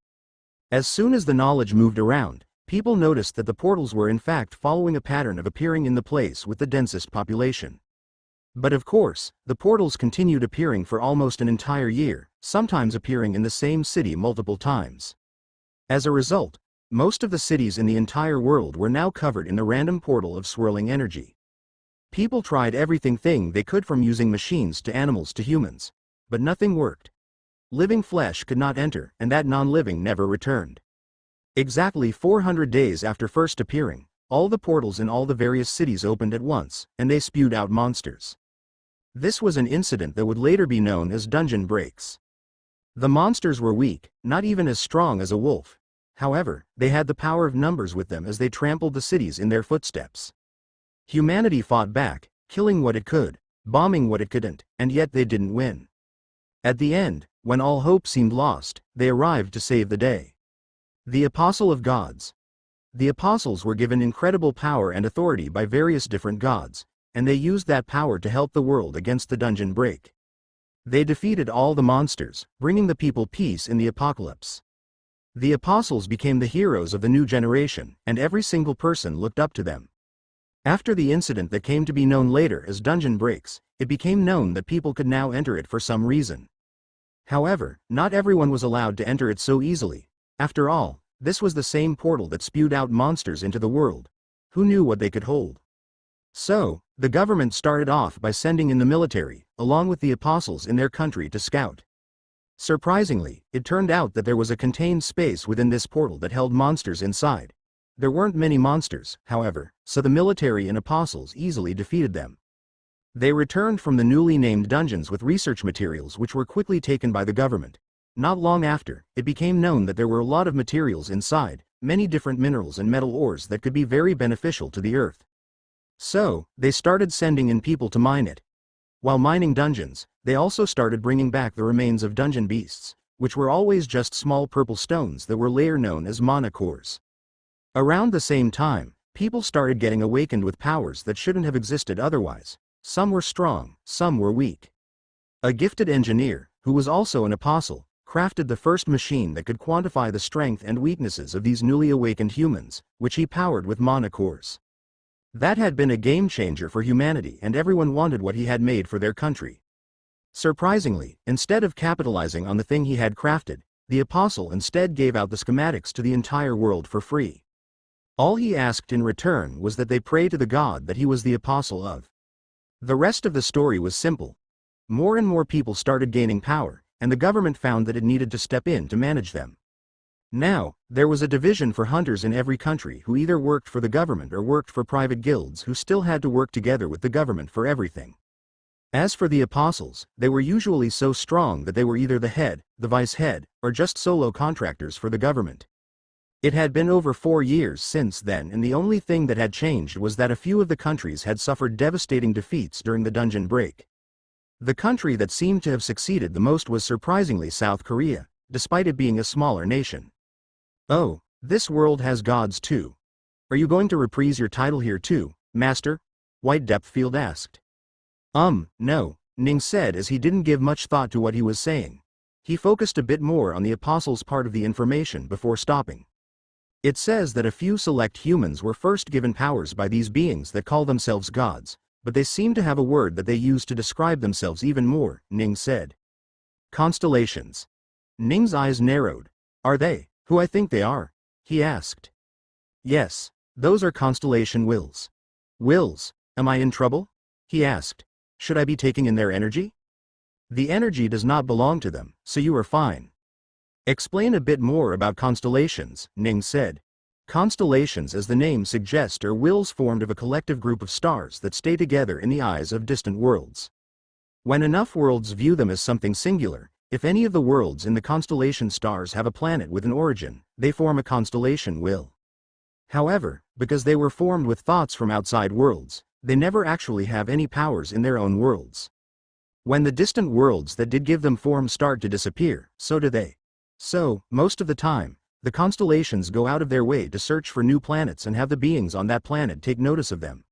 As soon as the knowledge moved around, people noticed that the portals were in fact following a pattern of appearing in the place with the densest population. But of course, the portals continued appearing for almost an entire year, sometimes appearing in the same city multiple times. As a result, most of the cities in the entire world were now covered in the random portal of swirling energy. People tried everything they could, from using machines to animals to humans. But nothing worked. Living flesh could not enter, and that non-living never returned. Exactly 400 days after first appearing, all the portals in all the various cities opened at once, and they spewed out monsters. This was an incident that would later be known as dungeon breaks. The monsters were weak, not even as strong as a wolf. However, they had the power of numbers with them as they trampled the cities in their footsteps. Humanity fought back, killing what it could, bombing what it couldn't, and yet they didn't win. At the end, when all hope seemed lost, they arrived to save the day. The Apostle of Gods. The apostles were given incredible power and authority by various different gods, and they used that power to help the world against the dungeon break. They defeated all the monsters, bringing the people peace in the apocalypse. The apostles became the heroes of the new generation, and every single person looked up to them. After the incident that came to be known later as dungeon breaks, it became known that people could now enter it for some reason. However, not everyone was allowed to enter it so easily. After all, this was the same portal that spewed out monsters into the world. Who knew what they could hold? So, the government started off by sending in the military, along with the apostles in their country to scout. Surprisingly, it turned out that there was a contained space within this portal that held monsters inside. There weren't many monsters, however, so the military and apostles easily defeated them. They returned from the newly named dungeons with research materials which were quickly taken by the government. Not long after, it became known that there were a lot of materials inside, many different minerals and metal ores that could be very beneficial to the earth. So, they started sending in people to mine it. While mining dungeons, they also started bringing back the remains of dungeon beasts, which were always just small purple stones that were later known as mana cores. Around the same time, people started getting awakened with powers that shouldn't have existed otherwise. Some were strong, some were weak. A gifted engineer, who was also an apostle, crafted the first machine that could quantify the strength and weaknesses of these newly awakened humans, which he powered with mana cores. That had been a game changer for humanity, and everyone wanted what he had made for their country. Surprisingly, instead of capitalizing on the thing he had crafted, the apostle instead gave out the schematics to the entire world for free. All he asked in return was that they pray to the god that he was the apostle of. The rest of the story was simple. More and more people started gaining power, and the government found that it needed to step in to manage them. Now, there was a division for hunters in every country who either worked for the government or worked for private guilds who still had to work together with the government for everything. As for the apostles, they were usually so strong that they were either the head, the vice head, or just solo contractors for the government. It had been over 4 years since then, and the only thing that had changed was that a few of the countries had suffered devastating defeats during the dungeon break. The country that seemed to have succeeded the most was surprisingly South Korea, despite it being a smaller nation. "Oh, this world has gods too. Are you going to reprise your title here too, Master?" White Depthfield asked. No, Ning said as he didn't give much thought to what he was saying. He focused a bit more on the apostles' part of the information before stopping. It says that a few select humans were first given powers by these beings that call themselves gods, but they seem to have a word that they use to describe themselves even more, Ning said. Constellations. Ning's eyes narrowed. Are they who I think they are? He asked. Yes, those are constellation wills. Wills, am I in trouble? He asked. Should I be taking in their energy? The energy does not belong to them, so you are fine. Explain a bit more about constellations, Ning said. Constellations, as the name suggests, are wills formed of a collective group of stars that stay together in the eyes of distant worlds. When enough worlds view them as something singular, if any of the worlds in the constellation stars have a planet with an origin, they form a constellation will. However, because they were formed with thoughts from outside worlds, they never actually have any powers in their own worlds. When the distant worlds that did give them form start to disappear, so do they. So, most of the time, the constellations go out of their way to search for new planets and have the beings on that planet take notice of them.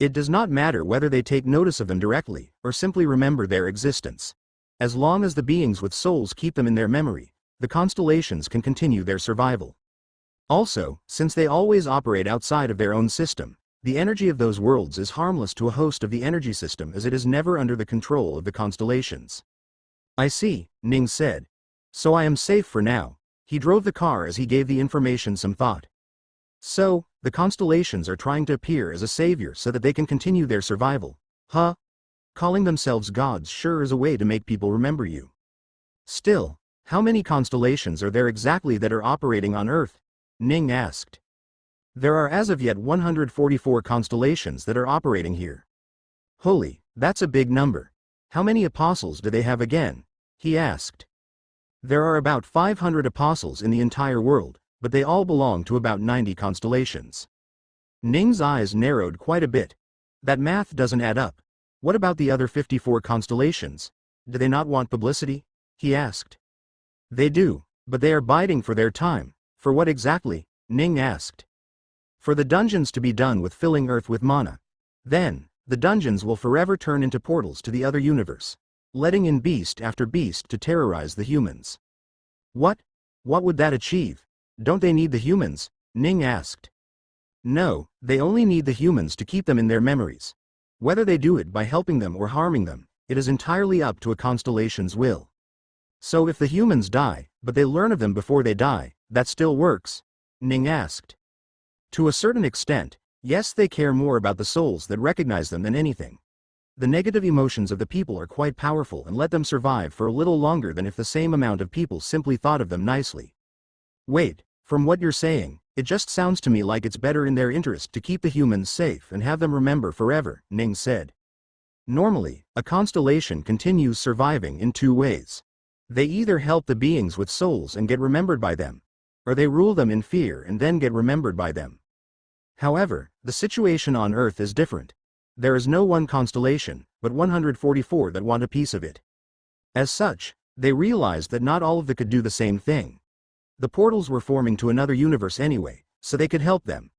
It does not matter whether they take notice of them directly, or simply remember their existence. As long as the beings with souls keep them in their memory, the constellations can continue their survival. Also, since they always operate outside of their own system, the energy of those worlds is harmless to a host of the energy system, as it is never under the control of the constellations. I see, Ning said. So I am safe for now. He drove the car as he gave the information some thought. So, the constellations are trying to appear as a savior so that they can continue their survival. Huh? Calling themselves gods sure is a way to make people remember you. Still, how many constellations are there exactly that are operating on Earth? Ning asked. There are as of yet 144 constellations that are operating here. Holy, that's a big number. How many apostles do they have again? He asked. There are about 500 apostles in the entire world, but they all belong to about 90 constellations. Ning's eyes narrowed quite a bit. That math doesn't add up. What about the other 54 constellations? Do they not want publicity? He asked. They do, but they are biding for their time. For what exactly? Ning asked. For the dungeons to be done with filling Earth with mana. Then, the dungeons will forever turn into portals to the other universe, letting in beast after beast to terrorize the humans. What? What would that achieve? Don't they need the humans? Ning asked. No, they only need the humans to keep them in their memories. Whether they do it by helping them or harming them, it is entirely up to a constellation's will. So if the humans die, but they learn of them before they die, that still works? Ning asked. To a certain extent, yes, they care more about the souls that recognize them than anything. The negative emotions of the people are quite powerful and let them survive for a little longer than if the same amount of people simply thought of them nicely. Wait, from what you're saying, it just sounds to me like it's better in their interest to keep the humans safe and have them remember forever, Ning said. Normally, a constellation continues surviving in two ways. They either help the beings with souls and get remembered by them, or they rule them in fear and then get remembered by them. However, the situation on Earth is different. There is no one constellation, but 144 that want a piece of it. As such, they realized that not all of them could do the same thing. The portals were forming to another universe anyway, so they could help them.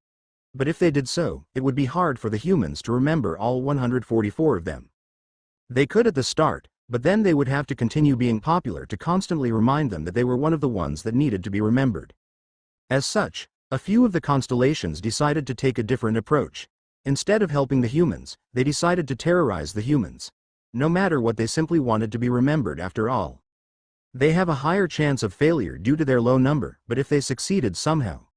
But if they did so, it would be hard for the humans to remember all 144 of them. They could at the start, but then they would have to continue being popular to constantly remind them that they were one of the ones that needed to be remembered. As such, a few of the constellations decided to take a different approach. Instead of helping the humans, they decided to terrorize the humans. No matter what, they simply wanted to be remembered after all. They have a higher chance of failure due to their low number, but if they succeeded somehow,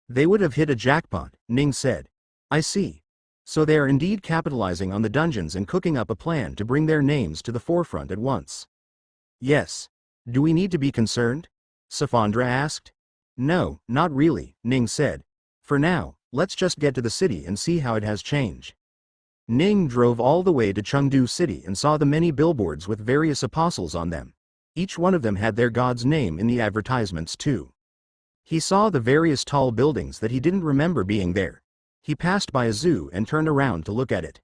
they would have hit a jackpot, Ning said. I see. So they are indeed capitalizing on the dungeons and cooking up a plan to bring their names to the forefront at once. Yes. Do we need to be concerned? Safandra asked. No, not really, Ning said. For now, let's just get to the city and see how it has changed. Ning drove all the way to Chengdu City and saw the many billboards with various apostles on them. Each one of them had their god's name in the advertisements too. He saw the various tall buildings that he didn't remember being there. He passed by a zoo and turned around to look at it.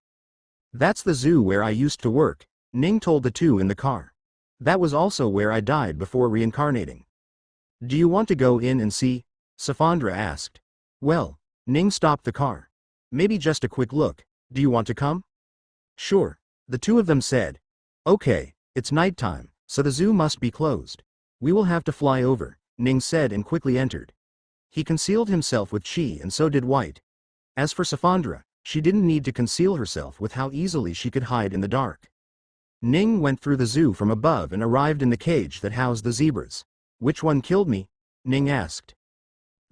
That's the zoo where I used to work, Ning told the two in the car. That was also where I died before reincarnating. Do you want to go in and see? Safandra asked. Well, Ning stopped the car. Maybe just a quick look. Do you want to come? Sure, the two of them said. Okay, it's nighttime, so the zoo must be closed. We will have to fly over, Ning said and quickly entered. He concealed himself with chi and so did White. As for Safandra, she didn't need to conceal herself with how easily she could hide in the dark. Ning went through the zoo from above and arrived in the cage that housed the zebras. Which one killed me? Ning asked.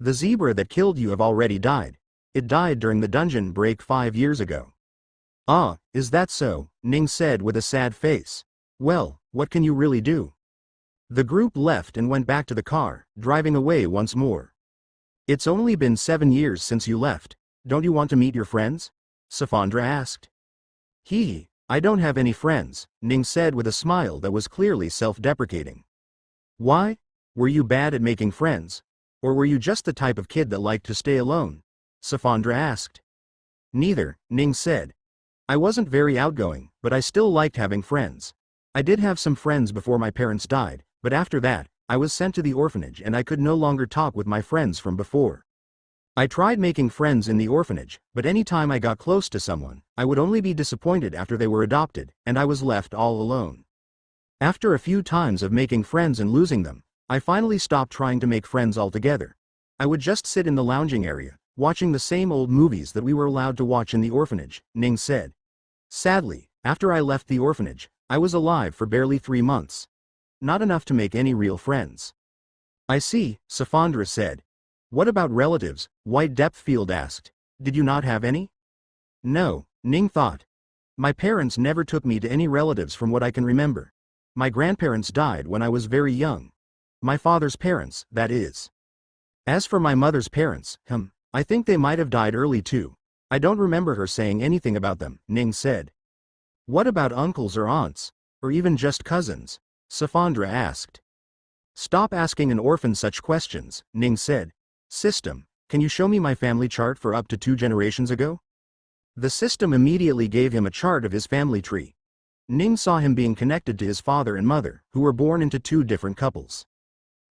The zebra that killed you have already died. It died during the dungeon break 5 years ago. Ah, is that so? Ning said with a sad face. Well, what can you really do? The group left and went back to the car, driving away once more. It's only been 7 years since you left. Don't you want to meet your friends? Safandra asked. Hee, I don't have any friends, Ning said with a smile that was clearly self-deprecating. Why? Were you bad at making friends? Or were you just the type of kid that liked to stay alone? Safandra asked. Neither, Ning said. I wasn't very outgoing, but I still liked having friends. I did have some friends before my parents died, but after that, I was sent to the orphanage and I could no longer talk with my friends from before. I tried making friends in the orphanage, but any time I got close to someone, I would only be disappointed after they were adopted, and I was left all alone. After a few times of making friends and losing them, I finally stopped trying to make friends altogether. I would just sit in the lounging area, watching the same old movies that we were allowed to watch in the orphanage, Ning said. Sadly, after I left the orphanage, I was alive for barely 3 months. Not enough to make any real friends. I see, Safandra said. What about relatives? White Depthfield asked. Did you not have any? No, Ning thought. My parents never took me to any relatives from what I can remember. My grandparents died when I was very young. My father's parents, that is. As for my mother's parents, I think they might have died early too. I don't remember her saying anything about them, Ning said. What about uncles or aunts? Or even just cousins? Safandra asked. Stop asking an orphan such questions, Ning said. System, can you show me my family chart for up to 2 generations ago? The system immediately gave him a chart of his family tree. Ning saw him being connected to his father and mother, who were born into 2 different couples.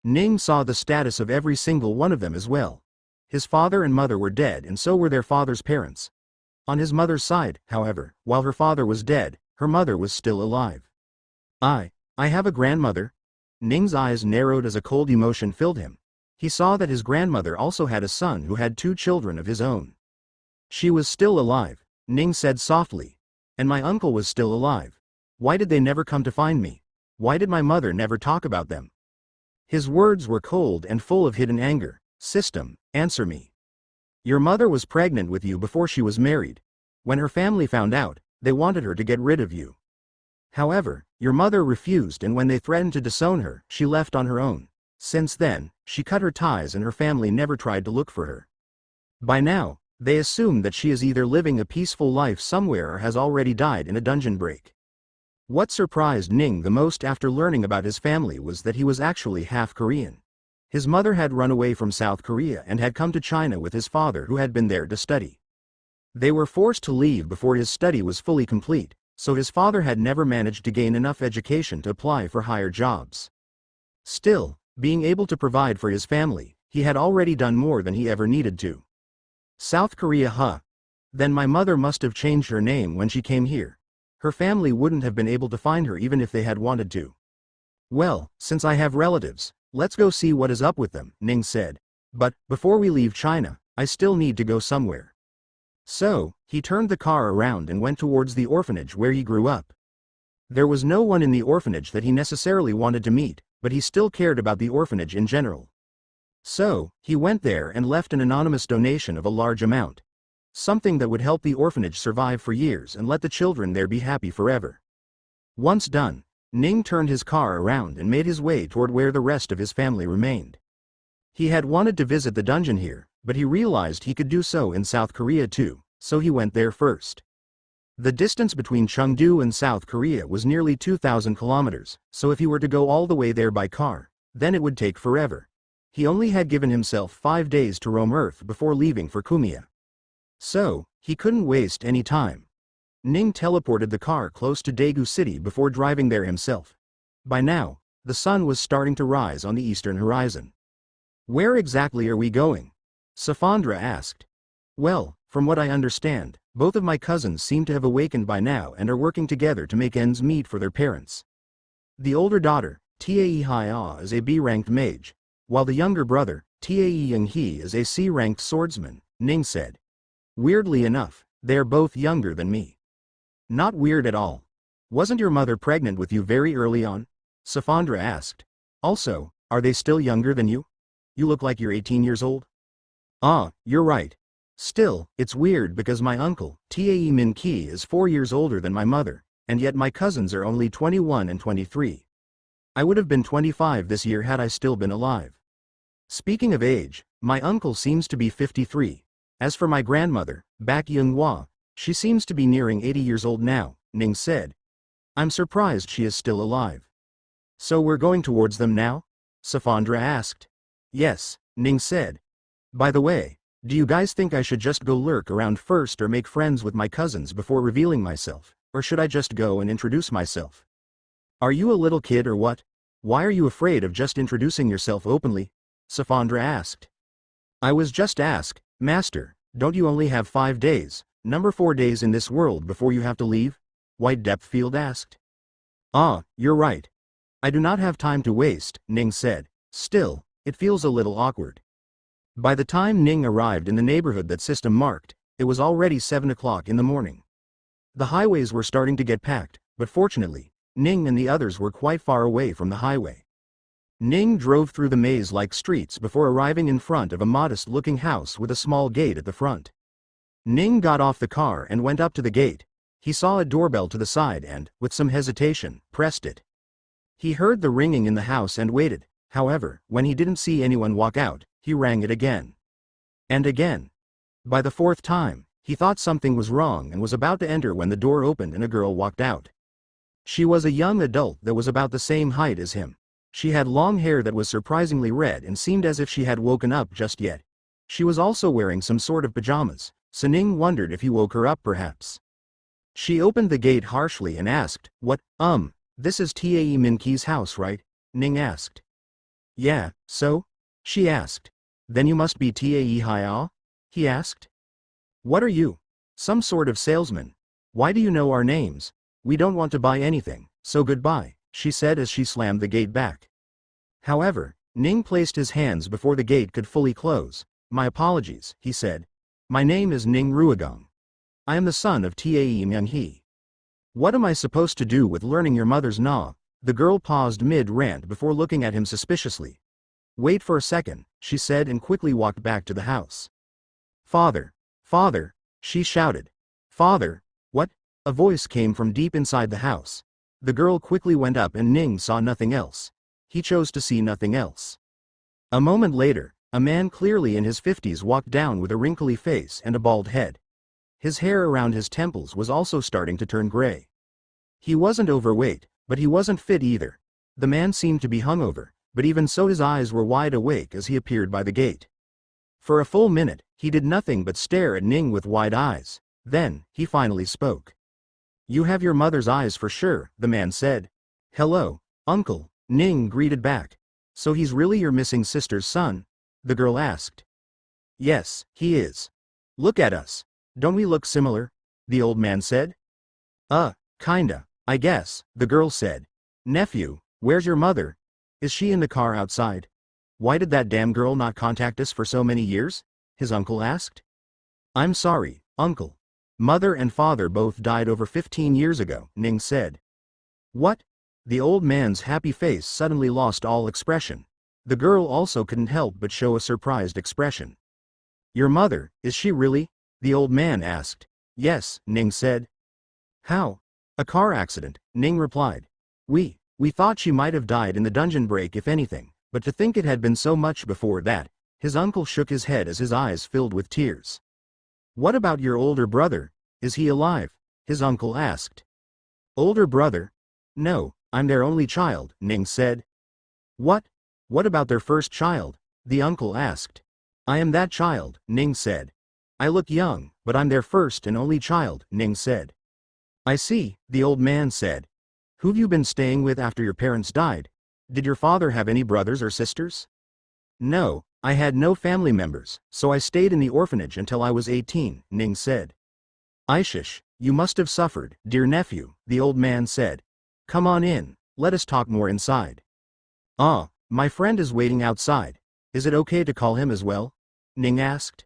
Ning saw the status of every single one of them as well. His father and mother were dead and so were their father's parents. On his mother's side, however, while her father was dead, her mother was still alive. I have a grandmother. Ning's eyes narrowed as a cold emotion filled him. He saw that his grandmother also had a son who had 2 children of his own. She was still alive, Ning said softly. And my uncle was still alive. Why did they never come to find me? Why did my mother never talk about them? His words were cold and full of hidden anger. System, answer me. Your mother was pregnant with you before she was married. When her family found out, They wanted her to get rid of you. However, your mother refused, and when they threatened to disown her, she left on her own. Since then, she cut her ties and her family never tried to look for her. By now, they assume that she is either living a peaceful life somewhere or has already died in a dungeon break. What surprised Ning the most after learning about his family was that he was actually half Korean. His mother had run away from South Korea and had come to China with his father, who had been there to study. They were forced to leave before his study was fully complete, so his father had never managed to gain enough education to apply for higher jobs. Still, being able to provide for his family, he had already done more than he ever needed to. South Korea, huh? Then my mother must have changed her name when she came here. Her family wouldn't have been able to find her even if they had wanted to. Well, since I have relatives, let's go see what is up with them, Ning said. But, before we leave China, I still need to go somewhere. So, he turned the car around and went towards the orphanage where he grew up. There was no one in the orphanage that he necessarily wanted to meet, but he still cared about the orphanage in general. So, he went there and left an anonymous donation of a large amount. Something that would help the orphanage survive for years and let the children there be happy forever. Once done, Ning turned his car around and made his way toward where the rest of his family remained. He had wanted to visit the dungeon here, but he realized he could do so in South Korea too, so he went there first. The distance between Chengdu and South Korea was nearly 2,000 kilometers, so if he were to go all the way there by car, then it would take forever. He only had given himself 5 days to roam Earth before leaving for Kumia. So, he couldn't waste any time. Ning teleported the car close to Daegu City before driving there himself. By now, the sun was starting to rise on the eastern horizon. Where exactly are we going? Safandra asked. Well, from what I understand, both of my cousins seem to have awakened by now and are working together to make ends meet for their parents. The older daughter, Tae Hya, is a B-ranked mage, while the younger brother, Tae Young-hee, is a C-ranked swordsman, Ning said. Weirdly enough, they are both younger than me. Not weird at all. Wasn't your mother pregnant with you very early on? Safandra asked. Also, are they still younger than you? You look like you're 18 years old. Ah, you're right. Still, it's weird because my uncle, Tae Min-ki, is 4 years older than my mother, and yet my cousins are only 21 and 23. I would have been 25 this year had I still been alive. Speaking of age, my uncle seems to be 53. As for my grandmother, Bak Young-hwa, she seems to be nearing 80 years old now, Ning said. I'm surprised she is still alive. So we're going towards them now? Safandra asked. Yes, Ning said. By the way, do you guys think I should just go lurk around first or make friends with my cousins before revealing myself, or should I just go and introduce myself? Are you a little kid or what? Why are you afraid of just introducing yourself openly? Safandra asked. I was just asked, Master, don't you only have 5 days, number 4 days in this world before you have to leave? White Depthfield asked. Ah, you're right. I do not have time to waste, Ning said. Still, it feels a little awkward. By the time Ning arrived in the neighborhood that system marked, it was already 7 o'clock in the morning. The highways were starting to get packed, but fortunately, Ning and the others were quite far away from the highway. Ning drove through the maze-like streets before arriving in front of a modest-looking house with a small gate at the front. Ning got off the car and went up to the gate. He saw a doorbell to the side and, with some hesitation, pressed it. He heard the ringing in the house and waited. However, when he didn't see anyone walk out, he rang it again. And again. By the 4th time, he thought something was wrong and was about to enter when the door opened and a girl walked out. She was a young adult that was about the same height as him. She had long hair that was surprisingly red and seemed as if she had woken up just yet. She was also wearing some sort of pajamas, so Ning wondered if he woke her up perhaps. She opened the gate harshly and asked, What, this is Tae Min-ki's house, right? Ning asked. Yeah, so? She asked. Then you must be Tae Hya? He asked. What are you? Some sort of salesman. Why do you know our names? We don't want to buy anything, so goodbye, she said as she slammed the gate back. However, Ning placed his hands before the gate could fully close. My apologies, he said. My name is Ning Ruigong. I am the son of Tae Myung-hee. What am I supposed to do with learning your mother's na? The girl paused mid-rant before looking at him suspiciously. Wait for a second, she said and quickly walked back to the house. Father! Father! She shouted. Father! What? A voice came from deep inside the house. The girl quickly went up and Ning saw nothing else. He chose to see nothing else. A moment later, a man clearly in his 50s walked down with a wrinkly face and a bald head. His hair around his temples was also starting to turn gray. He wasn't overweight, but he wasn't fit either. The man seemed to be hungover, but even so his eyes were wide awake as he appeared by the gate. For a full minute, he did nothing but stare at Ning with wide eyes. Then, he finally spoke. "You have your mother's eyes for sure," the man said. "Hello, uncle," Ning greeted back. "So he's really your missing sister's son?" the girl asked. "Yes, he is. Look at us. Don't we look similar?" the old man said. Kinda, I guess," the girl said. "Nephew, where's your mother? Is she in the car outside? Why did that damn girl not contact us for so many years?" his uncle asked. "I'm sorry, uncle. Mother and father both died over 15 years ago," Ning said. "What?" The old man's happy face suddenly lost all expression. The girl also couldn't help but show a surprised expression. "Your mother, is she really?" the old man asked. "Yes," Ning said. "How?" "A car accident," Ning replied. We thought she might have died in the dungeon break if anything, but to think it had been so much before that." His uncle shook his head as his eyes filled with tears. "What about your older brother? Is he alive?" his uncle asked. "Older brother? No, I'm their only child," Ning said. What about their first child?" the uncle asked. "I am that child," Ning said. "I look young, but I'm their first and only child," Ning said. "I see," the old man said. "Who've you been staying with after your parents died? Did your father have any brothers or sisters?" "No, I had no family members, so I stayed in the orphanage until I was 18, Ning said. "Aishish, you must have suffered, dear nephew," the old man said. "Come on in, let us talk more inside." My friend is waiting outside. Is it okay to call him as well?" Ning asked.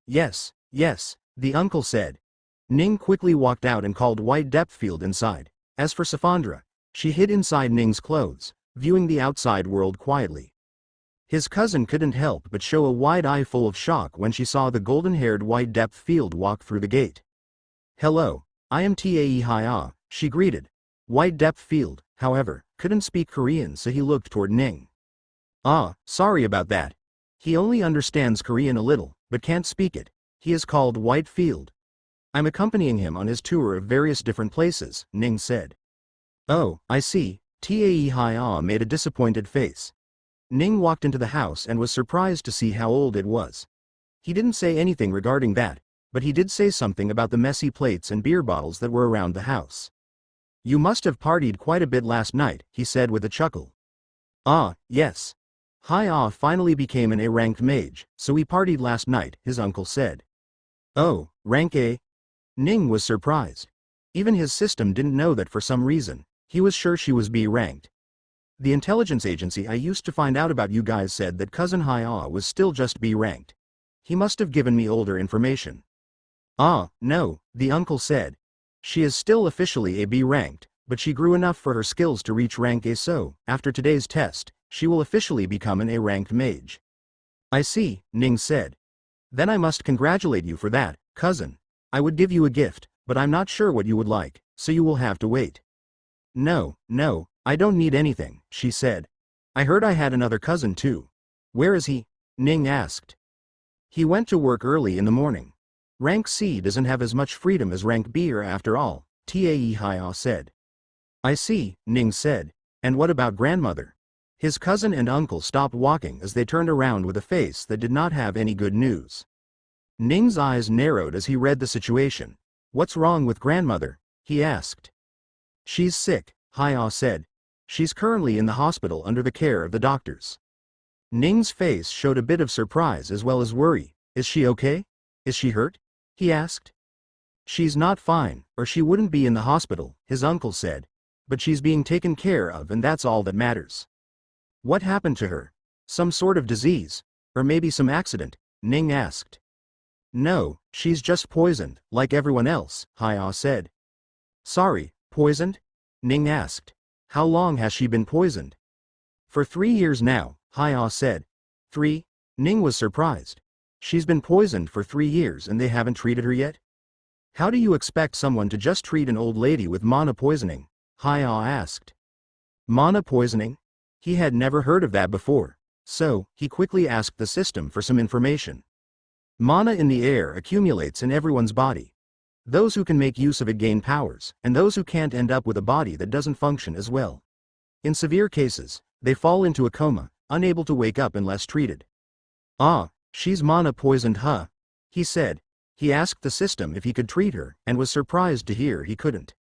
Yes, the uncle said. Ning quickly walked out and called White Depthfield inside. As for Safandra, she hid inside Ning's clothes, viewing the outside world quietly. His cousin couldn't help but show a wide eye full of shock when she saw the golden-haired White Depthfield walk through the gate. "Hello, I am Tae Hya," she greeted. White Depthfield, however, couldn't speak Korean, so he looked toward Ning. Sorry about that. He only understands Korean a little, but can't speak it. He is called Whitefield. I'm accompanying him on his tour of various different places," Ning said. "Oh, I see," Tae Hya made a disappointed face. Ning walked into the house and was surprised to see how old it was. He didn't say anything regarding that, but he did say something about the messy plates and beer bottles that were around the house. "You must have partied quite a bit last night," he said with a chuckle. Yes. Hya finally became an A-ranked mage, so we partied last night," his uncle said. "Oh, rank A?" Ning was surprised. Even his system didn't know that for some reason. He was sure she was B-ranked. "The intelligence agency I used to find out about you guys said that cousin Hya was still just B-ranked. He must have given me older information." No, the uncle said. "She is still officially a B-ranked, but she grew enough for her skills to reach rank A, so, after today's test, she will officially become an A-ranked mage." "I see," Ning said. "Then I must congratulate you for that, cousin. I would give you a gift, but I'm not sure what you would like, so you will have to wait." No, I don't need anything," she said. "I heard I had another cousin too. Where is he?" Ning asked. "He went to work early in the morning. Rank C doesn't have as much freedom as rank B after all," Tae Hya said. "I see," Ning said. "And what about grandmother?" His cousin and uncle stopped walking as they turned around with a face that did not have any good news. Ning's eyes narrowed as he read the situation. "What's wrong with grandmother?" he asked. "She's sick," Hya said. "She's currently in the hospital under the care of the doctors." Ning's face showed a bit of surprise as well as worry. "Is she okay? Is she hurt?" he asked. "She's not fine, or she wouldn't be in the hospital," his uncle said. "But she's being taken care of and that's all that matters." "What happened to her? Some sort of disease? Or maybe some accident?" Ning asked. "No, she's just poisoned, like everyone else," Hya said. "Sorry, poisoned?" Ning asked. "How long has she been poisoned?" "For 3 years now," Hya said. 3? Ning was surprised. "She's been poisoned for 3 years and they haven't treated her yet?" How do you expect someone to just treat an old lady with mana poisoning? Haya asked. Mana poisoning? He had never heard of that before, so he quickly asked the system for some information. Mana in the air accumulates in everyone's body. Those who can make use of it gain powers, and those who can't end up with a body that doesn't function as well. In severe cases, they fall into a coma, unable to wake up unless treated. Ah, she's mana poisoned, huh? He said. He asked the system if he could treat her, and was surprised to hear he couldn't.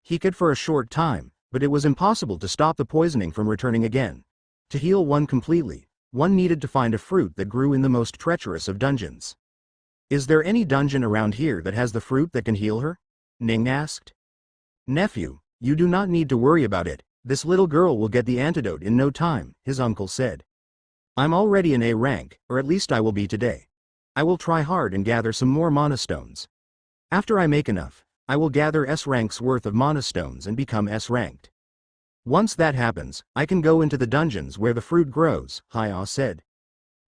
He could for a short time, but it was impossible to stop the poisoning from returning again. To heal one completely, one needed to find a fruit that grew in the most treacherous of dungeons. Is there any dungeon around here that has the fruit that can heal her? Ning asked. Nephew, you do not need to worry about it. This little girl will get the antidote in no time, his uncle said. I'm already in A rank, or at least I will be today. I will try hard and gather some more mana stones. After I make enough, I will gather S rank's worth of mana stones and become S ranked. Once that happens, I can go into the dungeons where the fruit grows, Haya said.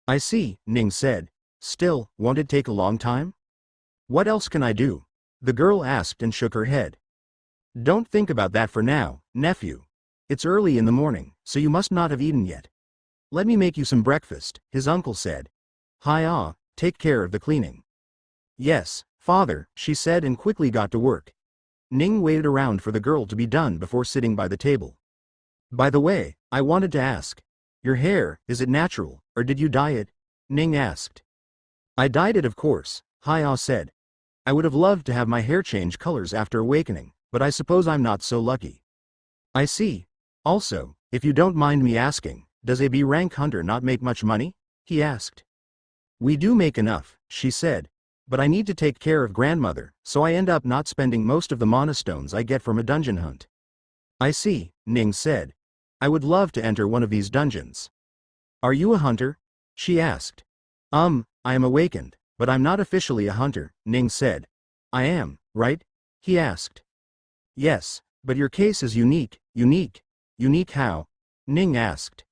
I see, Ning said. Still, won't it take a long time? What else can I do? The girl asked and shook her head. Don't think about that for now, nephew. It's early in the morning, so you must not have eaten yet. Let me make you some breakfast, his uncle said. Haya, take care of the cleaning. Yes, father, she said and quickly got to work. Ning waited around for the girl to be done before sitting by the table. By the way, I wanted to ask. Your hair, is it natural, or did you dye it? Ning asked. I dyed it, of course, Haya said. I would have loved to have my hair change colors after awakening, but I suppose I'm not so lucky. I see. Also, if you don't mind me asking, does a B rank hunter not make much money? He asked. We do make enough, she said, but I need to take care of grandmother, so I end up not spending most of the mana stones I get from a dungeon hunt. I see, Ning said. I would love to enter one of these dungeons. Are you a hunter? She asked. I am awakened, but I'm not officially a hunter, Ning said. I am, right? He asked. Yes, but your case is unique. Unique how? Ning asked.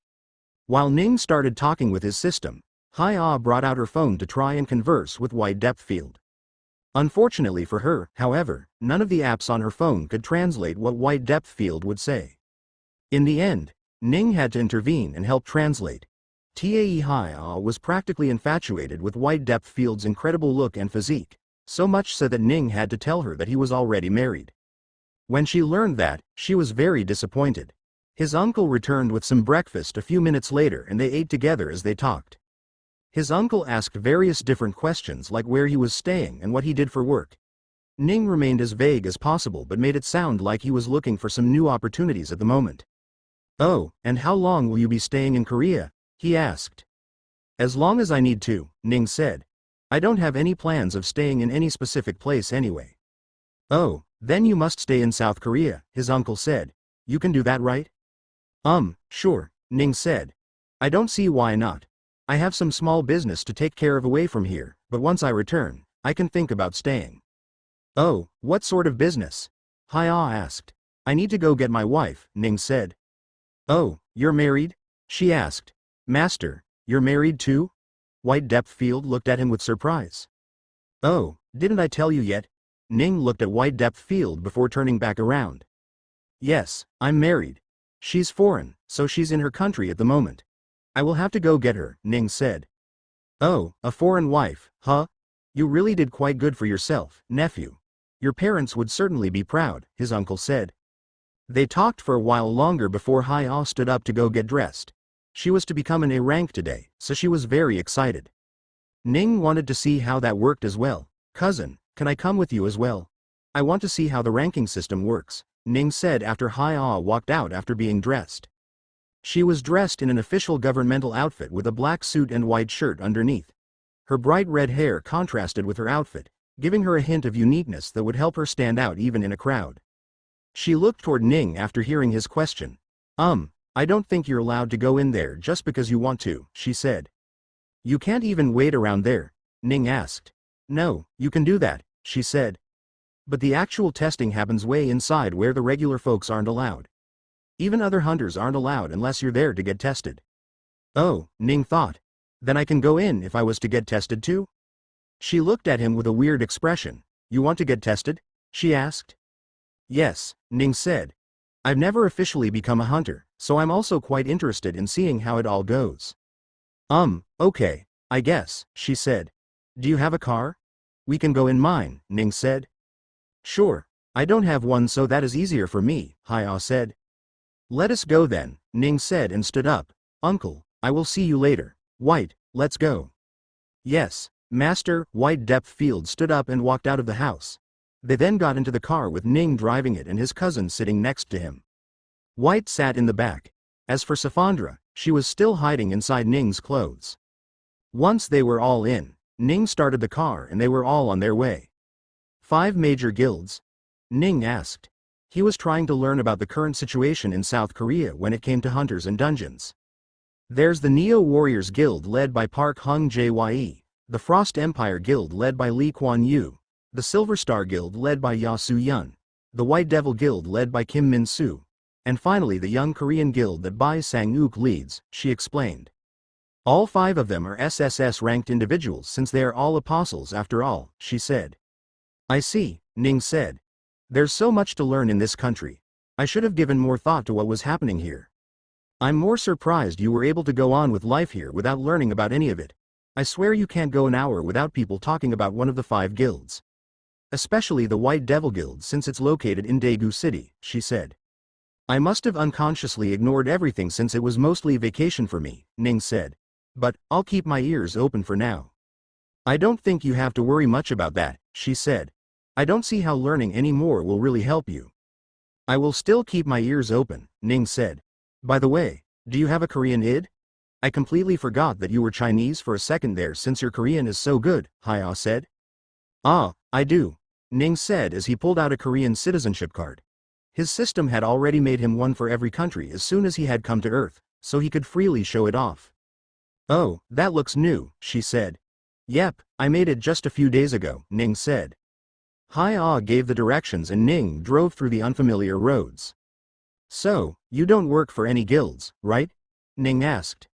While Ning started talking with his system, Haya brought out her phone to try and converse with White Depth Field. Unfortunately for her, however, none of the apps on her phone could translate what White Depth Field would say. In the end, Ning had to intervene and help translate. Tae Haya was practically infatuated with White Depth Field's incredible look and physique, so much so that Ning had to tell her that he was already married. When she learned that, she was very disappointed. His uncle returned with some breakfast a few minutes later and they ate together as they talked. His uncle asked various different questions like where he was staying and what he did for work. Ning remained as vague as possible but made it sound like he was looking for some new opportunities at the moment. Oh, and how long will you be staying in Korea? He asked. As long as I need to, Ning said. I don't have any plans of staying in any specific place anyway. Oh, then you must stay in South Korea, his uncle said. You can do that, right? Sure, Ning said. I don't see why not. I have some small business to take care of away from here, but once I return, I can think about staying. Oh, what sort of business? Haya asked. I need to go get my wife, Ning said. Oh, you're married? She asked. Master, you're married too? White Depth Field looked at him with surprise. Oh, didn't I tell you yet? Ning looked at White Depth Field before turning back around. Yes, I'm married. She's foreign, so she's in her country at the moment. I will have to go get her, Ning said. Oh, a foreign wife, huh? You really did quite good for yourself, nephew. Your parents would certainly be proud, his uncle said. They talked for a while longer before Haya stood up to go get dressed. She was to become an A rank today, so she was very excited. Ning wanted to see how that worked as well. Cousin, can I come with you as well? I want to see how the ranking system works, Ning said after Haya walked out after being dressed. She was dressed in an official governmental outfit with a black suit and white shirt underneath. Her bright red hair contrasted with her outfit, giving her a hint of uniqueness that would help her stand out even in a crowd. She looked toward Ning after hearing his question. I don't think you're allowed to go in there just because you want to, she said. You can't even wait around there, Ning asked. No, you can do that, she said. But the actual testing happens way inside where the regular folks aren't allowed. Even other hunters aren't allowed unless you're there to get tested. Oh, Ning thought. Then I can go in if I was to get tested too? She looked at him with a weird expression. You want to get tested? She asked. Yes, Ning said. I've never officially become a hunter, so I'm also quite interested in seeing how it all goes. Okay, I guess, she said. Do you have a car? We can go in mine, Ning said. Sure, I don't have one, so that is easier for me, Haya said. Let us go then, Ning said and stood up. Uncle, I will see you later. White, let's go. Yes, Master. White Depthfield stood up and walked out of the house. They then got into the car with Ning driving it and his cousin sitting next to him. White sat in the back. As for Safandra, she was still hiding inside Ning's clothes. Once they were all in, Ning started the car and they were all on their way. 5 major guilds? Ning asked. He was trying to learn about the current situation in South Korea when it came to hunters and dungeons. There's the Neo Warriors Guild led by Park Hung-jae, the Frost Empire Guild led by Lee Kuan-yew, the Silver Star Guild led by Ya Soo-yun, the White Devil Guild led by Kim Min-soo, and finally the Young Korean Guild that Bai Sang-wook leads, she explained. All 5 of them are SSS-ranked individuals since they are all apostles after all, she said. I see, Ning said. There's so much to learn in this country. I should have given more thought to what was happening here. I'm more surprised you were able to go on with life here without learning about any of it. I swear you can't go an hour without people talking about one of the 5 guilds. Especially the White Devil Guild since it's located in Daegu City, she said. I must have unconsciously ignored everything since it was mostly vacation for me, Ning said. But, I'll keep my ears open for now. I don't think you have to worry much about that, she said. I don't see how learning any more will really help you. I will still keep my ears open, Ning said. By the way, do you have a Korean id? I completely forgot that you were Chinese for a second there since your Korean is so good, Haya said. Ah, I do, Ning said as he pulled out a Korean citizenship card. His system had already made him one for every country as soon as he had come to Earth, so he could freely show it off. Oh, that looks new, she said. Yep, I made it just a few days ago, Ning said. Haya gave the directions and Ning drove through the unfamiliar roads. So, you don't work for any guilds, right? Ning asked.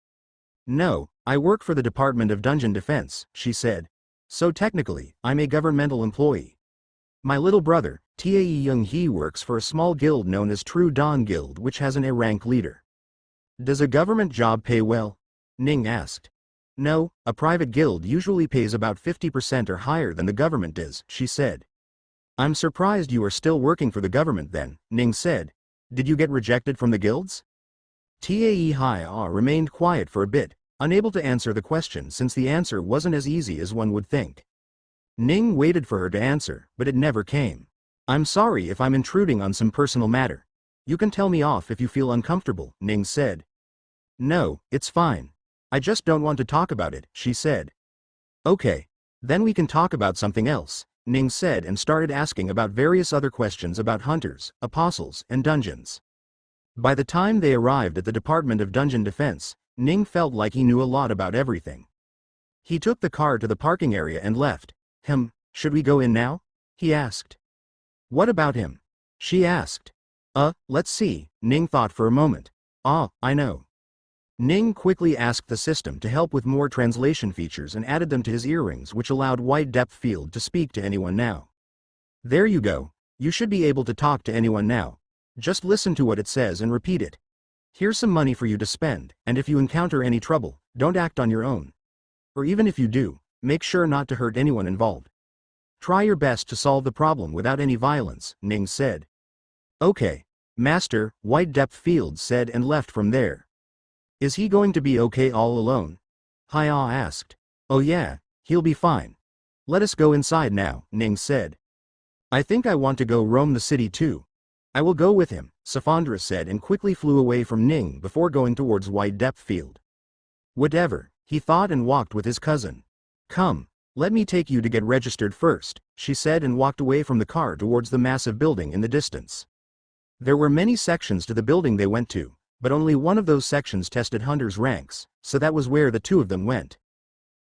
No, I work for the Department of Dungeon Defense, she said. So technically, I'm a governmental employee. My little brother, Tae Young-hee, works for a small guild known as True Dawn Guild, which has an A-rank leader. Does a government job pay well? Ning asked. No, a private guild usually pays about 50% or higher than the government does, she said. I'm surprised you are still working for the government then, Ning said. Did you get rejected from the guilds? Tae Haya remained quiet for a bit, unable to answer the question since the answer wasn't as easy as one would think. Ning waited for her to answer, but it never came. I'm sorry if I'm intruding on some personal matter. You can tell me off if you feel uncomfortable, Ning said. No, it's fine. I just don't want to talk about it, she said. Okay. Then we can talk about something else, Ning said and started asking about various other questions about hunters, apostles, and dungeons. By the time they arrived at the Department of Dungeon Defense, Ning felt like he knew a lot about everything. He took the car to the parking area and left. Should we go in now? He asked. What about him? She asked. Let's see, Ning thought for a moment. I know. Ning quickly asked the system to help with more translation features and added them to his earrings, which allowed White Depthfield to speak to anyone now. There you go. You should be able to talk to anyone now. Just listen to what it says and repeat it. Here's some money for you to spend, and if you encounter any trouble, don't act on your own. Or even if you do, make sure not to hurt anyone involved. Try your best to solve the problem without any violence, Ning said. Okay, Master, White Depthfield said and left from there. Is he going to be okay all alone? Haya asked. Oh yeah, he'll be fine. Let us go inside now, Ning said. I think I want to go roam the city too. I will go with him, Safandra said and quickly flew away from Ning before going towards White Depthfield. Whatever, he thought and walked with his cousin. Come, let me take you to get registered first, she said and walked away from the car towards the massive building in the distance. There were many sections to the building they went to, but only one of those sections tested hunters' ranks, so that was where the 2 of them went.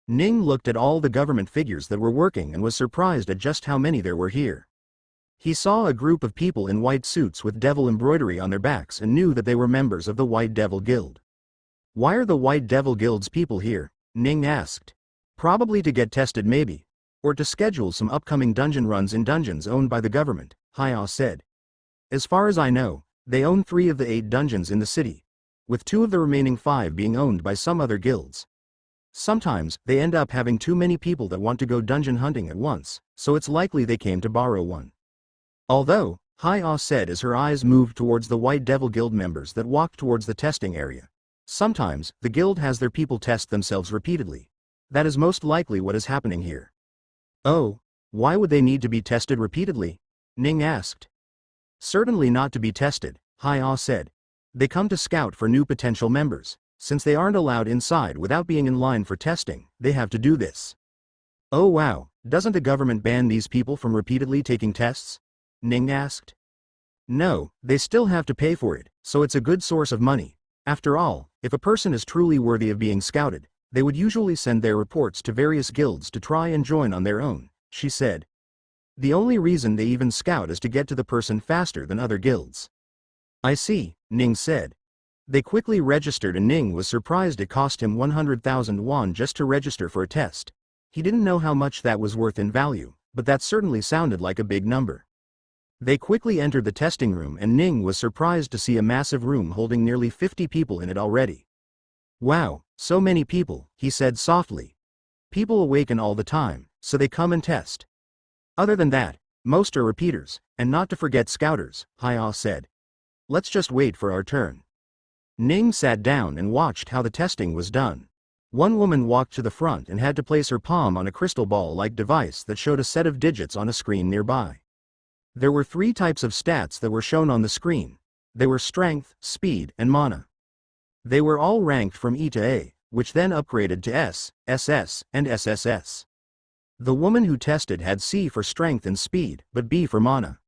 Ning looked at all the government figures that were working and was surprised at just how many there were here. He saw a group of people in white suits with devil embroidery on their backs and knew that they were members of the White Devil Guild. Why are the White Devil Guild's people here? Ning asked. Probably to get tested maybe. Or to schedule some upcoming dungeon runs in dungeons owned by the government, Haya said. As far as I know, they own 3 of the 8 dungeons in the city, with 2 of the remaining 5 being owned by some other guilds. Sometimes, they end up having too many people that want to go dungeon hunting at once, so it's likely they came to borrow one. Although, Haya said as her eyes moved towards the White Devil Guild members that walked towards the testing area. Sometimes, the guild has their people test themselves repeatedly. That is most likely what is happening here. Oh, why would they need to be tested repeatedly? Ning asked. Certainly not to be tested, Haya said. They come to scout for new potential members. Since they aren't allowed inside without being in line for testing, they have to do this. Oh wow, doesn't the government ban these people from repeatedly taking tests? Ning asked. No, they still have to pay for it, so it's a good source of money. After all, if a person is truly worthy of being scouted, they would usually send their reports to various guilds to try and join on their own, she said. The only reason they even scout is to get to the person faster than other guilds. I see, Ning said. They quickly registered and Ning was surprised it cost him 100,000 won just to register for a test. He didn't know how much that was worth in value, but that certainly sounded like a big number. They quickly entered the testing room and Ning was surprised to see a massive room holding nearly 50 people in it already. Wow, so many people, he said softly. People awaken all the time, so they come and test. Other than that, most are repeaters, and not to forget scouters, Haya said. Let's just wait for our turn. Ning sat down and watched how the testing was done. One woman walked to the front and had to place her palm on a crystal ball-like device that showed a set of digits on a screen nearby. There were 3 types of stats that were shown on the screen. They were strength, speed, and mana. They were all ranked from E to A, which then upgraded to S, SS, and SSS. The woman who tested had C for strength and speed, but B for mana.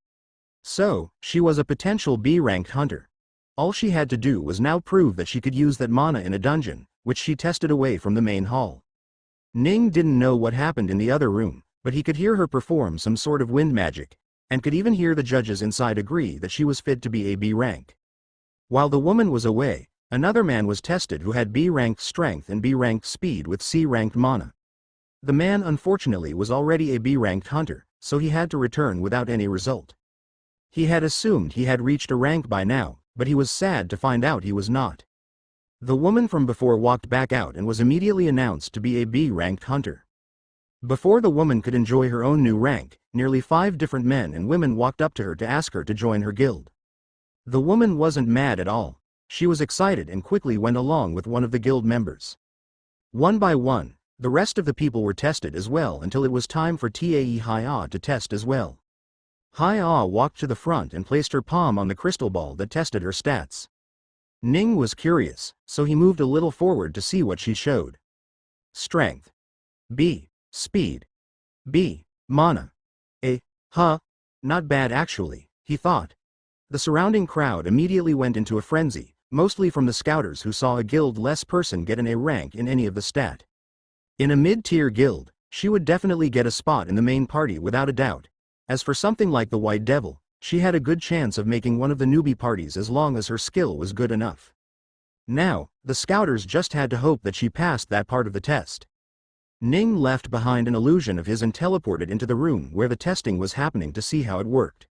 So, she was a potential B-ranked hunter. All she had to do was now prove that she could use that mana in a dungeon, which she tested away from the main hall. Ning didn't know what happened in the other room, but he could hear her perform some sort of wind magic, and could even hear the judges inside agree that she was fit to be a B rank. While the woman was away, another man was tested who had B-ranked strength and B-ranked speed with C-ranked mana. The man unfortunately was already a B-ranked hunter, so he had to return without any result. He had assumed he had reached a rank by now, but he was sad to find out he was not. The woman from before walked back out and was immediately announced to be a B-ranked hunter. Before the woman could enjoy her own new rank, nearly 5 different men and women walked up to her to ask her to join her guild. The woman wasn't mad at all. She was excited and quickly went along with one of the guild members. One by one, the rest of the people were tested as well until it was time for Tae Haya to test as well. Haya walked to the front and placed her palm on the crystal ball that tested her stats. Ning was curious, so he moved a little forward to see what she showed. Strength. B. Speed. B. Mana. A. Huh. Not bad actually, he thought. The surrounding crowd immediately went into a frenzy, mostly from the scouters who saw a guild-less person get an A rank in any of the stat. In a mid-tier guild, she would definitely get a spot in the main party without a doubt. As for something like the White Devil, she had a good chance of making one of the newbie parties as long as her skill was good enough. Now, the scouters just had to hope that she passed that part of the test. Ning left behind an illusion of his and teleported into the room where the testing was happening to see how it worked.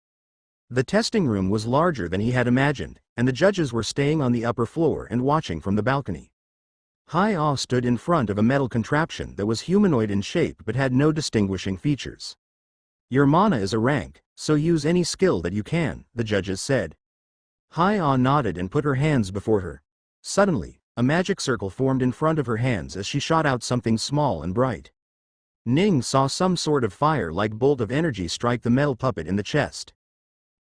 The testing room was larger than he had imagined, and the judges were staying on the upper floor and watching from the balcony. Haya stood in front of a metal contraption that was humanoid in shape but had no distinguishing features. Your mana is a rank, so use any skill that you can, the judges said. Haya nodded and put her hands before her. Suddenly, a magic circle formed in front of her hands as she shot out something small and bright. Ning saw some sort of fire-like bolt of energy strike the metal puppet in the chest.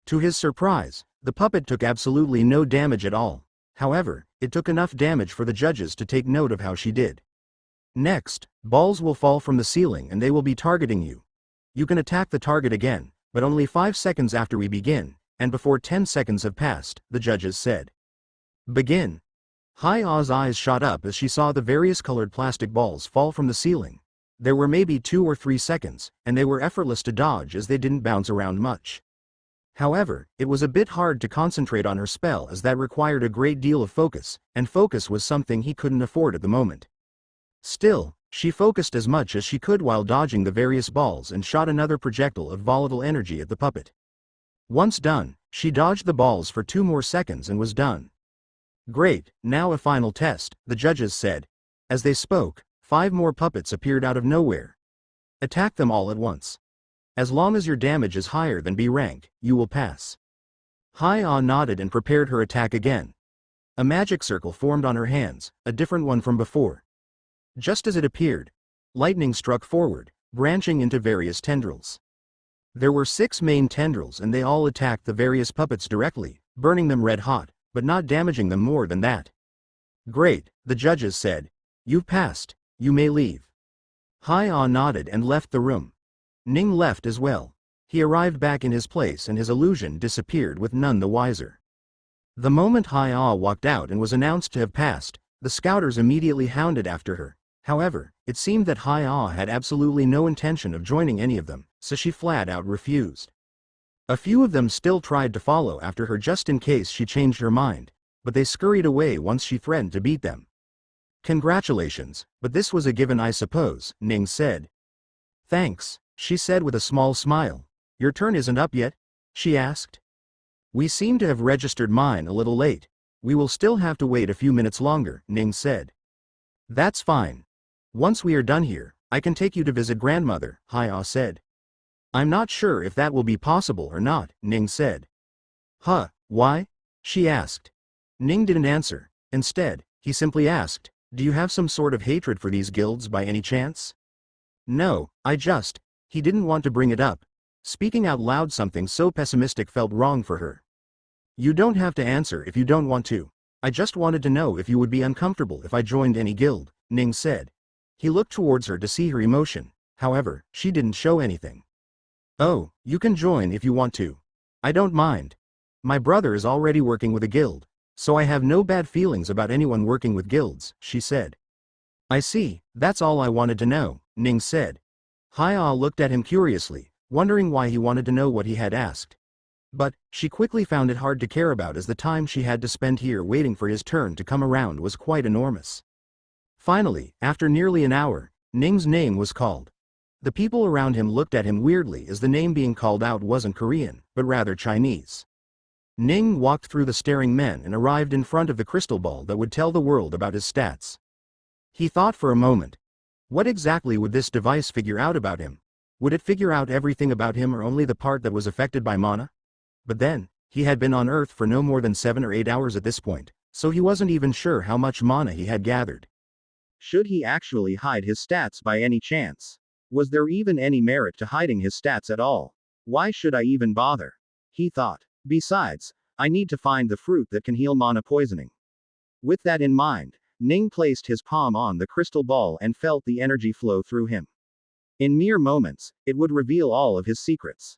To his surprise, the puppet took absolutely no damage at all. However, it took enough damage for the judges to take note of how she did. Next, balls will fall from the ceiling and they will be targeting you. You can attack the target again, but only 5 seconds after we begin, and before 10 seconds have passed, the judges said. Begin. Haya's eyes shot up as she saw the various colored plastic balls fall from the ceiling. There were maybe 2 or 3 seconds, and they were effortless to dodge as they didn't bounce around much. However, it was a bit hard to concentrate on her spell as that required a great deal of focus, and focus was something he couldn't afford at the moment. Still, She focused as much as she could while dodging the various balls and shot another projectile of volatile energy at the puppet. Once done, she dodged the balls for 2 more seconds and was done. Great, now a final test, the judges said. As they spoke, 5 more puppets appeared out of nowhere. Attack them all at once. As long as your damage is higher than B rank, you will pass. Hi-Ah nodded and prepared her attack again. A magic circle formed on her hands, a different one from before. Just as it appeared, lightning struck forward, branching into various tendrils. There were 6 main tendrils and they all attacked the various puppets directly, burning them red hot, but not damaging them more than that. Great, the judges said. You've passed, you may leave. Hi-Ah nodded and left the room. Ning left as well. He arrived back in his place and his illusion disappeared with none the wiser. The moment Hi-Ah walked out and was announced to have passed, the scouters immediately hounded after her. However, it seemed that Hi-Ah had absolutely no intention of joining any of them, so she flat out refused. A few of them still tried to follow after her just in case she changed her mind, but they scurried away once she threatened to beat them. Congratulations, but this was a given I suppose, Ning said. Thanks, she said with a small smile. Your turn isn't up yet? She asked. We seem to have registered mine a little late. We will still have to wait a few minutes longer, Ning said. That's fine. Once we are done here, I can take you to visit grandmother, Hi-Ah said. I'm not sure if that will be possible or not, Ning said. Huh, why? She asked. Ning didn't answer. Instead, he simply asked, do you have some sort of hatred for these guilds by any chance? No, he didn't want to bring it up. Speaking out loud something so pessimistic felt wrong for her. You don't have to answer if you don't want to. I just wanted to know if you would be uncomfortable if I joined any guild, Ning said. He looked towards her to see her emotion, however, she didn't show anything. Oh, you can join if you want to. I don't mind. My brother is already working with a guild, so I have no bad feelings about anyone working with guilds, she said. I see, that's all I wanted to know, Ning said. Hi-Ah looked at him curiously, wondering why he wanted to know what he had asked. But, she quickly found it hard to care about as the time she had to spend here waiting for his turn to come around was quite enormous. Finally, after nearly an hour, Ning's name was called. The people around him looked at him weirdly as the name being called out wasn't Korean, but rather Chinese. Ning walked through the staring men and arrived in front of the crystal ball that would tell the world about his stats. He thought for a moment. What exactly would this device figure out about him? Would it figure out everything about him or only the part that was affected by mana? But then, he had been on Earth for no more than 7 or 8 hours at this point, so he wasn't even sure how much mana he had gathered. Should he actually hide his stats by any chance? Was there even any merit to hiding his stats at all? Why should I even bother? He thought. Besides, I need to find the fruit that can heal mana poisoning. With that in mind, Ning placed his palm on the crystal ball and felt the energy flow through him. In mere moments, it would reveal all of his secrets.